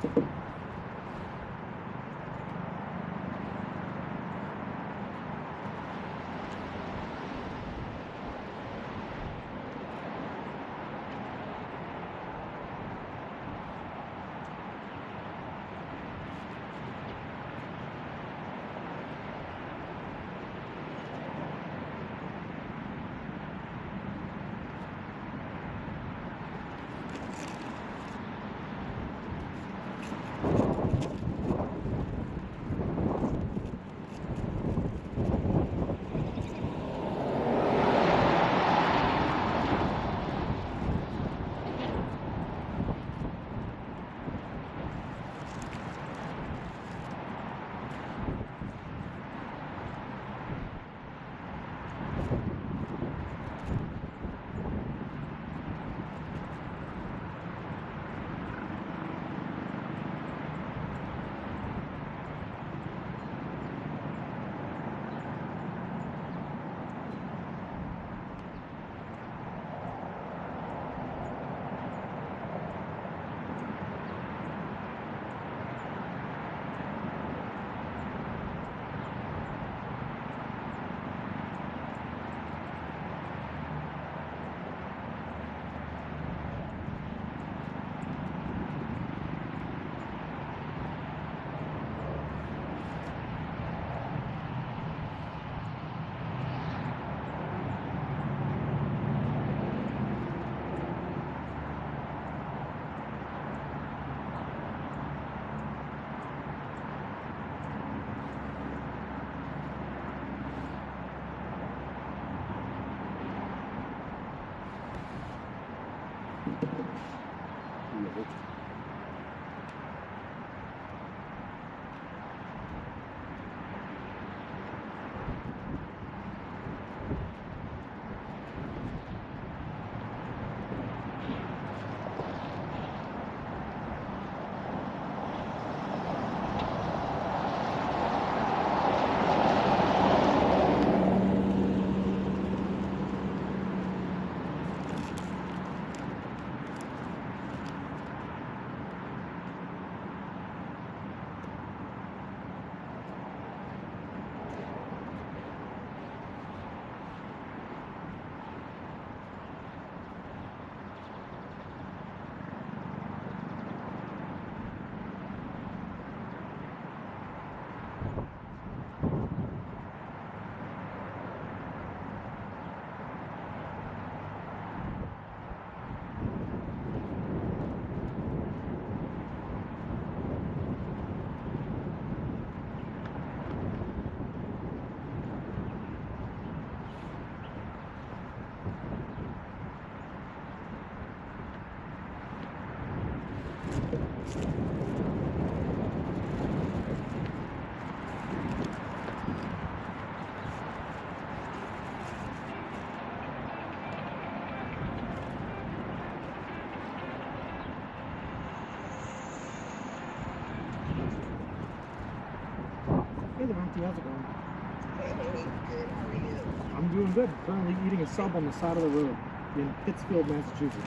Hey there, Auntie, how's it going? Hey, good. How are you? I'm doing good. Currently eating a sub on the side of the road in Pittsfield, Massachusetts.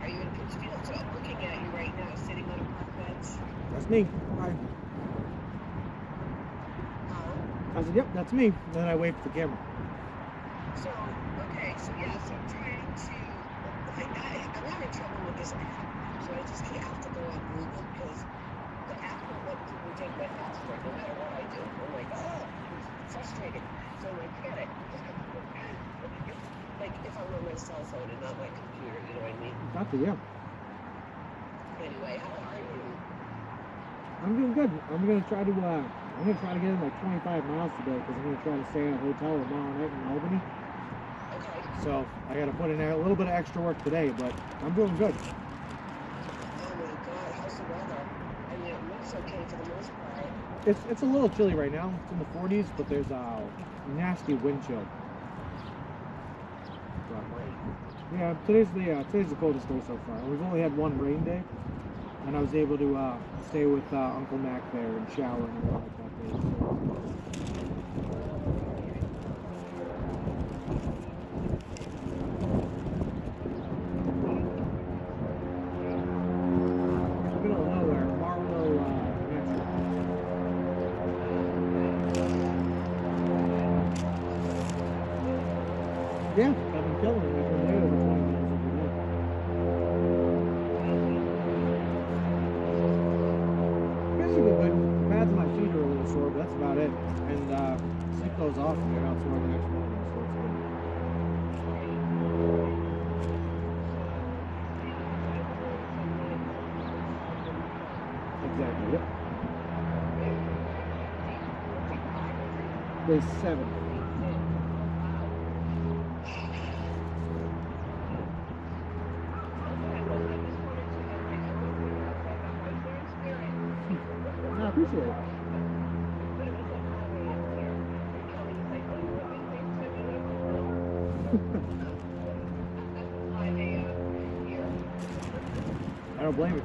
Are you in Pittsfield? So I'm looking at you right now, sitting on a park bench. That's me. Hi. I said, yep, that's me. And then I waved at the camera. So, okay, so yeah, so I'm trying to, I'm having trouble with this app. So I just have to go on Google because the app won't let me take my passport no matter what I do. I'm like, oh, I'm frustrated. So I'm like, forget it. Like, if I'm on my cell phone and not my computer, you know what I mean? Gotcha, yeah. Anyway, how are you? I'm doing good. I'm gonna try to get in like 25 miles today because I'm gonna try to stay in a hotel tomorrow night in Albany. Okay. So I gotta put in a little bit of extra work today, but I'm doing good. Oh my God, how's the weather? I mean, it looks okay for the most part. It's a little chilly right now. It's in the 40s, but there's a nasty wind chill. So, yeah, today's the coldest day so far. We've only had one rain day, and I was able to stay with Uncle Mac there and shower and all like that day. So. Yeah, I've been killing it. I've been way over 20 miles every day. Basically good. The pads on my feet are a little sore, but that's about it. And sleep those off and they're not sore the next morning, so it's good. Exactly, yep. Day 7. I appreciate it. I don't blame you.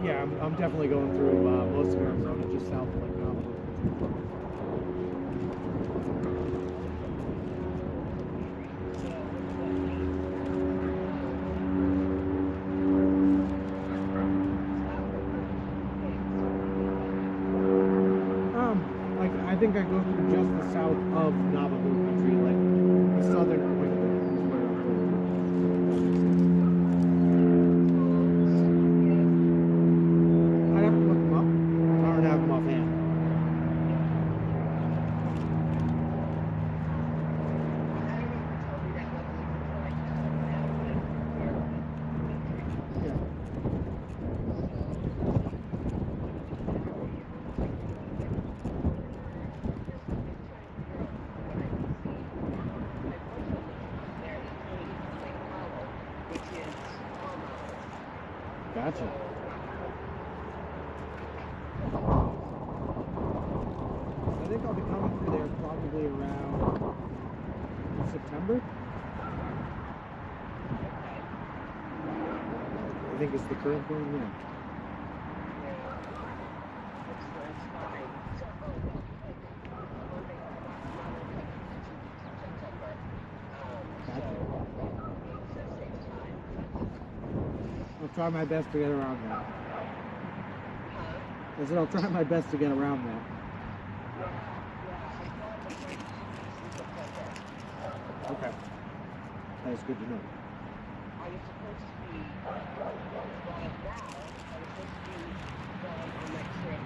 Yeah, I'm definitely going through most of Arizona, just south of Lake Navajo. I think I go through just the south of Navajo country, like the southern point of it is where I'm going through. I'd have to look them up. I don't have them offhand. Yeah. Gotcha. I think I'll be coming through there probably around September. I think it's the current one, yeah. Gotcha. I'll try my best to get around that. I said I'll try my best to get around that. Okay. That's good to know. I was supposed to be going now. I was supposed to be going on that trip. I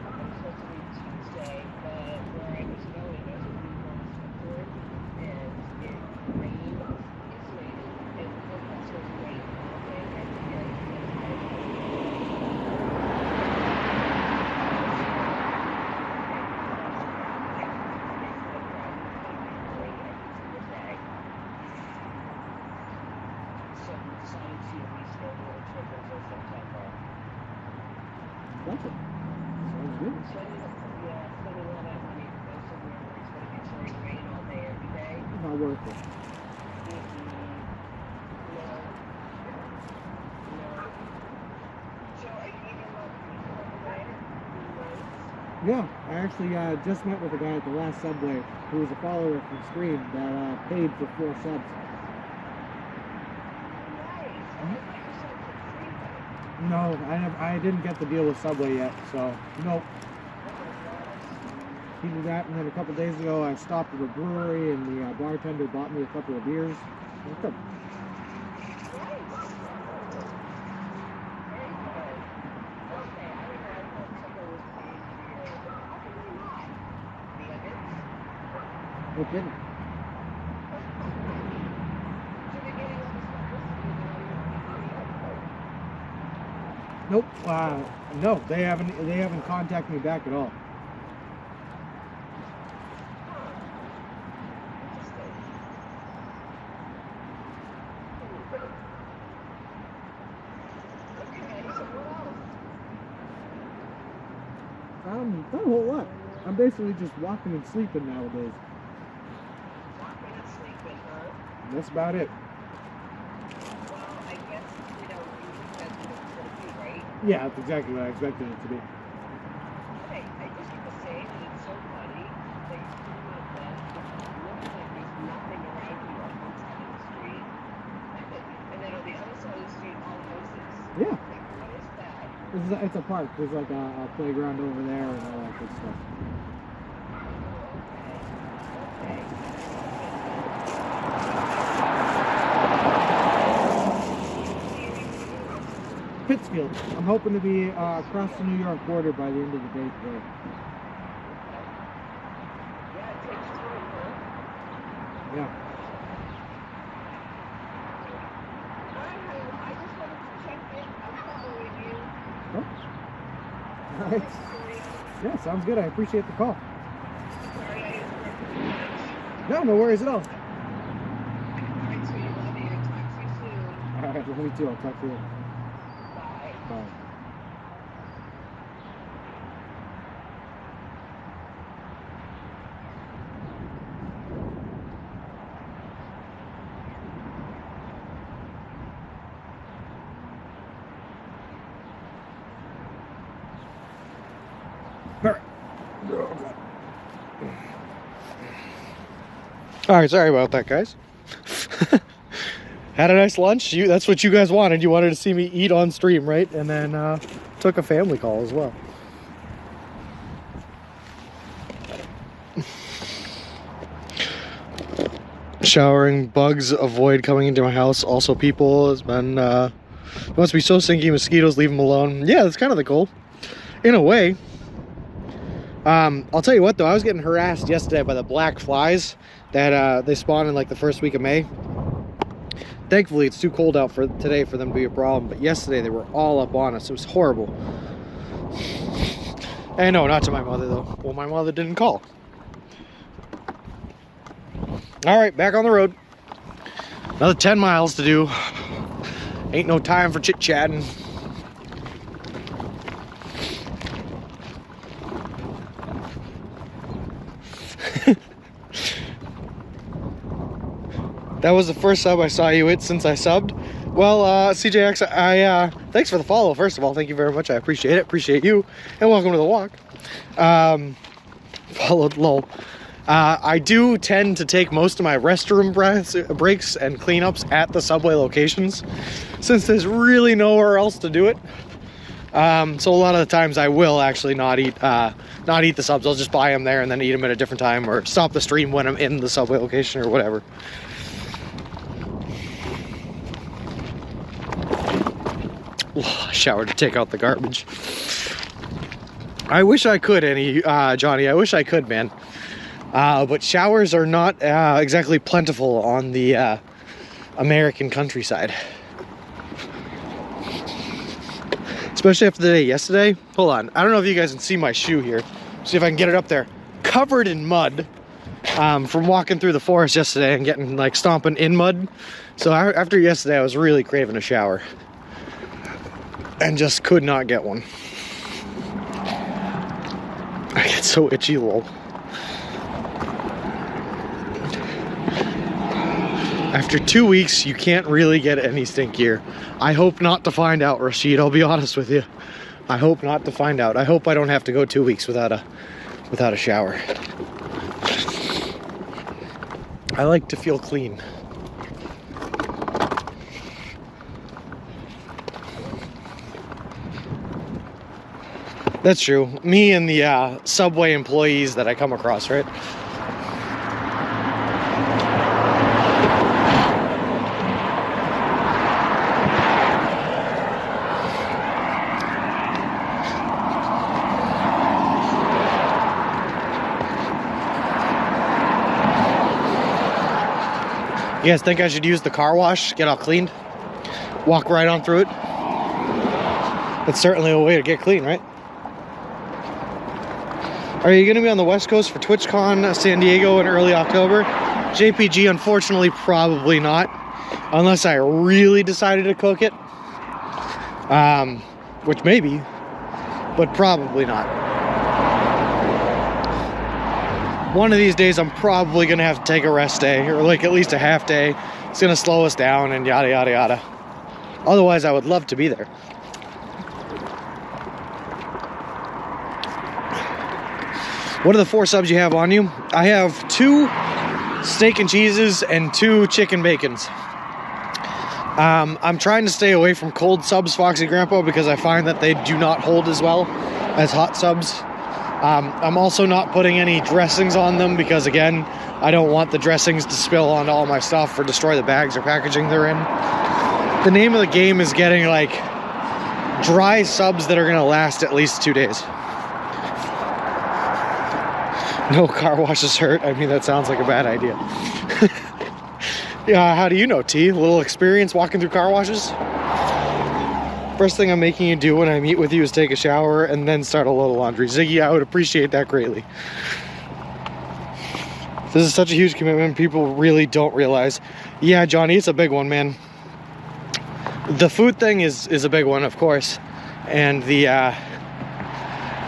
was supposed to leave Tuesday, but where I was going, I was going to Fort, and it rained. It's raining. It forecast was rain all day every day. So we decided to reschedule the trip until September. Gotcha. Sounds good. Spending a lot of money to go somewhere where it's going to be pouring rain all day every day. Not worth it. So are you eating a lot of people over there? Yeah, I actually just met with a guy at the last Subway who was a follower from Scream that paid for 4 subs. No, I didn't get the deal with Subway yet, so nope. He did that, and then a couple days ago I stopped at a brewery and the bartender bought me a couple of beers. Okay. It didn't. Nope. No, they haven't contacted me back at all. Not a whole lot. I'm basically just walking and sleeping nowadays. Walking and sleeping, huh? That's about it. Well, I guess, you think that's what it's going to be, right? Yeah, that's exactly what I expected it to be. Hey, I just have to say that it's so funny that you're sitting on a bed. It looks like there's nothing around you on one side of the street. And then on the other side of the street, all houses. Yeah. It's a park. There's like a playground over there and all that good stuff. Pittsfield. I'm hoping to be across the New York border by the end of the day today. Yeah. Oh. All right. Yeah, sounds good. I appreciate the call. No, no worries at all. All right, love you too. I'll talk to you. Bye. All right, sorry about that, guys. Had a nice lunch. That's what you guys wanted. You wanted to see me eat on stream, right? And then took a family call as well. Showering, bugs avoid coming into my house. Also, people has been it must be so stinky. Mosquitoes, leave them alone. Yeah, that's kind of the goal, in a way. I'll tell you what though, I was getting harassed yesterday by the black flies that they spawn in like the first week of May. Thankfully, it's too cold out for today for them to be a problem, but yesterday they were all up on us. It was horrible. And no, not to my mother though. Well, my mother didn't call. All right, back on the road. Another 10 miles to do. Ain't no time for chit-chatting. That was the first sub I saw you with since I subbed. Well, CJX, thanks for the follow, first of all. Thank you very much. I appreciate it. Appreciate you. And welcome to the walk. Followed lol. I do tend to take most of my restroom breaks and cleanups at the Subway locations, since there's really nowhere else to do it. So a lot of the times I will actually not eat the subs. I'll just buy them there and then eat them at a different time, or stop the stream when I'm in the Subway location or whatever. I showered to take out the garbage. I wish I could, Johnny. I wish I could, man. But showers are not exactly plentiful on the American countryside. Especially after the day yesterday. Hold on. I don't know if you guys can see my shoe here. See if I can get it up there. Covered in mud from walking through the forest yesterday and getting like stomping in mud. So after yesterday, I was really craving a shower. And just could not get one. I get so itchy, lol. After 2 weeks, you can't really get any stinkier. I hope not to find out, Rashid. I'll be honest with you. I hope not to find out. I hope I don't have to go 2 weeks without a shower. I like to feel clean. That's true. Me and the Subway employees that I come across, right? You guys think I should use the car wash, get all cleaned? Walk right on through it? That's certainly a way to get clean, right? Are you going to be on the West Coast for TwitchCon San Diego in early October? JPG, unfortunately, probably not. Unless I really decided to cook it. Which maybe, but probably not. One of these days, I'm probably going to have to take a rest day, or like at least a half day. It's going to slow us down and yada, yada, yada. Otherwise, I would love to be there. What are the 4 subs you have on you? I have 2 steak and cheeses and 2 chicken bacons. I'm trying to stay away from cold subs, Foxy Grandpa, because I find that they do not hold as well as hot subs. I'm also not putting any dressings on them because, again, I don't want the dressings to spill onto all my stuff or destroy the bags or packaging they're in. The name of the game is getting like dry subs that are gonna last at least 2 days. No car washes hurt. I mean, that sounds like a bad idea. Yeah, how do you know, T? A little experience walking through car washes? First thing I'm making you do when I meet with you is take a shower and then start a load of laundry. Ziggy, I would appreciate that greatly. This is such a huge commitment. People really don't realize. Yeah, Johnny, it's a big one, man. The food thing is a big one, of course. And the,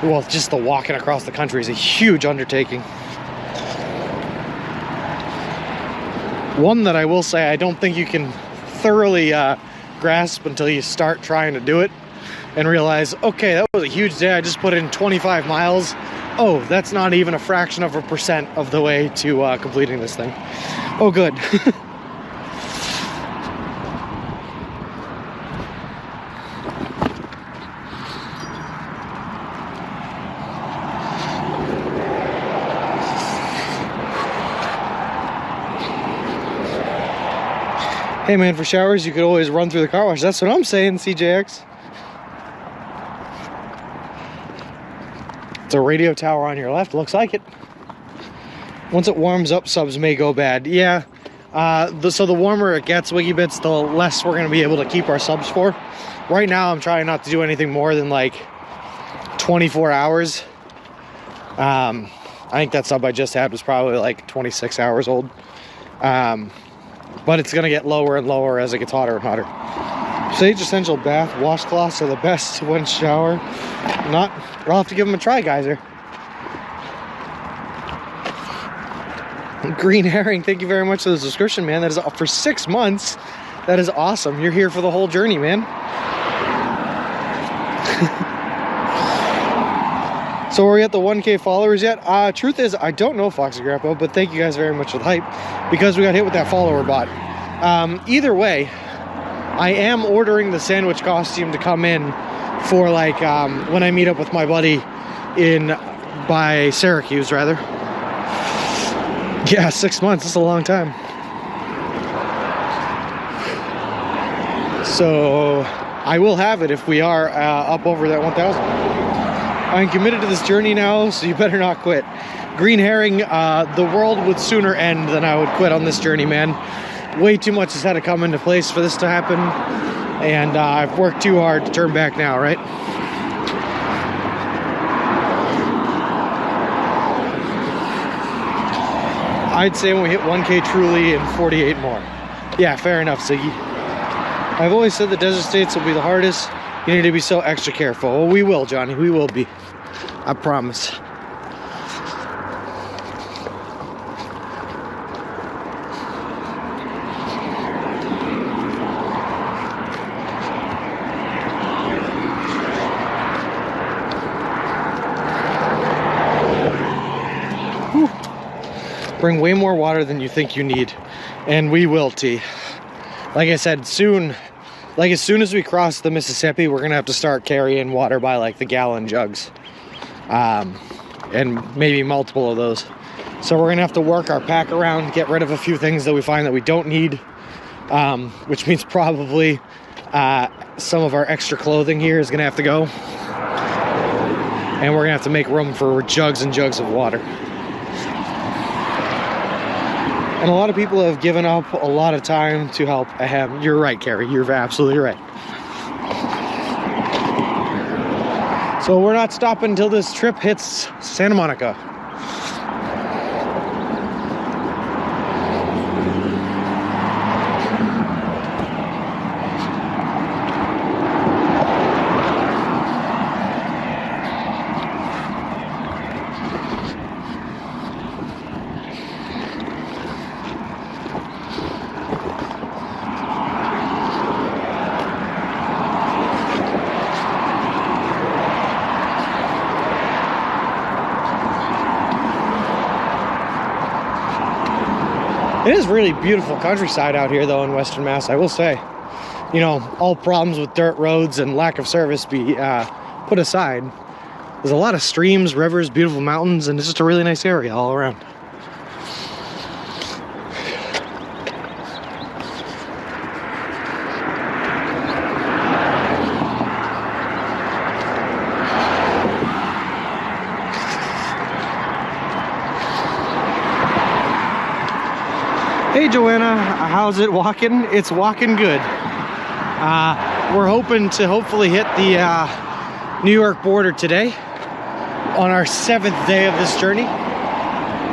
well, just the walking across the country is a huge undertaking. One that I will say I don't think you can thoroughly grasp until you start trying to do it and realize, okay, that was a huge day. I just put in 25 miles. Oh, that's not even a fraction of a percent of the way to completing this thing. Oh, good. Hey man, for showers, you could always run through the car wash. That's what I'm saying, CJX. It's a radio tower on your left, looks like it. Once it warms up, subs may go bad. Yeah, so the warmer it gets, Wiggy Bits, the less we're gonna be able to keep our subs for. Right now, I'm trying not to do anything more than like 24 hours. I think that sub I just had was probably like 26 hours old. But it's gonna get lower and lower as it gets hotter and hotter. Sage Essential Bath washcloths are the best when shower. Not, I'll have to give them a try, geyser. Green Herring, thank you very much for the subscription, man. That is for 6 months. That is awesome. You're here for the whole journey, man. So are we at the 1K followers yet? Truth is, I don't know, Foxy Grandpa, but thank you guys very much for the hype because we got hit with that follower bot. Either way, I am ordering the sandwich costume to come in for like when I meet up with my buddy by Syracuse, rather. Yeah, 6 months, that's a long time. So I will have it if we are up over that 1,000. I'm committed to this journey now, so you better not quit. Green Herring, the world would sooner end than I would quit on this journey, man. Way too much has had to come into place for this to happen, and I've worked too hard to turn back now, right? I'd say when we hit 1K truly in 48 more. Yeah, fair enough, Ziggy. I've always said the desert states will be the hardest. You need to be so extra careful. Well, we will, Johnny. We will be. I promise. Whew. Bring way more water than you think you need. And we will, T. Like I said, soon... Like, as soon as we cross the Mississippi, we're going to have to start carrying water by, like, the gallon jugs. And maybe multiple of those. So we're going to have to work our pack around, get rid of a few things that we find that we don't need. Which means probably some of our extra clothing here is going to have to go. And we're going to have to make room for jugs and jugs of water. And a lot of people have given up a lot of time to help Ahem. You're right, Carrie. You're absolutely right. So we're not stopping until this trip hits Santa Monica. It is really beautiful countryside out here, though, in Western Mass, I will say. you know, all problems with dirt roads and lack of service be put aside, there's a lot of streams, rivers, beautiful mountains, and it's just a really nice area all around. Hey Joanna, how's it walking? It's walking good. We're hoping to hopefully hit the New York border today on our 7th day of this journey,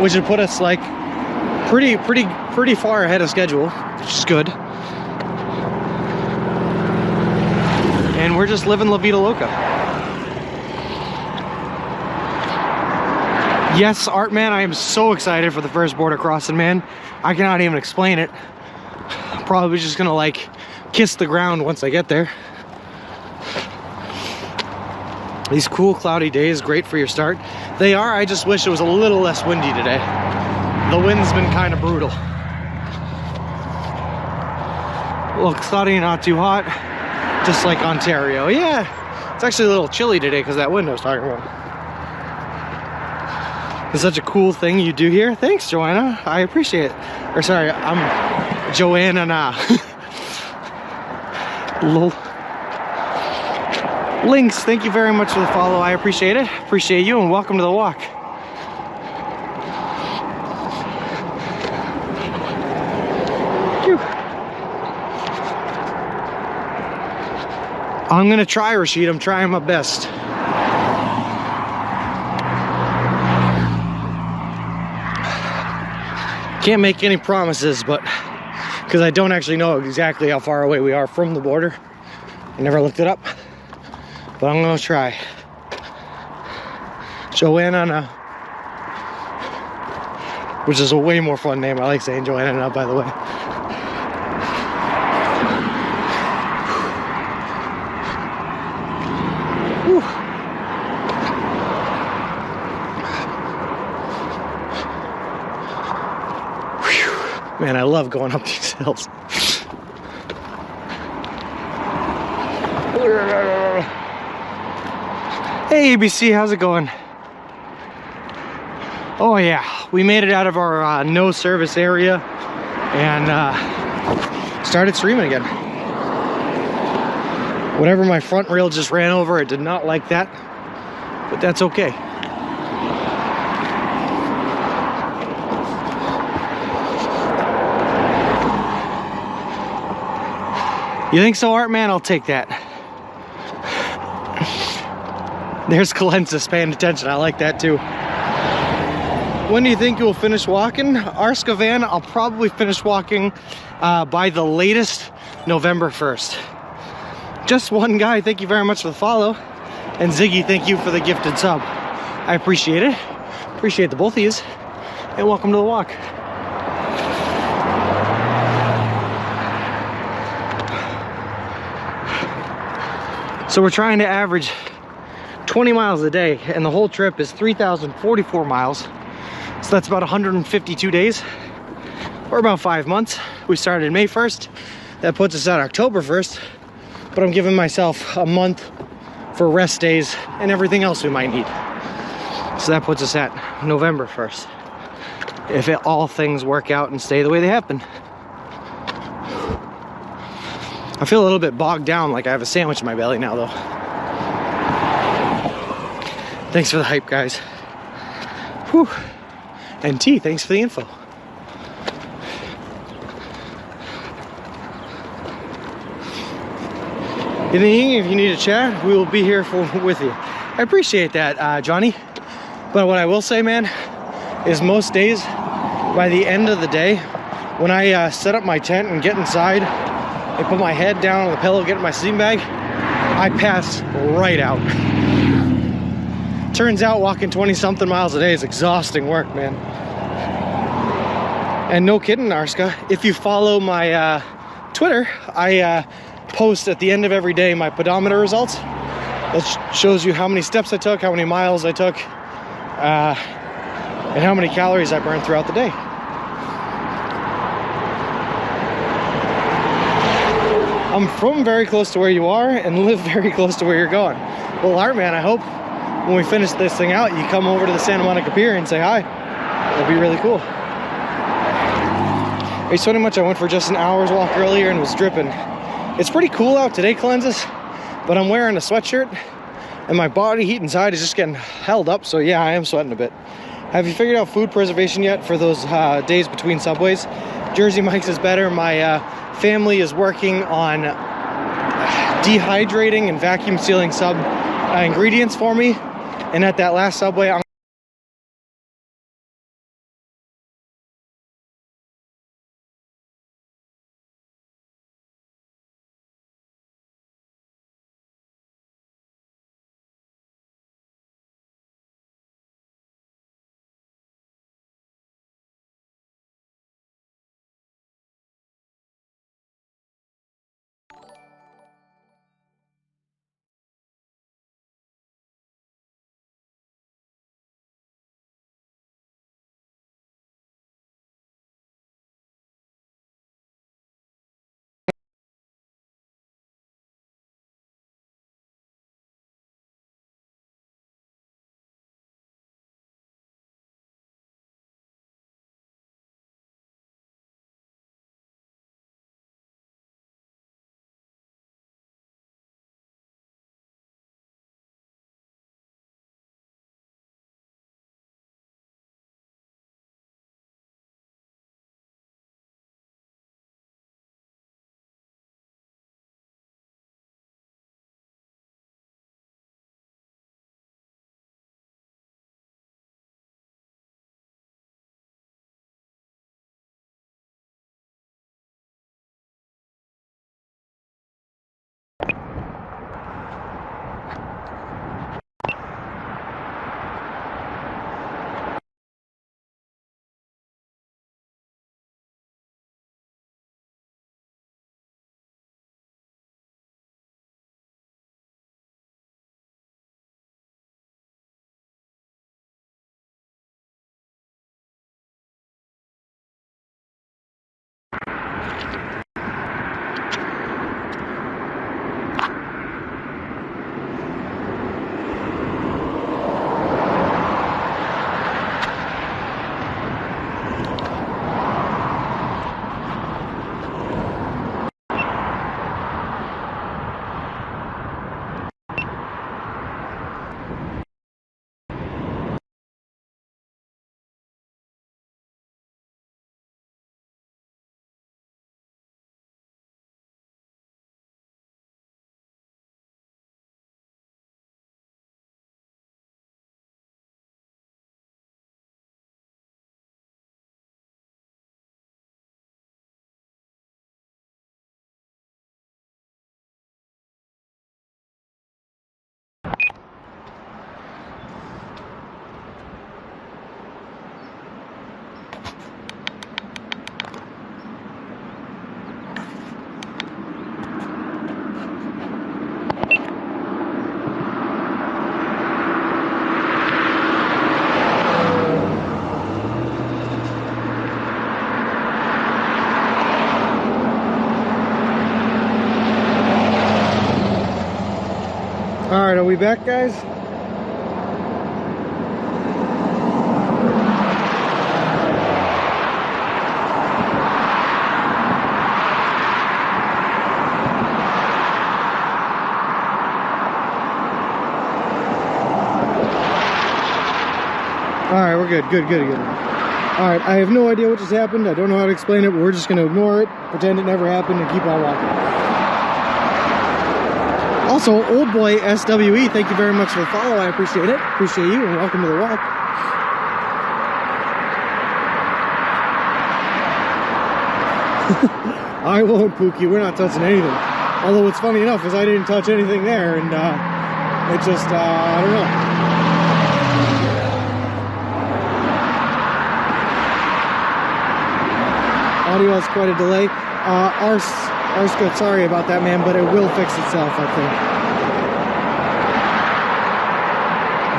which would put us like pretty far ahead of schedule, which is good. And we're just living La Vida Loca. Yes, Art Man, I am so excited for the first border crossing, man. I cannot even explain it. I'm probably just gonna like kiss the ground once I get there. These cool cloudy days, great for your start. They are, I just wish it was a little less windy today. The wind's been kind of brutal. A little cloudy, not too hot, just like Ontario. Yeah, it's actually a little chilly today because that wind I was talking about. It's such a cool thing you do here. Thanks, Joanna. I appreciate it. Or sorry, I'm Joanna now. Links, thank you very much for the follow. I appreciate it. Appreciate you, and welcome to the walk. Whew. I'm gonna try, Rashid. I'm trying my best. Can't make any promises, but because I don't actually know exactly how far away we are from the border. I never looked it up, but I'm gonna try. Joanna, which is a way more fun name. I like saying Joanna, by the way. Whew. Man, I love going up these hills. Hey ABC, how's it going? Oh yeah, we made it out of our no service area and started streaming again. Whatever my front rail just ran over, it did not like that, but that's okay. You think so, Art Man? I'll take that. There's Calensis paying attention. I like that too. When do you think you'll finish walking? Arska Van, I'll probably finish walking by the latest November 1st. Just one guy, thank you very much for the follow. And Ziggy, thank you for the gifted sub. I appreciate it. Appreciate the both of yous. And welcome to the walk. So we're trying to average 20 miles a day, and the whole trip is 3,044 miles. So that's about 152 days, or about 5 months. We started May 1st. That puts us at October 1st, but I'm giving myself a month for rest days and everything else we might need. So that puts us at November 1st, if all things work out and stay the way they have been. I feel a little bit bogged down, like I have a sandwich in my belly now, though. Thanks for the hype, guys. Whew. And T, thanks for the info. In the evening, if you need to chat, we will be here with you. I appreciate that, Johnny. But what I will say, man, is most days, by the end of the day, when I set up my tent and get inside, I put my head down on the pillow, get in my sleeping bag, I pass right out. Turns out walking 20-something miles a day is exhausting work, man. And no kidding, Arska, if you follow my Twitter, I post at the end of every day my pedometer results. That shows you how many steps I took, how many miles I took, and how many calories I burned throughout the day. I'm from very close to where you are and live very close to where you're going. Well, Art Man, I hope when we finish this thing out, you come over to the Santa Monica Pier and say hi. That'd be really cool. Are you sweating much? I went for just an hour's walk earlier and was dripping. It's pretty cool out today, Cleanses, but I'm wearing a sweatshirt and my body heat inside is just getting held up, so yeah, I am sweating a bit. Have you figured out food preservation yet for those days between subways? Jersey Mike's is better. My family is working on dehydrating and vacuum sealing sub ingredients for me, and at that last Subway, I'm Alright, are we back, guys? Alright, we're good. Good. Alright, I have no idea what just happened. I don't know how to explain it, but we're just going to ignore it, pretend it never happened, and keep on walking. Also, Old Boy SWE, thank you very much for the follow. I appreciate it. Appreciate you, and welcome to the walk. I won't, Pookie. We're not touching anything. Although what's funny enough is I didn't touch anything there, and it just, I don't know. Audio has quite a delay. Ours good. Sorry about that, man, but it will fix itself, I think.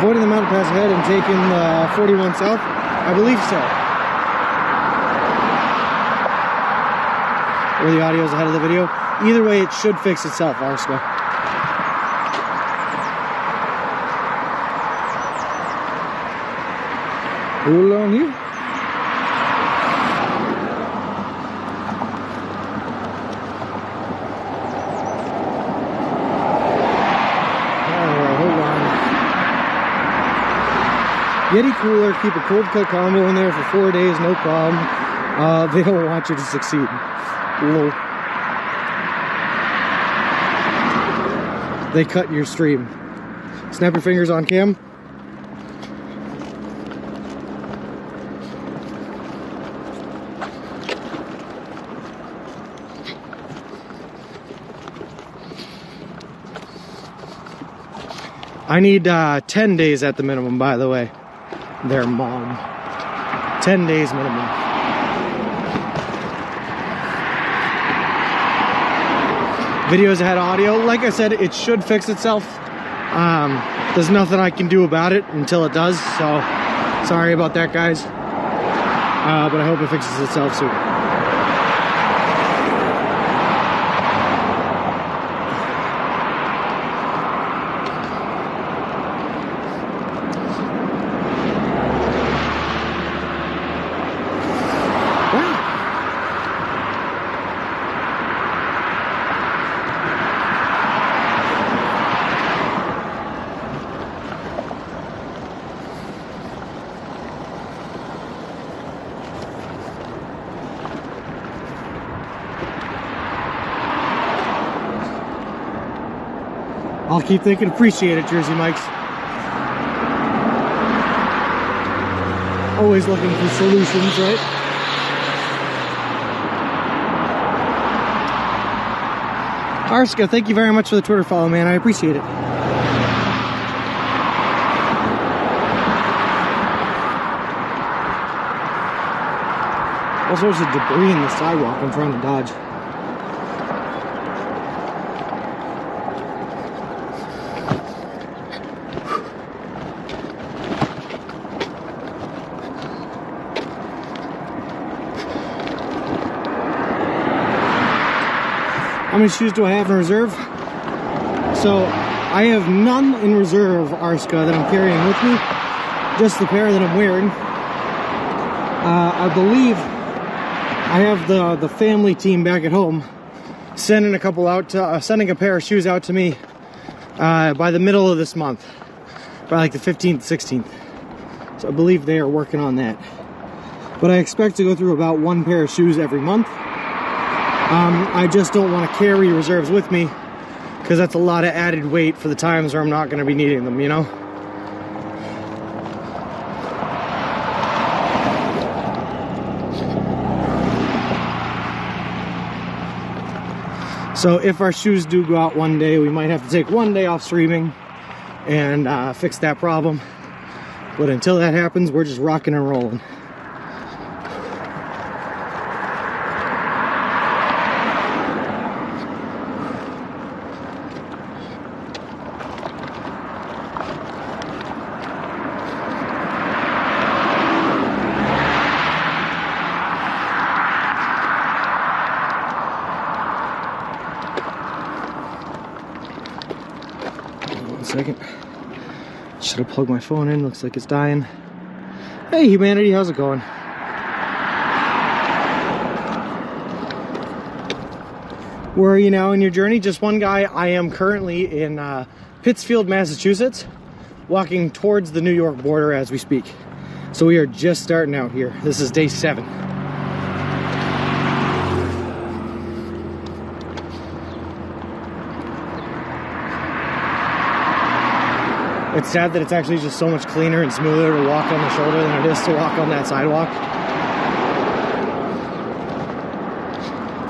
Avoiding the mountain pass ahead and taking 41 south? I believe so. Where the audio is ahead of the video. Either way, it should fix itself, Arska. Hold on here. Yeti cooler, keep a cold cut combo in there for 4 days, no problem. They don't want you to succeed. Whoa. They cut your stream. Snap your fingers on cam. I need 10 days at the minimum, by the way. Their mom. 10 days minimum. Videos had audio. Like I said, it should fix itself. There's nothing I can do about it until it does. So, sorry about that, guys. But I hope it fixes itself soon. I'll keep thinking, appreciate it, Jersey Mikes. Always looking for solutions, right? Arska, thank you very much for the Twitter follow, man. I appreciate it. All sorts of debris in the sidewalk I'm trying to dodge. How many shoes do I have in reserve? So I have none in reserve, Arska, that I'm carrying with me. Just the pair that I'm wearing. I believe I have the family team back at home sending a couple out to, sending a pair of shoes out to me by the middle of this month, by like the 15th, 16th. So I believe they are working on that. But I expect to go through about one pair of shoes every month. I just don't want to carry reserves with me because that's a lot of added weight for the times where I'm not going to be needing them, you know? So if our shoes do go out one day, we might have to take one day off streaming and fix that problem. But until that happens, we're just rocking and rolling. Second. Should have plugged my phone in, looks like it's dying. Hey humanity, how's it going? Where are you now in your journey? Just one guy. I am currently in Pittsfield, Massachusetts, walking towards the New York border as we speak. So we are just starting out here. This is day 7. It's sad that it's actually just so much cleaner and smoother to walk on the shoulder than it is to walk on that sidewalk.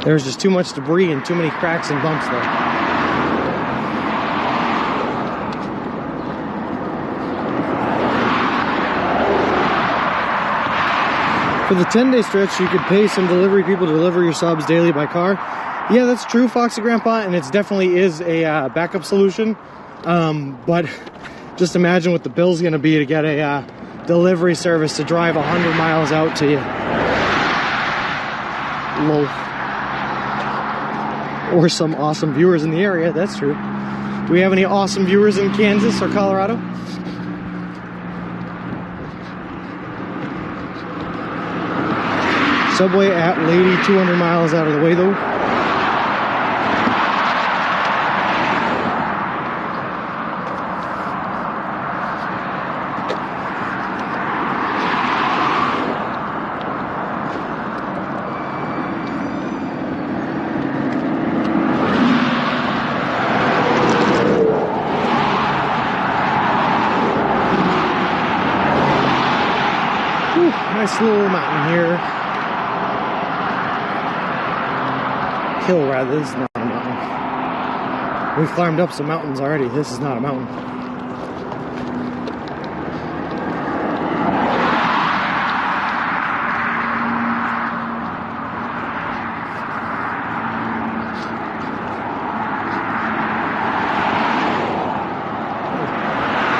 There's just too much debris and too many cracks and bumps there. For the 10-day stretch, you could pay some delivery people to deliver your subs daily by car. Yeah, that's true, Foxy Grandpa, and it definitely is a backup solution. But just imagine what the bill's gonna be to get a delivery service to drive 100 miles out to you. Lol. Or some awesome viewers in the area, that's true. Do we have any awesome viewers in Kansas or Colorado? Subway at Lady, 200 miles out of the way though. Whew, nice little mountain here. Hill rather, this is not a mountain. We've climbed up some mountains already. This is not a mountain.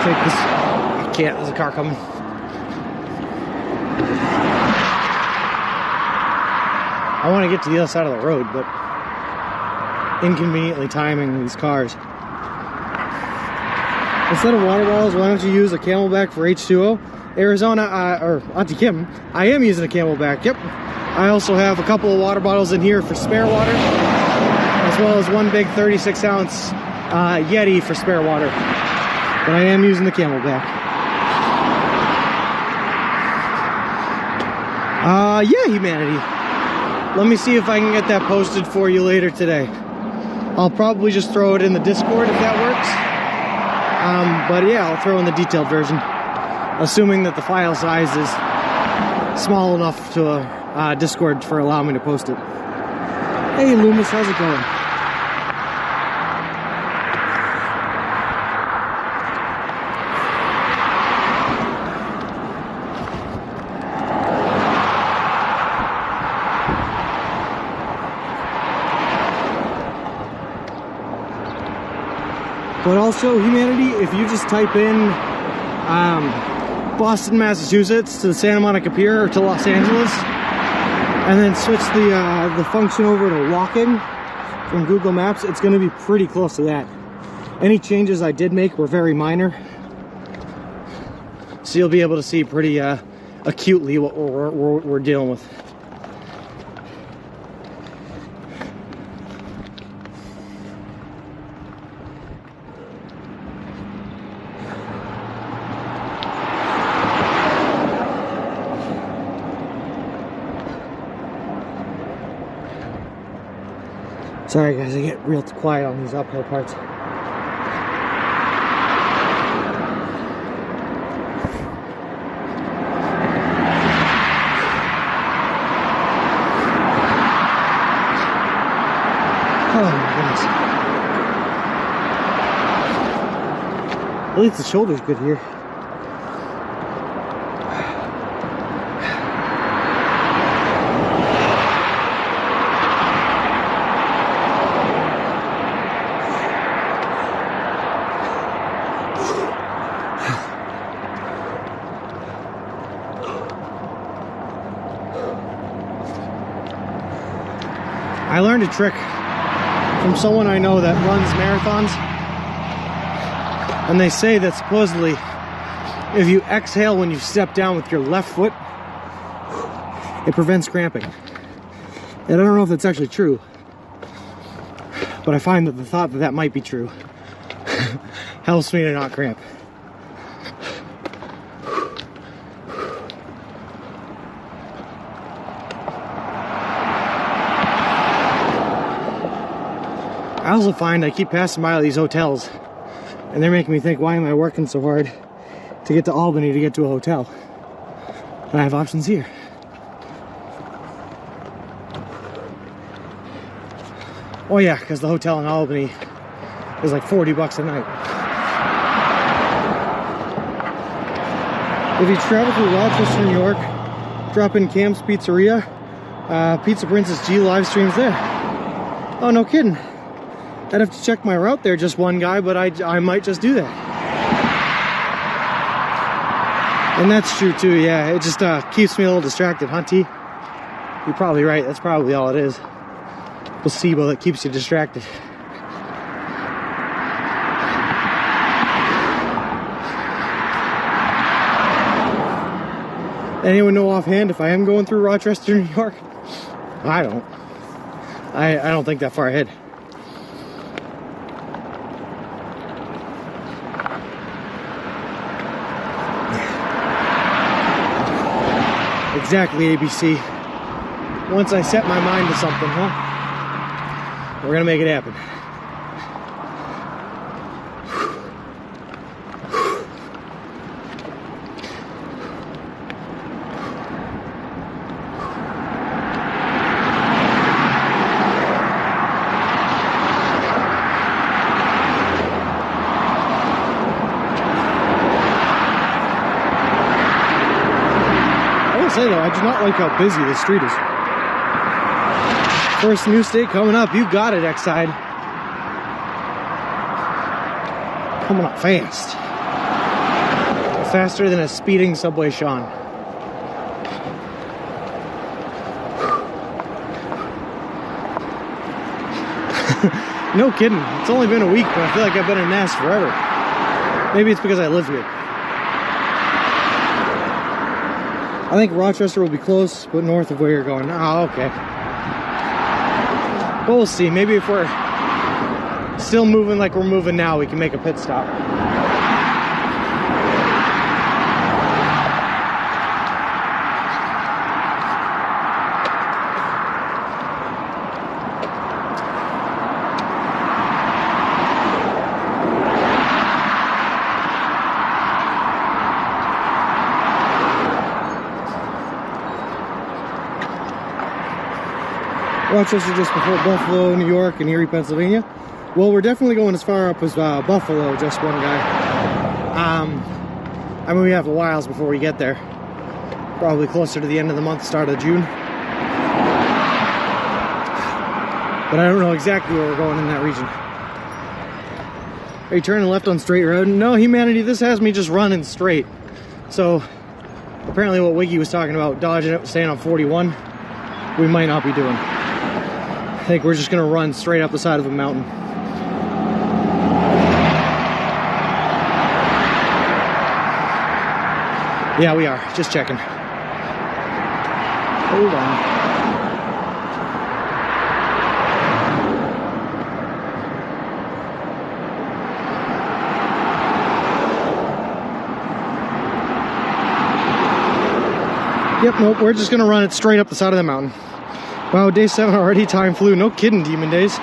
Take this. I can't, there's a car coming. I want to get to the other side of the road, but inconveniently timing these cars. Instead of water bottles, why don't you use a Camelback for H2O? Arizona, or Auntie Kim, I am using a Camelback, yep. I also have a couple of water bottles in here for spare water, as well as one big 36-ounce Yeti for spare water. But I am using the Camelback. Yeah, humanity. Let me see if I can get that posted for you later today. I'll probably just throw it in the Discord if that works. But yeah, I'll throw in the detailed version, assuming that the file size is small enough to Discord for allowing me to post it. Hey Loomis, how's it going? But also, humanity, if you just type in Boston, Massachusetts to the Santa Monica Pier or to Los Angeles, and then switch the function over to walking from Google Maps, it's going to be pretty close to that. Any changes I did make were very minor, so you'll be able to see pretty acutely what we're dealing with. Sorry guys, I get real quiet on these uphill parts. Oh my goodness. At least the shoulder's good here. I learned a trick from someone I know that runs marathons, and they say that supposedly if you exhale when you step down with your left foot, it prevents cramping. And I don't know if that's actually true, but I find that the thought that that might be true helps me to not cramp. I also find I keep passing by all these hotels, and they're making me think, why am I working so hard to get to Albany to get to a hotel? And I have options here. Oh yeah, because the hotel in Albany is like 40 bucks a night. If you travel through Rochester, New York, drop in Cam's Pizzeria, Pizza Princess G live streams there. Oh, no kidding. I'd have to check my route there, just one guy, but I might just do that. And that's true too, yeah. It just keeps me a little distracted, Hunty. You're probably right, that's probably all it is. placebo that keeps you distracted. Anyone know offhand if I am going through Rochester, New York? I don't. I don't think that far ahead. Exactly, ABC. Once I set my mind to something, huh? We're gonna make it happen. Though, I do not like how busy the street is. First new state coming up. You got it, X-Side. Coming up fast. Faster than a speeding subway Sean. No kidding. It's only been a week, but I feel like I've been in Mass forever. Maybe it's because I live here. I think Rochester will be close, but north of where you're going. Oh, okay. But we'll see. Maybe if we're still moving like we're moving now, we can make a pit stop. Rochester just before Buffalo, New York, and Erie, Pennsylvania. Well, we're definitely going as far up as Buffalo, just one guy. I mean, we have a while before we get there. Probably closer to the end of the month, start of June. But I don't know exactly where we're going in that region. Are you turning left on straight road? No, humanity, this has me just running straight. So, apparently what Wiggy was talking about, dodging it, staying on 41, we might not be doing. I think we're just gonna run straight up the side of a mountain. Yeah, we are. Just checking. Hold on. Yep, nope, we're just gonna run it straight up the side of the mountain. Wow, day 7 already, time flew. No kidding, Demon Days.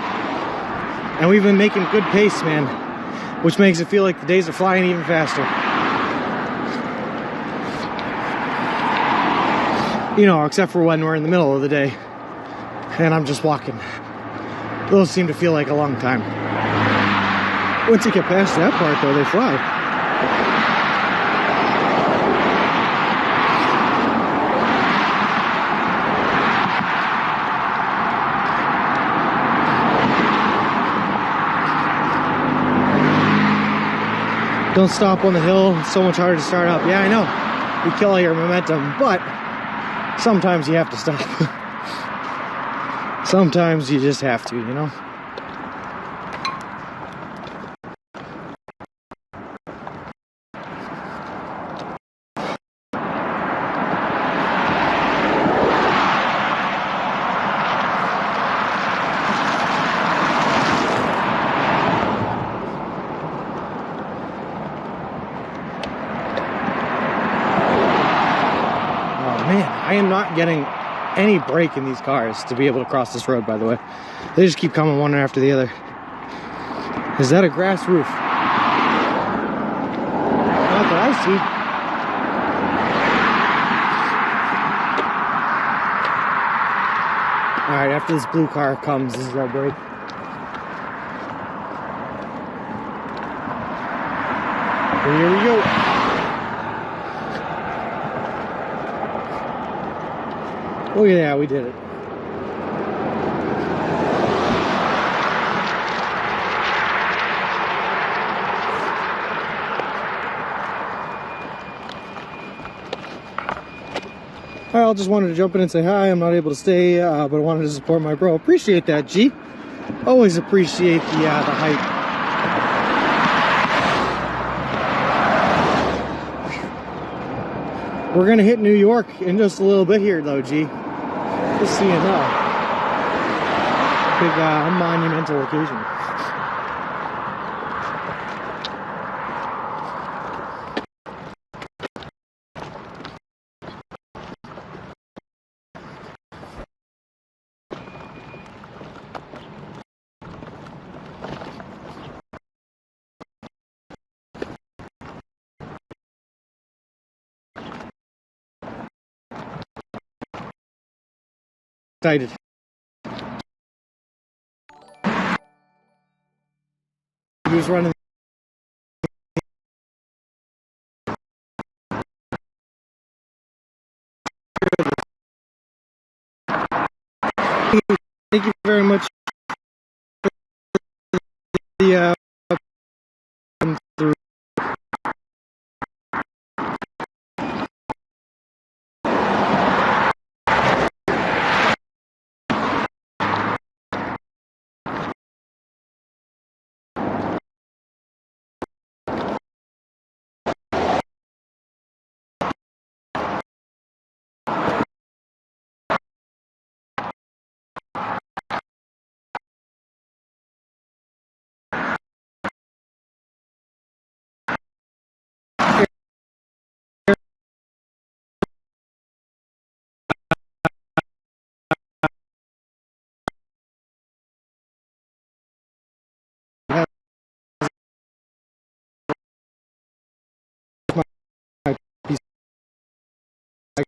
And we've been making good pace, man. Which makes it feel like the days are flying even faster. You know, except for when we're in the middle of the day. And I'm just walking. Those seem to feel like a long time. Once you get past that part, though, they fly. Don't stop on the hill, it's so much harder to start up. Yeah, I know, you kill all your momentum, but sometimes you have to stop. Sometimes you just have to, you know? I am not getting any break in these cars to be able to cross this road, by the way. They just keep coming one after the other. Is that a grass roof? Not that I see. Alright, after this blue car comes, this is our break. Here we go. Oh yeah, we did it. while. Just wanted to jump in and say hi. I'm not able to stay, but I wanted to support my bro. Appreciate that, G. Always appreciate the hype. We're gonna hit New York in just a little bit here, though, G. Just so you know. Big monumental occasion. Excited. He was running. Thank you very much for the through.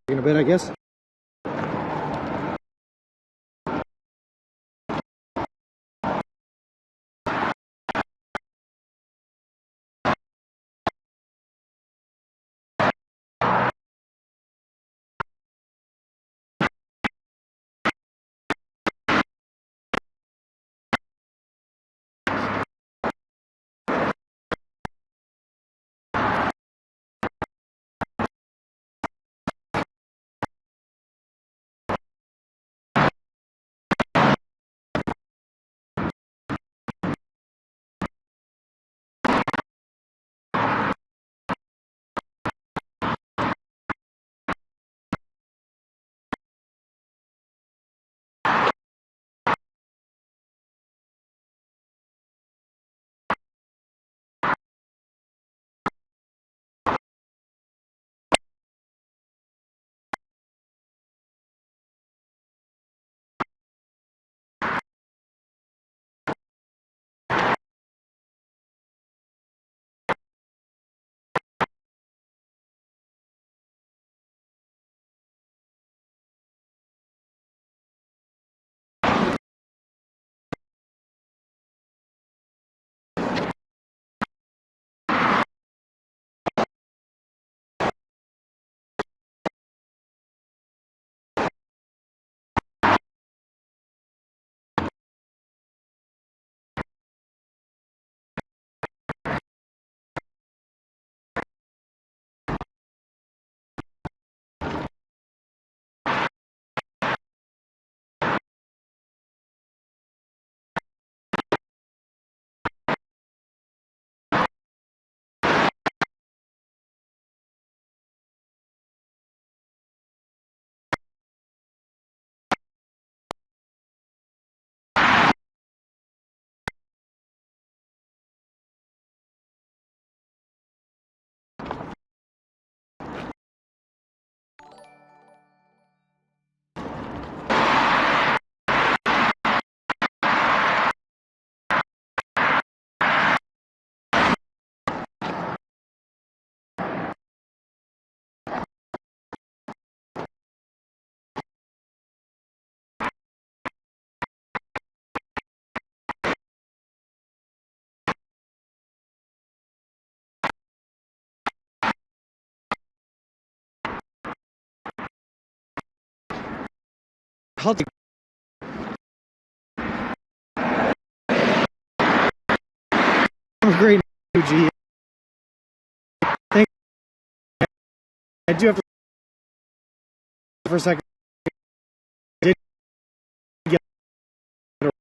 In a bit, I guess. I'll take. Have a great night, G. Thank you. I do have to for a second. I did get a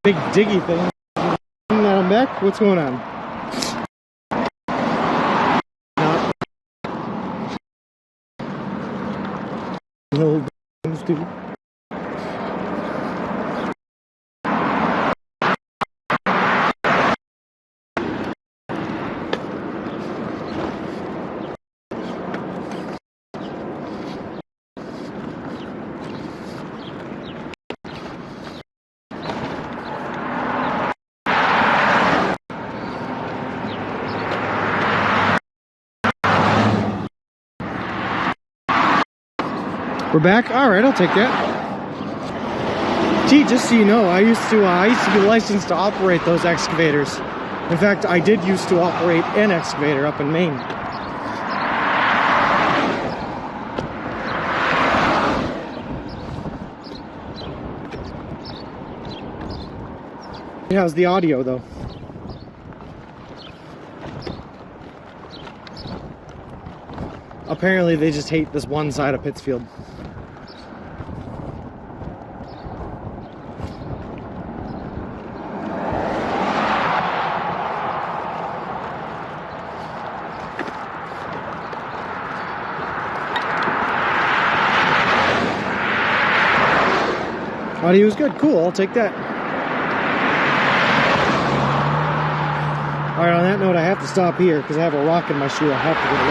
big diggy thing. I'm back. What's going on? Little dude. We're back. All right, I'll take that. Gee, just so you know, I used to be licensed to operate those excavators. In fact, I did used to operate an excavator up in Maine. How's the audio though? Apparently they just hate this one side of Pittsfield. Audio was good. Cool, I'll take that. Alright, on that note, I have to stop here because I have a rock in my shoe. I have to get it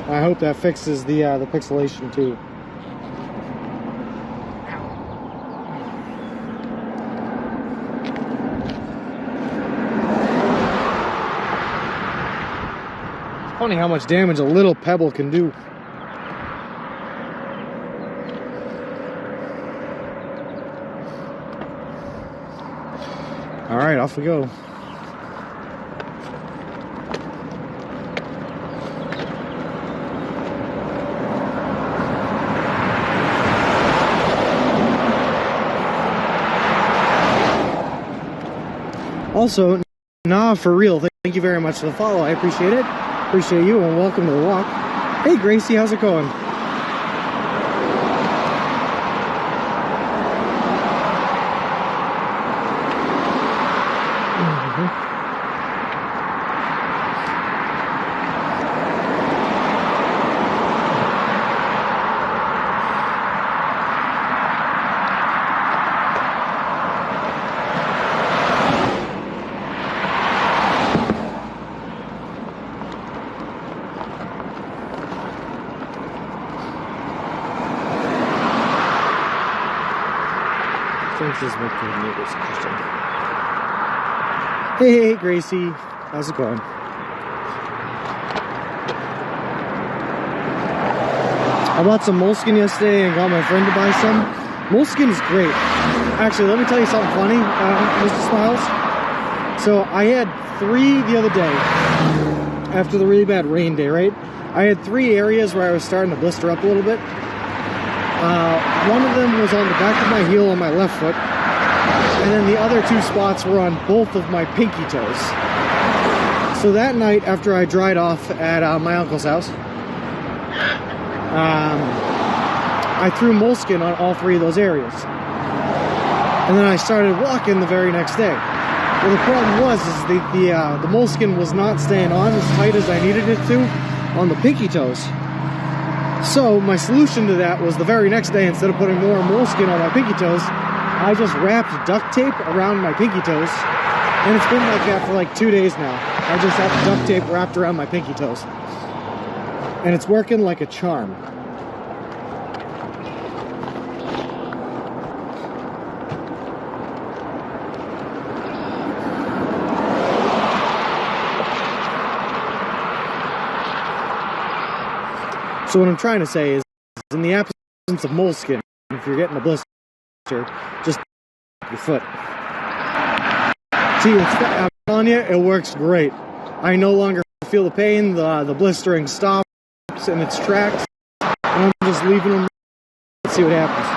right. I hope that fixes the pixelation too. It's funny how much damage a little pebble can do. All right, off we go. Also, nah, for real, thank you very much for the follow. I appreciate it. Appreciate you, and welcome to the walk. Hey, Gracie, how's it going? Hey, Gracie, how's it going? I bought some moleskin yesterday and got my friend to buy some. Moleskin is great. Actually, let me tell you something funny, Mr. Smiles. So I had 3 the other day after the really bad rain day, right? I had 3 areas where I was starting to blister up a little bit. One of them was on the back of my heel on my left foot, and then the other 2 spots were on both of my pinky toes. So that night, after I dried off at my uncle's house, I threw moleskin on all 3 of those areas. And then I started walking the very next day. Well, the problem was the moleskin was not staying on as tight as I needed it to on the pinky toes. So my solution to that was the very next day, instead of putting more moleskin on my pinky toes, I just wrapped duct tape around my pinky toes. And it's been like that for like 2 days now. I just have duct tape wrapped around my pinky toes. And it's working like a charm. So what I'm trying to say is, in the absence of moleskin, if you're getting a blister, just your foot. See, I'm telling you, it works great. I no longer feel the pain, the blistering stops in its tracks, and I'm just leaving them. Let's see what happens.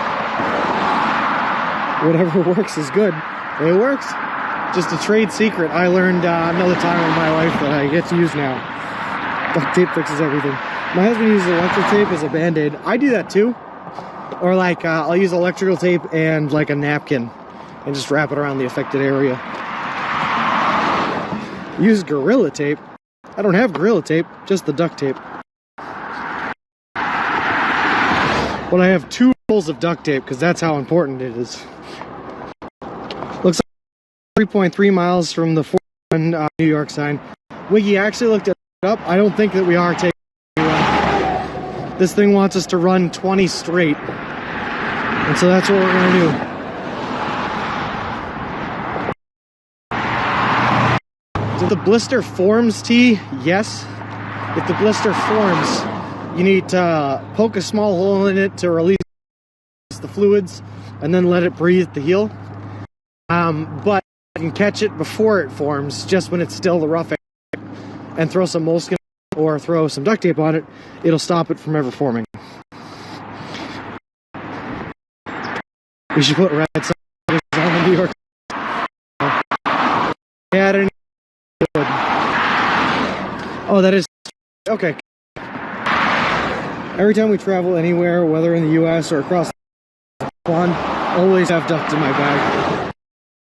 Whatever works is good. It works. Just a trade secret I learned another time in my life that I get to use now. Duct tape fixes everything. My husband uses electric tape as a band-aid. I do that too. Or like, I'll use electrical tape and like a napkin and just wrap it around the affected area. Use Gorilla Tape. I don't have Gorilla Tape, just the duct tape. But I have 2 rolls of duct tape because that's how important it is. Looks like 3.3 miles from the 41 New York sign. Wiggy actually looked it up. I don't think that we are taking. This thing wants us to run 20 straight. And so that's what we're going to do. If the blister forms, T, yes. If the blister forms, you need to poke a small hole in it to release the fluids and then let it breathe the heel. But you can catch it before it forms, just when it's still the rough area, and throw some moleskin or throw some duct tape on it. It'll stop it from ever forming. We should put red signs on the New York. Yeah, oh, that is okay. Every time we travel anywhere, whether in the U.S. or across the pond, always have duct in my bag.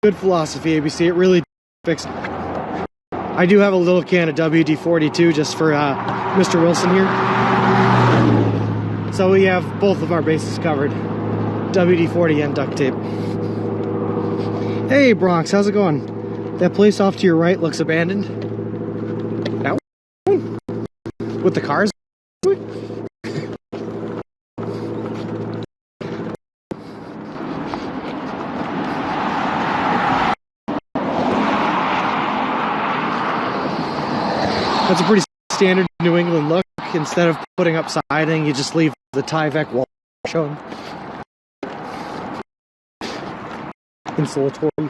Good philosophy, ABC. It really fixed. I do have a little can of WD-42 just for Mr. Wilson here. So we have both of our bases covered. WD-40 and duct tape. Hey Bronx, how's it going? That place off to your right looks abandoned. That one? With the cars? That's a pretty standard New England look. Instead of putting up siding, you just leave the Tyvek wall showing. Insulatory.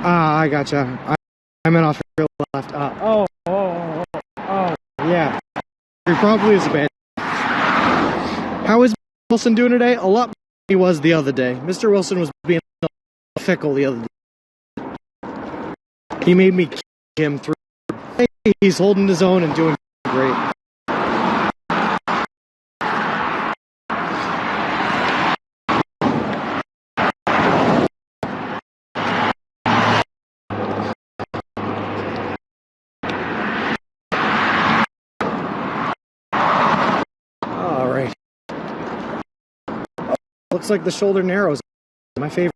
I gotcha. I meant off your left. Oh, yeah. He probably is a bad. How is Wilson doing today? A lot better than he was the other day. Mr. Wilson was being fickle the other day. He made me kick him through. He's holding his own and doing great. Looks like the shoulder narrows. My favorite.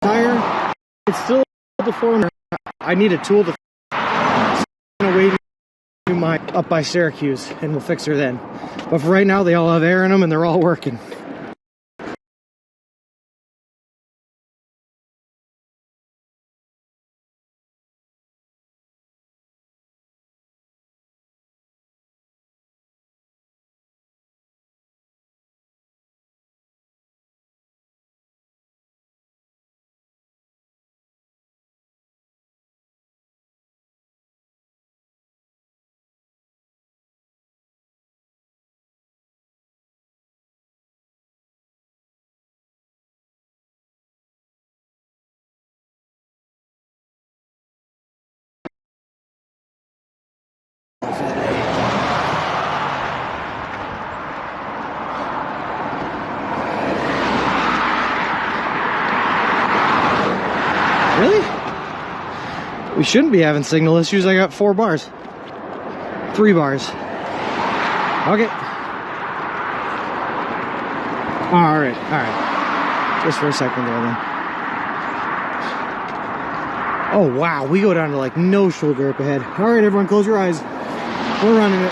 Tire. It's still deformed. I need a tool to. I'm gonna wait to my up by Syracuse, and we'll fix her then. But for right now, they all have air in them, and they're all working. We shouldn't be having signal issues. I got 4 bars. 3 bars. Okay. Alright, alright. Just for a second there then. Oh wow, we go down to like no shoulder up ahead. Alright everyone, close your eyes. We're running it.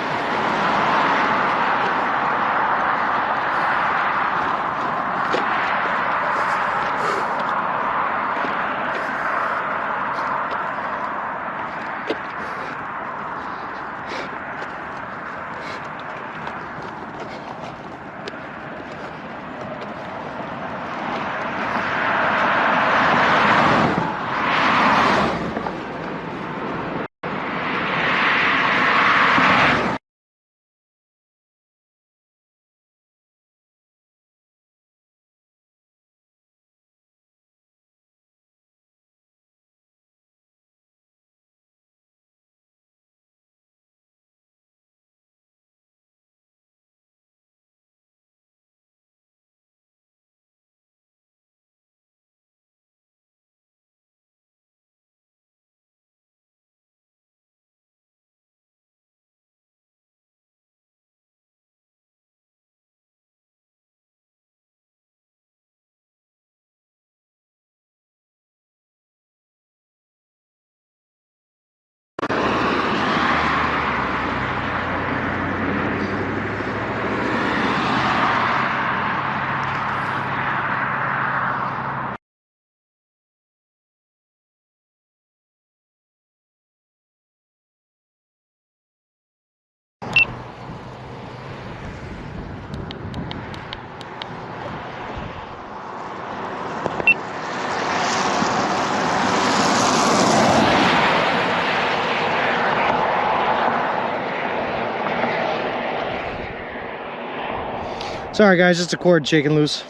Sorry guys, just a cord shaking loose.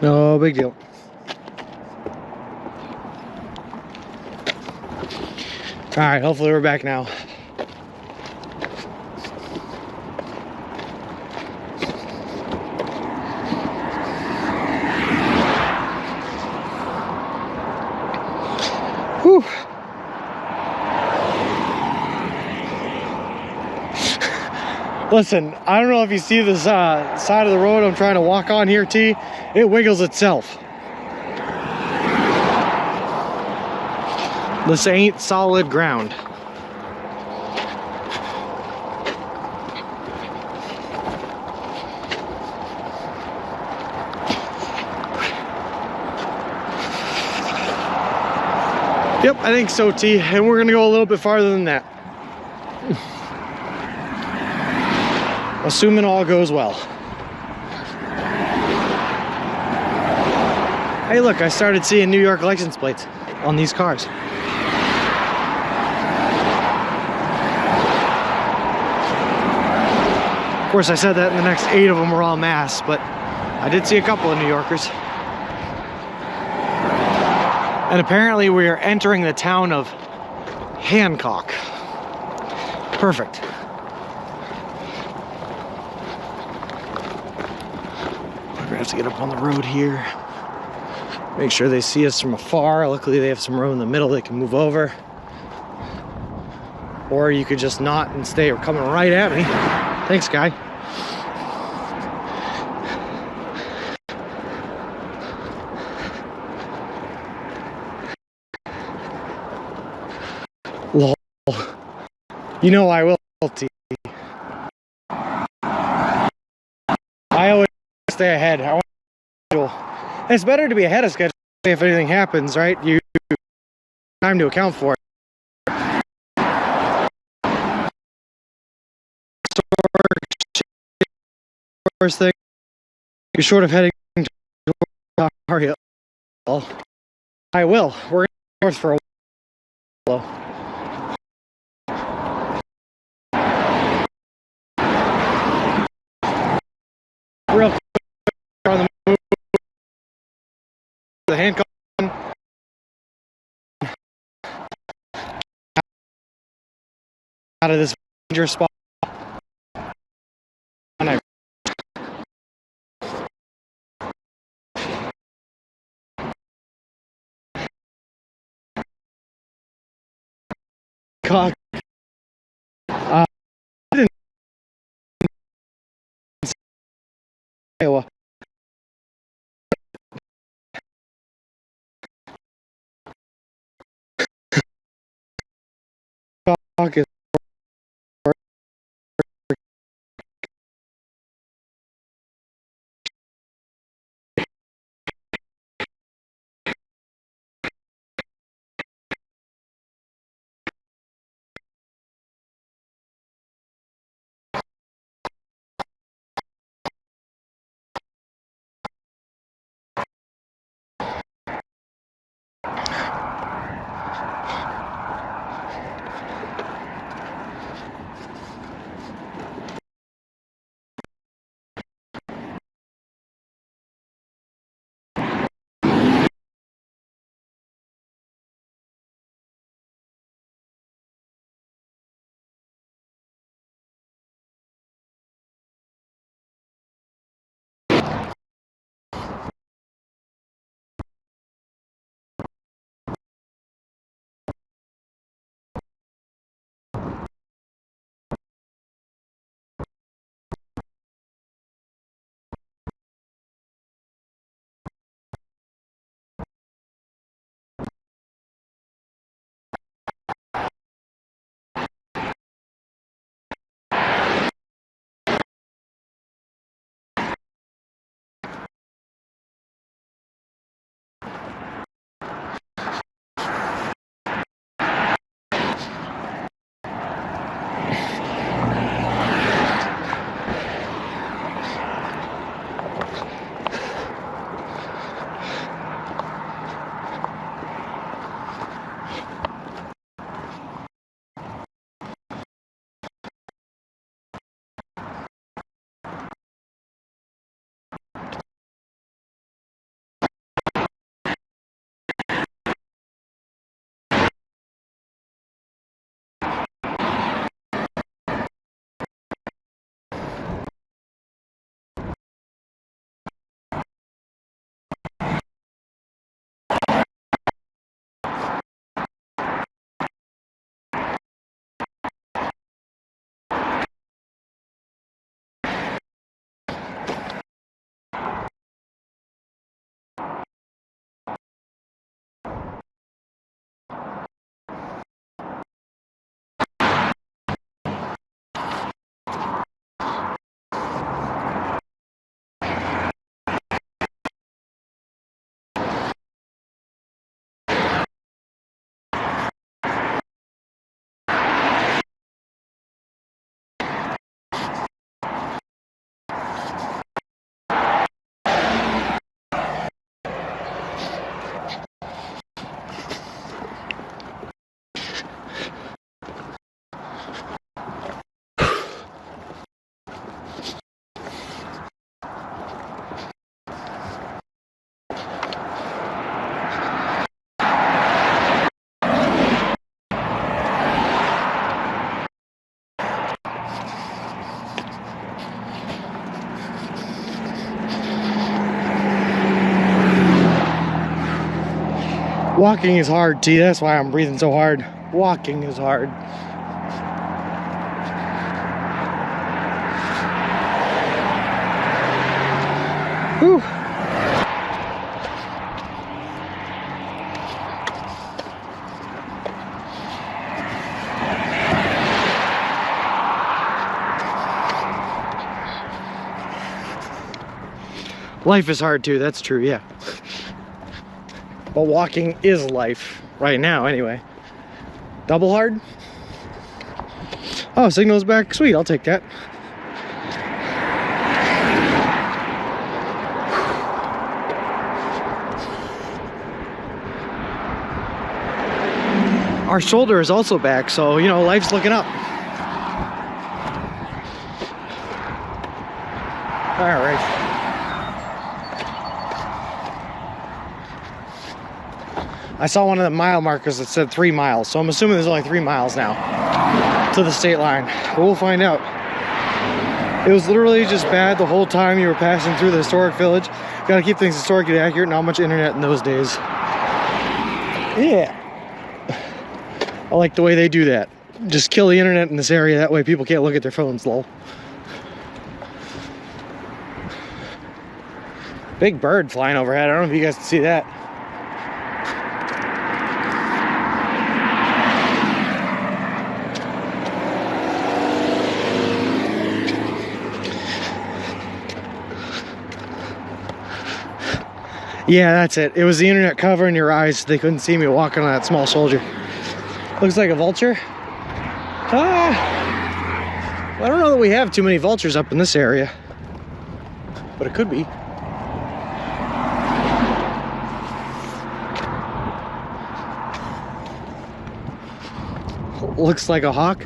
No big deal. Alright, hopefully we're back now. Whew. Listen, I don't know if you see this side of the road I'm trying to walk on here, T. It wiggles itself. This ain't solid ground. Yep, I think so, T. And we're gonna go a little bit farther than that. Assuming all goes well. Hey look, I started seeing New York license plates on these cars. Of course, I said that the next 8 of them were all mass, but I did see a couple of New Yorkers. And apparently we are entering the town of Hancock. Perfect. We're gonna have to get up on the road here. Make sure they see us from afar. Luckily they have some room in the middle they can move over. Or you could just not and stay coming right at me. Thanks, guy. Lol. You know I will, T. I always stay ahead. I want to. It's better to be ahead of schedule if anything happens, right? You have time to account for it. First thing, you're short of heading to Ontario. I will. We're north for a while. Real quick on the move. The Hancock. Out of this dangerous spot. cock. Iowa. Cock is walking is hard, T. That's why I'm breathing so hard. Walking is hard. Whew. Life is hard too, that's true, yeah. But walking is life right now, anyway. Double hard? Oh, signal's back. Sweet, I'll take that. Our shoulder is also back, so, you know, life's looking up. All right. I saw one of the mile markers that said 3 miles, so I'm assuming there's only 3 miles now to the state line, but we'll find out. It was literally just bad the whole time you were passing through the historic village. Gotta keep things historically accurate, not much internet in those days. Yeah. I like the way they do that. just kill the internet in this area. That way people can't look at their phones, lol. Big bird flying overhead. I don't know if you guys can see that. Yeah, that's it. It was the internet covering your eyes so they couldn't see me walking on that small soldier. Looks like a vulture. I don't know that we have too many vultures up in this area, but it could be. Looks like a hawk.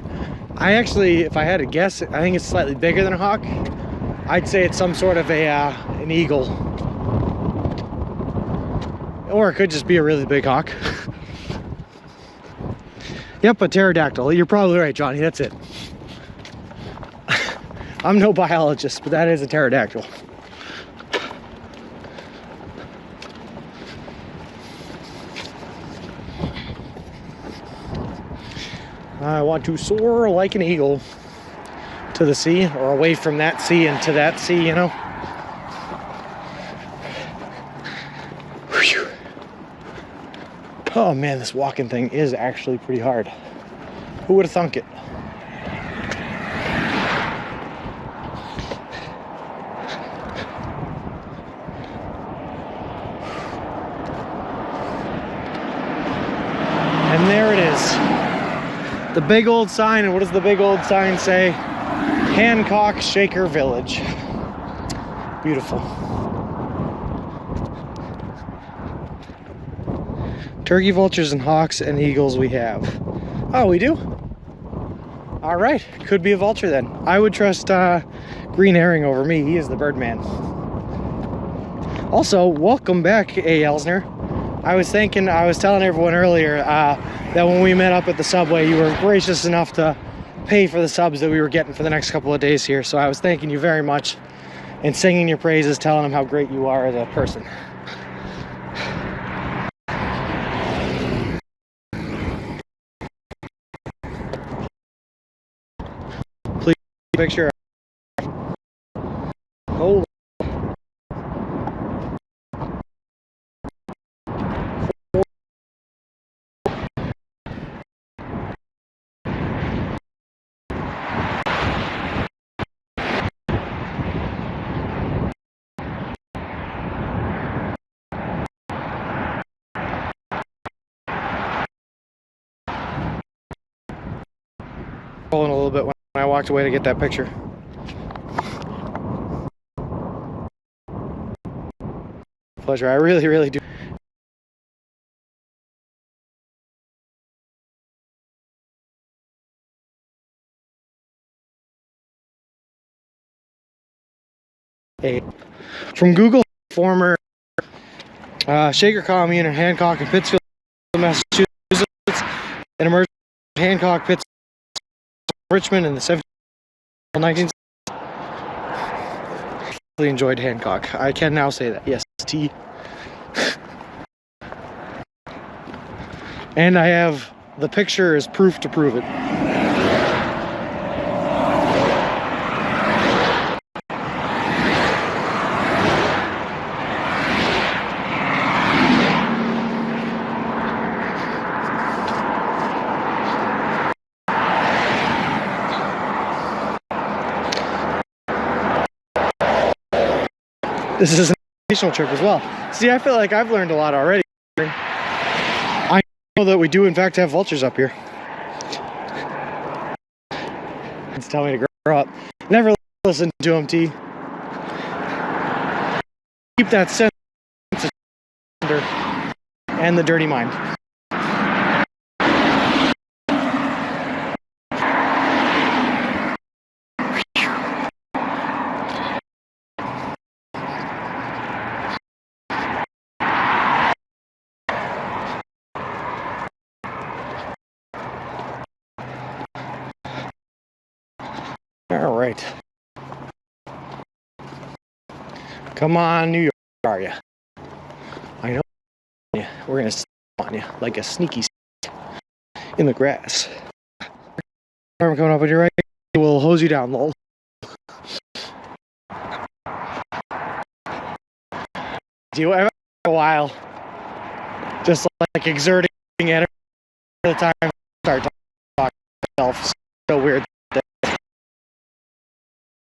I actually, if I had to guess, I think it's slightly bigger than a hawk. I'd say it's some sort of an eagle. Or it could just be a really big hawk. Yep, a pterodactyl. You're probably right, Johnny. That's it. I'm no biologist, but that is a pterodactyl. I want to soar like an eagle to the sea, or away from that sea and to that sea, you know? Whew. Oh man, this walking thing is actually pretty hard. Who would have thunk it? And there it is. The big old sign, and what does the big old sign say? Hancock Shaker Village. Beautiful. Turkey, vultures, and hawks and eagles we have. Oh, we do? All right, could be a vulture then. I would trust Green Herring over me. He is the bird man. Also, welcome back, A. Elsner. I was telling everyone earlier that when we met up at the subway, you were gracious enough to pay for the subs that we were getting for the next couple of days here. So I was thanking you very much and singing your praises, telling them how great you are as a person. Please picture. Hold. Rolling a little bit when I walked away to get that picture. Pleasure. I really, really do. From Google, former Shaker commune in Hancock and Pittsfield, Massachusetts, and emerged Hancock, Pittsfield, Richmond in the 19th. Really enjoyed Hancock. I can now say that. Yes, T. And I have the picture as proof to prove it. This is an educational trip as well. See, I feel like I've learned a lot already. I know that we do, in fact, have vultures up here. It's telling me to grow up. Never listen to them, T. Keep that sense of and the dirty mind. All right. Come on, New York, are you? I know. We're going to step on you like a sneaky in the grass. I'm coming up on your right. We'll hose you down, lol. Do you ever a while just like exerting energy at the time start talking to myself? So weird.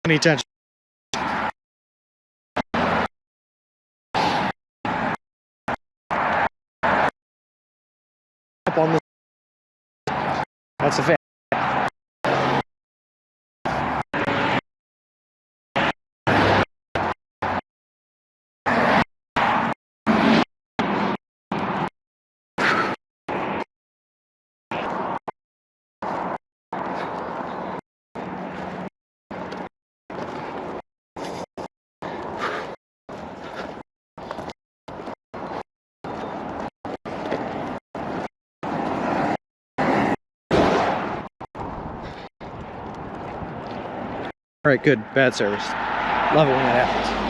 Any tension. Up on the that's a fan. All right, good. Bad service. Love it when that happens.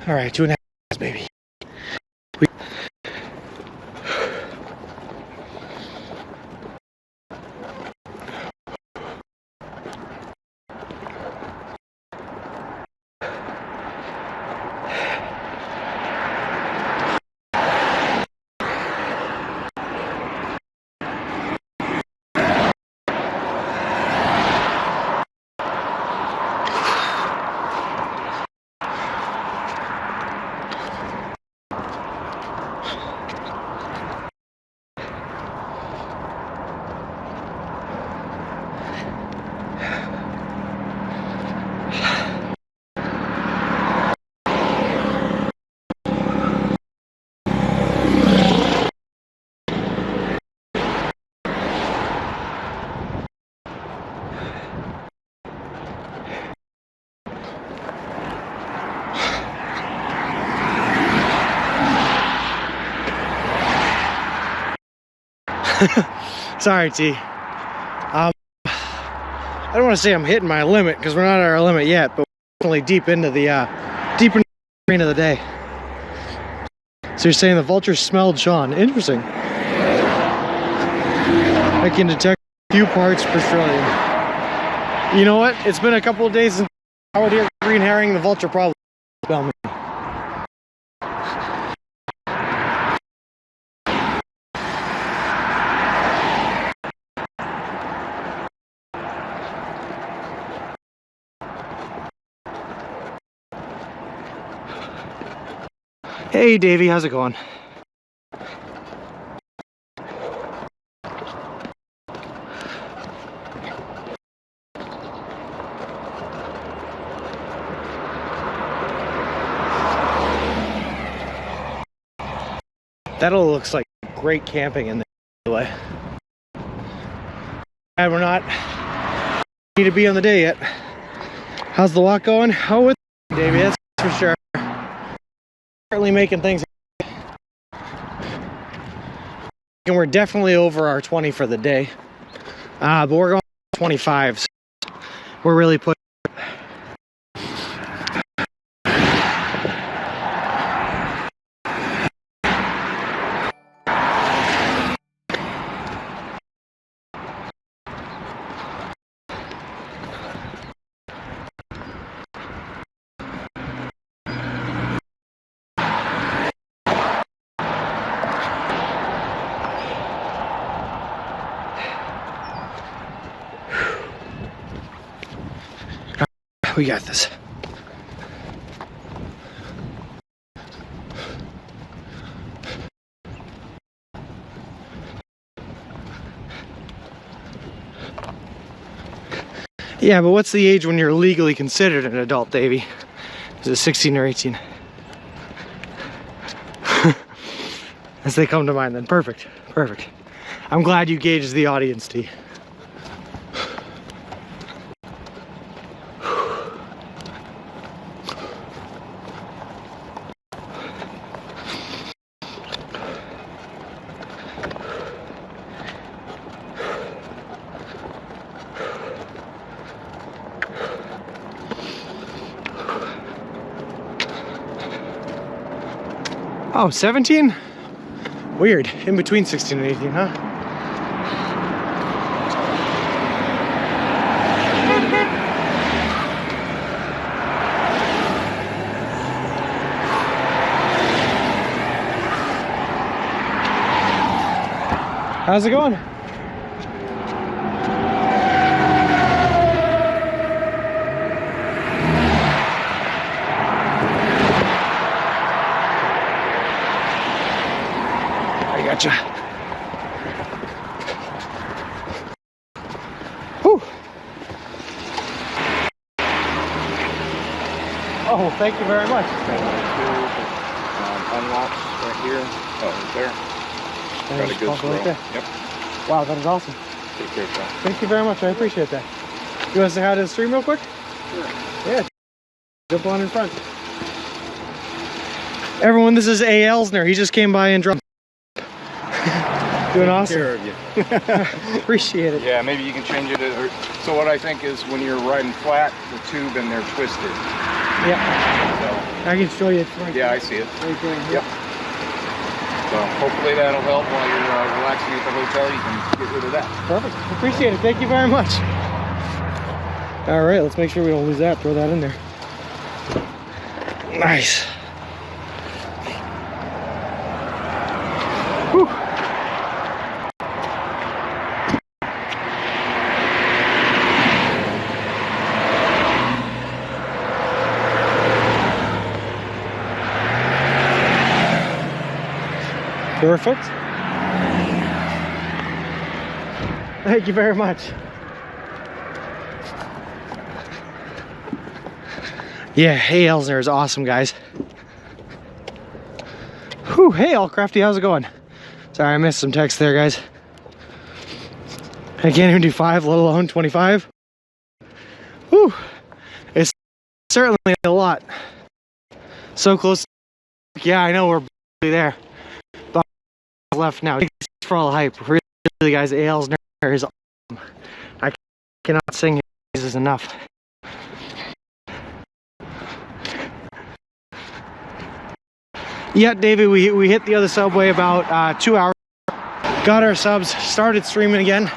All right, 2.5 hours, baby. Sorry, T. I don't want to say I'm hitting my limit because we're not at our limit yet, but we're definitely deep into the green of the day. So you're saying the vultures smelled Sean? Interesting. I can detect a few parts per trillion. You know what? It's been a couple of days since I would hear green herring. The vulture probably smell me. Hey Davey, how's it going? That all looks like great camping in there, by the way. And we're not need to be on the day yet. How's the walk going? Oh, it's Davey, that's for sure. Certainly making things. And we're definitely over our 20 for the day. But we're going 25. So we're really pushing. We got this. Yeah, but what's the age when you're legally considered an adult, Davey? Is it 16 or 18? As they come to mind then. Perfect, perfect. I'm glad you gauged the audience, T. Oh, 17? Weird. In between 16 and 18, huh? How's it going? Gotcha. Whew. Oh, thank you very much. Unlocks right here. Oh, right there. Got a good throw. Right there. Yep. Wow, that is awesome. Take care, Sean. Thank you very much. I appreciate that. You want to say hi to the stream real quick? Sure. Yeah. Jump on in front. Everyone, this is A. Elsner. He just came by and dropped. Doing awesome. Care of you. Appreciate it. Yeah, maybe you can change it. So what I think is when you're riding flat, the tube and they're twisted. Yeah. So I can show you. It's right yeah, there. I see it. Right there. Yep. So hopefully that'll help while you're relaxing at the hotel. You can get rid of that. Perfect. Appreciate it. Thank you very much. All right, let's make sure we don't lose that. Throw that in there. Nice. Whew. Perfect. Thank you very much. Yeah, hey Elsner is awesome, guys. Whew, hey Allcrafty, how's it going? Sorry, I missed some text there, guys. I can't even do 5, let alone 25. Whew, it's certainly a lot. So close. Yeah, I know we're there. Left now. Thanks for all the hype. Really, guys, A. Elsner is awesome. I cannot sing his enough. Yeah, David, we hit the other subway about 2 hours. Got our subs, started streaming again,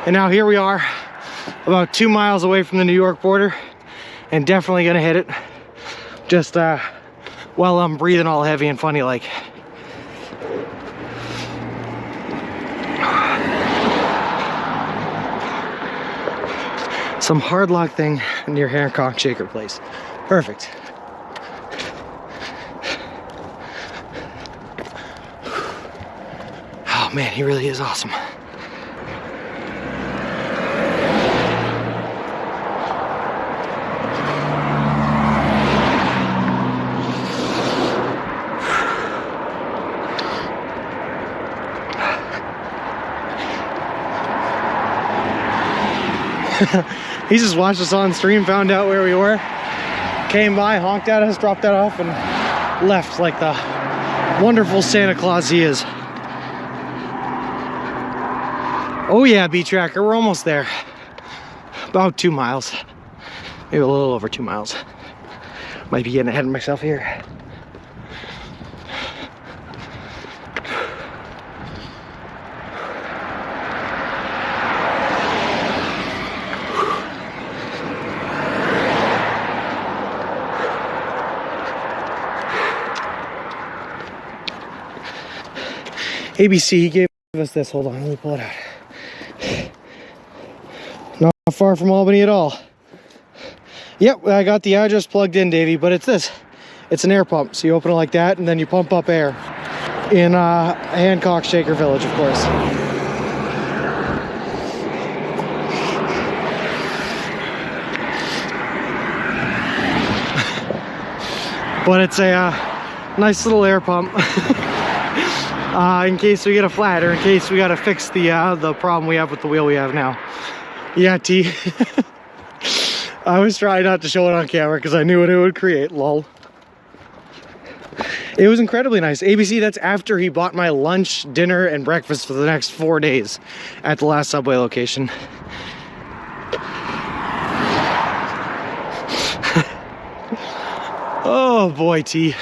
and now here we are, about 2 miles away from the New York border, and definitely gonna hit it. Just while I'm breathing all heavy and funny like. Some hard lock thing near Hancock Shaker Place. Perfect. Oh man, he really is awesome. He just watched us on stream, found out where we were, came by, honked at us, dropped that off, and left like the wonderful Santa Claus he is. Oh yeah, B-Tracker, we're almost there. About 2 miles. Maybe a little over 2 miles. Might be getting ahead of myself here. ABC, he gave us this. Hold on, let me pull it out. Not far from Albany at all. Yep, I got the address plugged in, Davey, but it's this. It's an air pump. So you open it like that, and then you pump up air in Hancock Shaker Village, of course. But it's a nice little air pump in case we get a flat, or in case we got to fix the problem we have with the wheel we have now. Yeah, T. I was trying not to show it on camera because I knew what it would create, lol. It was incredibly nice. ABC, that's after he bought my lunch, dinner, and breakfast for the next 4 days at the last Subway location. Oh boy, T.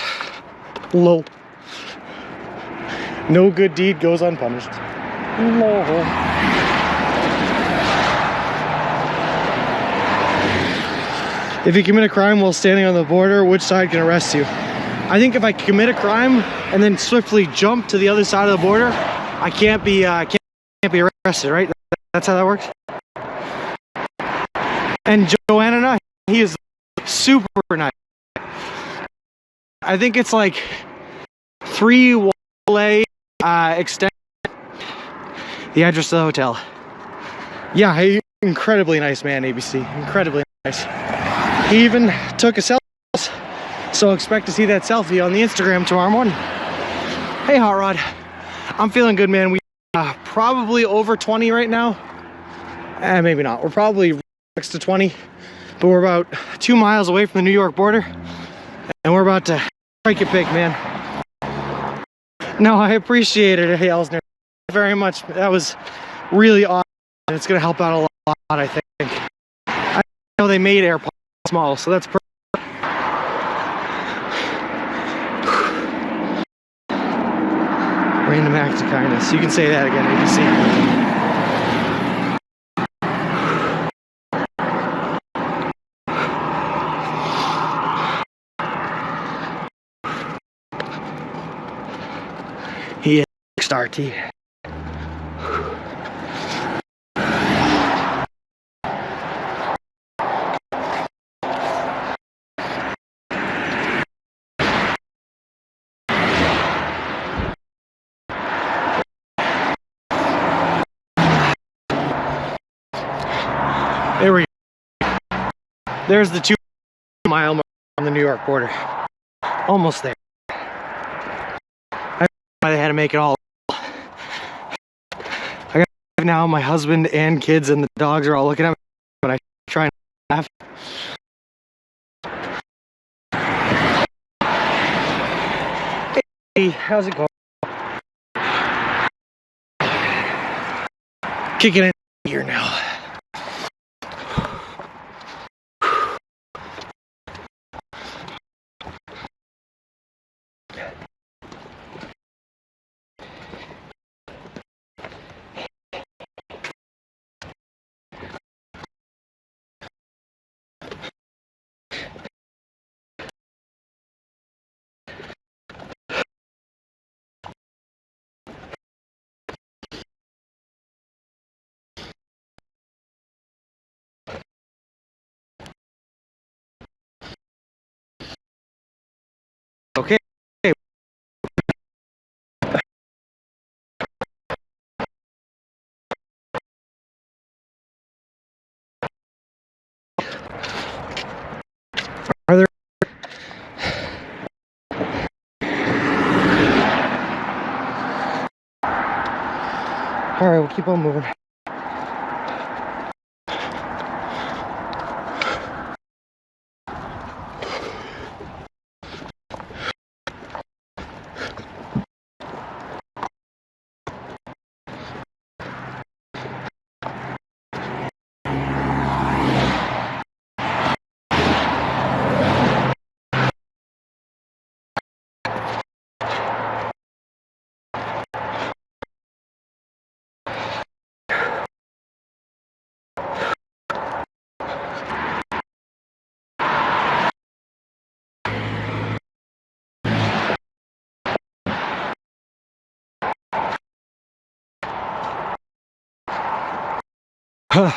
Lol. No good deed goes unpunished. Lol. If you commit a crime while standing on the border, which side can arrest you? I think if I commit a crime and then swiftly jump to the other side of the border, I can't be arrested, right? That's how that works. And Joanna, he is super nice. I think it's like 3 Wale extend the address to the hotel. Yeah, incredibly nice man, ABC. Incredibly nice. He even took a selfie, so expect to see that selfie on the Instagram tomorrow morning. Hey, Hot Rod. I'm feeling good, man. We probably over 20 right now. Maybe not. We're probably next to 20, but we're about 2 miles away from the New York border, and we're about to strike it big, man. No, I appreciate it, hey, Elsner. Very much. That was really awesome. It's going to help out a lot, I think. I know they made AirPods small, so that's perfect. Random act of kindness. You can say that again, ABC. He is star T. There we go. There's the 2 mile mark on the New York border. Almost there. I don't know why they had to make it all. I got now my husband and kids and the dogs are all looking at me, but I try and laugh. Hey, how's it going? Kicking in here now. Okay. Are there? All right, we'll keep on moving. Huh.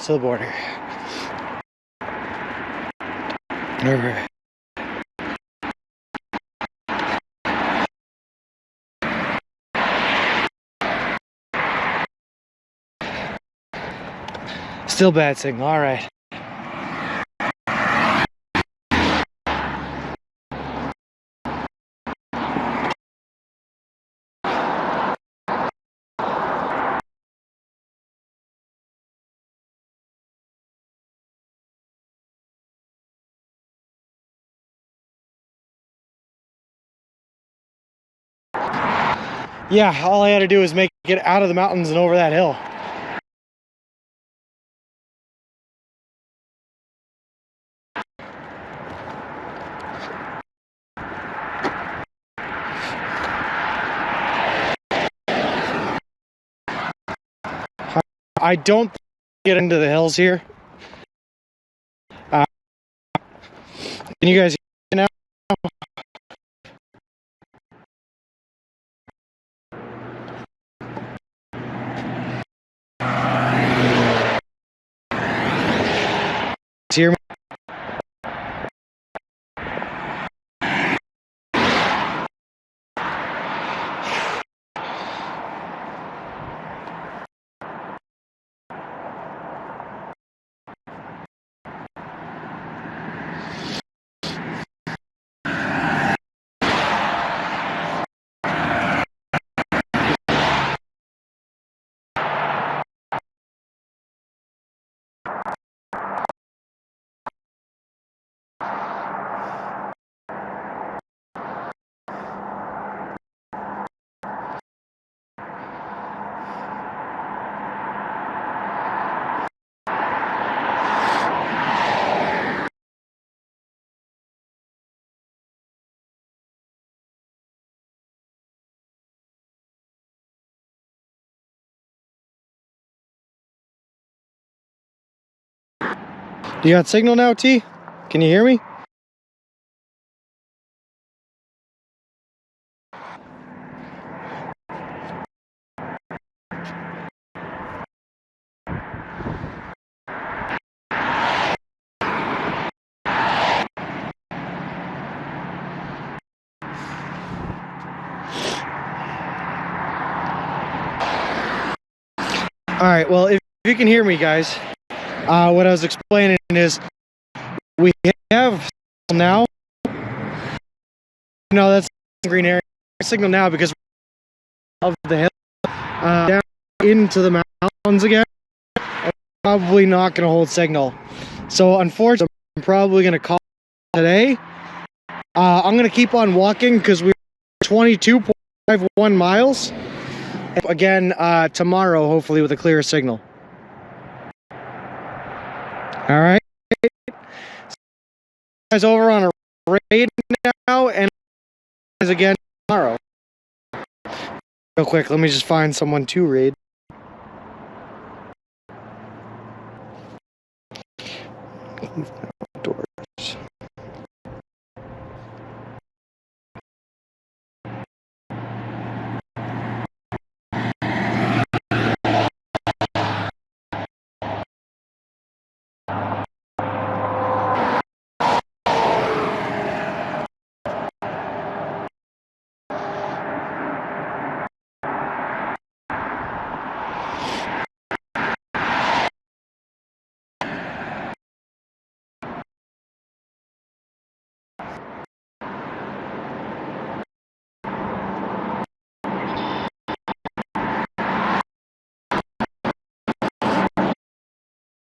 to the border. Over. Still bad signal, all right. Yeah, all I had to do was make it out of the mountains and over that hill. I don't get into the hills here. Can you guys hear me now? Hear me? You got signal now, T? Can you hear me? All right, well, if you can hear me, guys, what I was explaining is we have now. No, that's green area signal now because of the hill down into the mountains again. Probably not going to hold signal. So unfortunately, I'm probably going to call today. I'm going to keep on walking because we're 22.51 miles. Again, tomorrow, hopefully with a clearer signal. All right. Guys, over on a raid now, and again tomorrow. Real quick, let me just find someone to raid.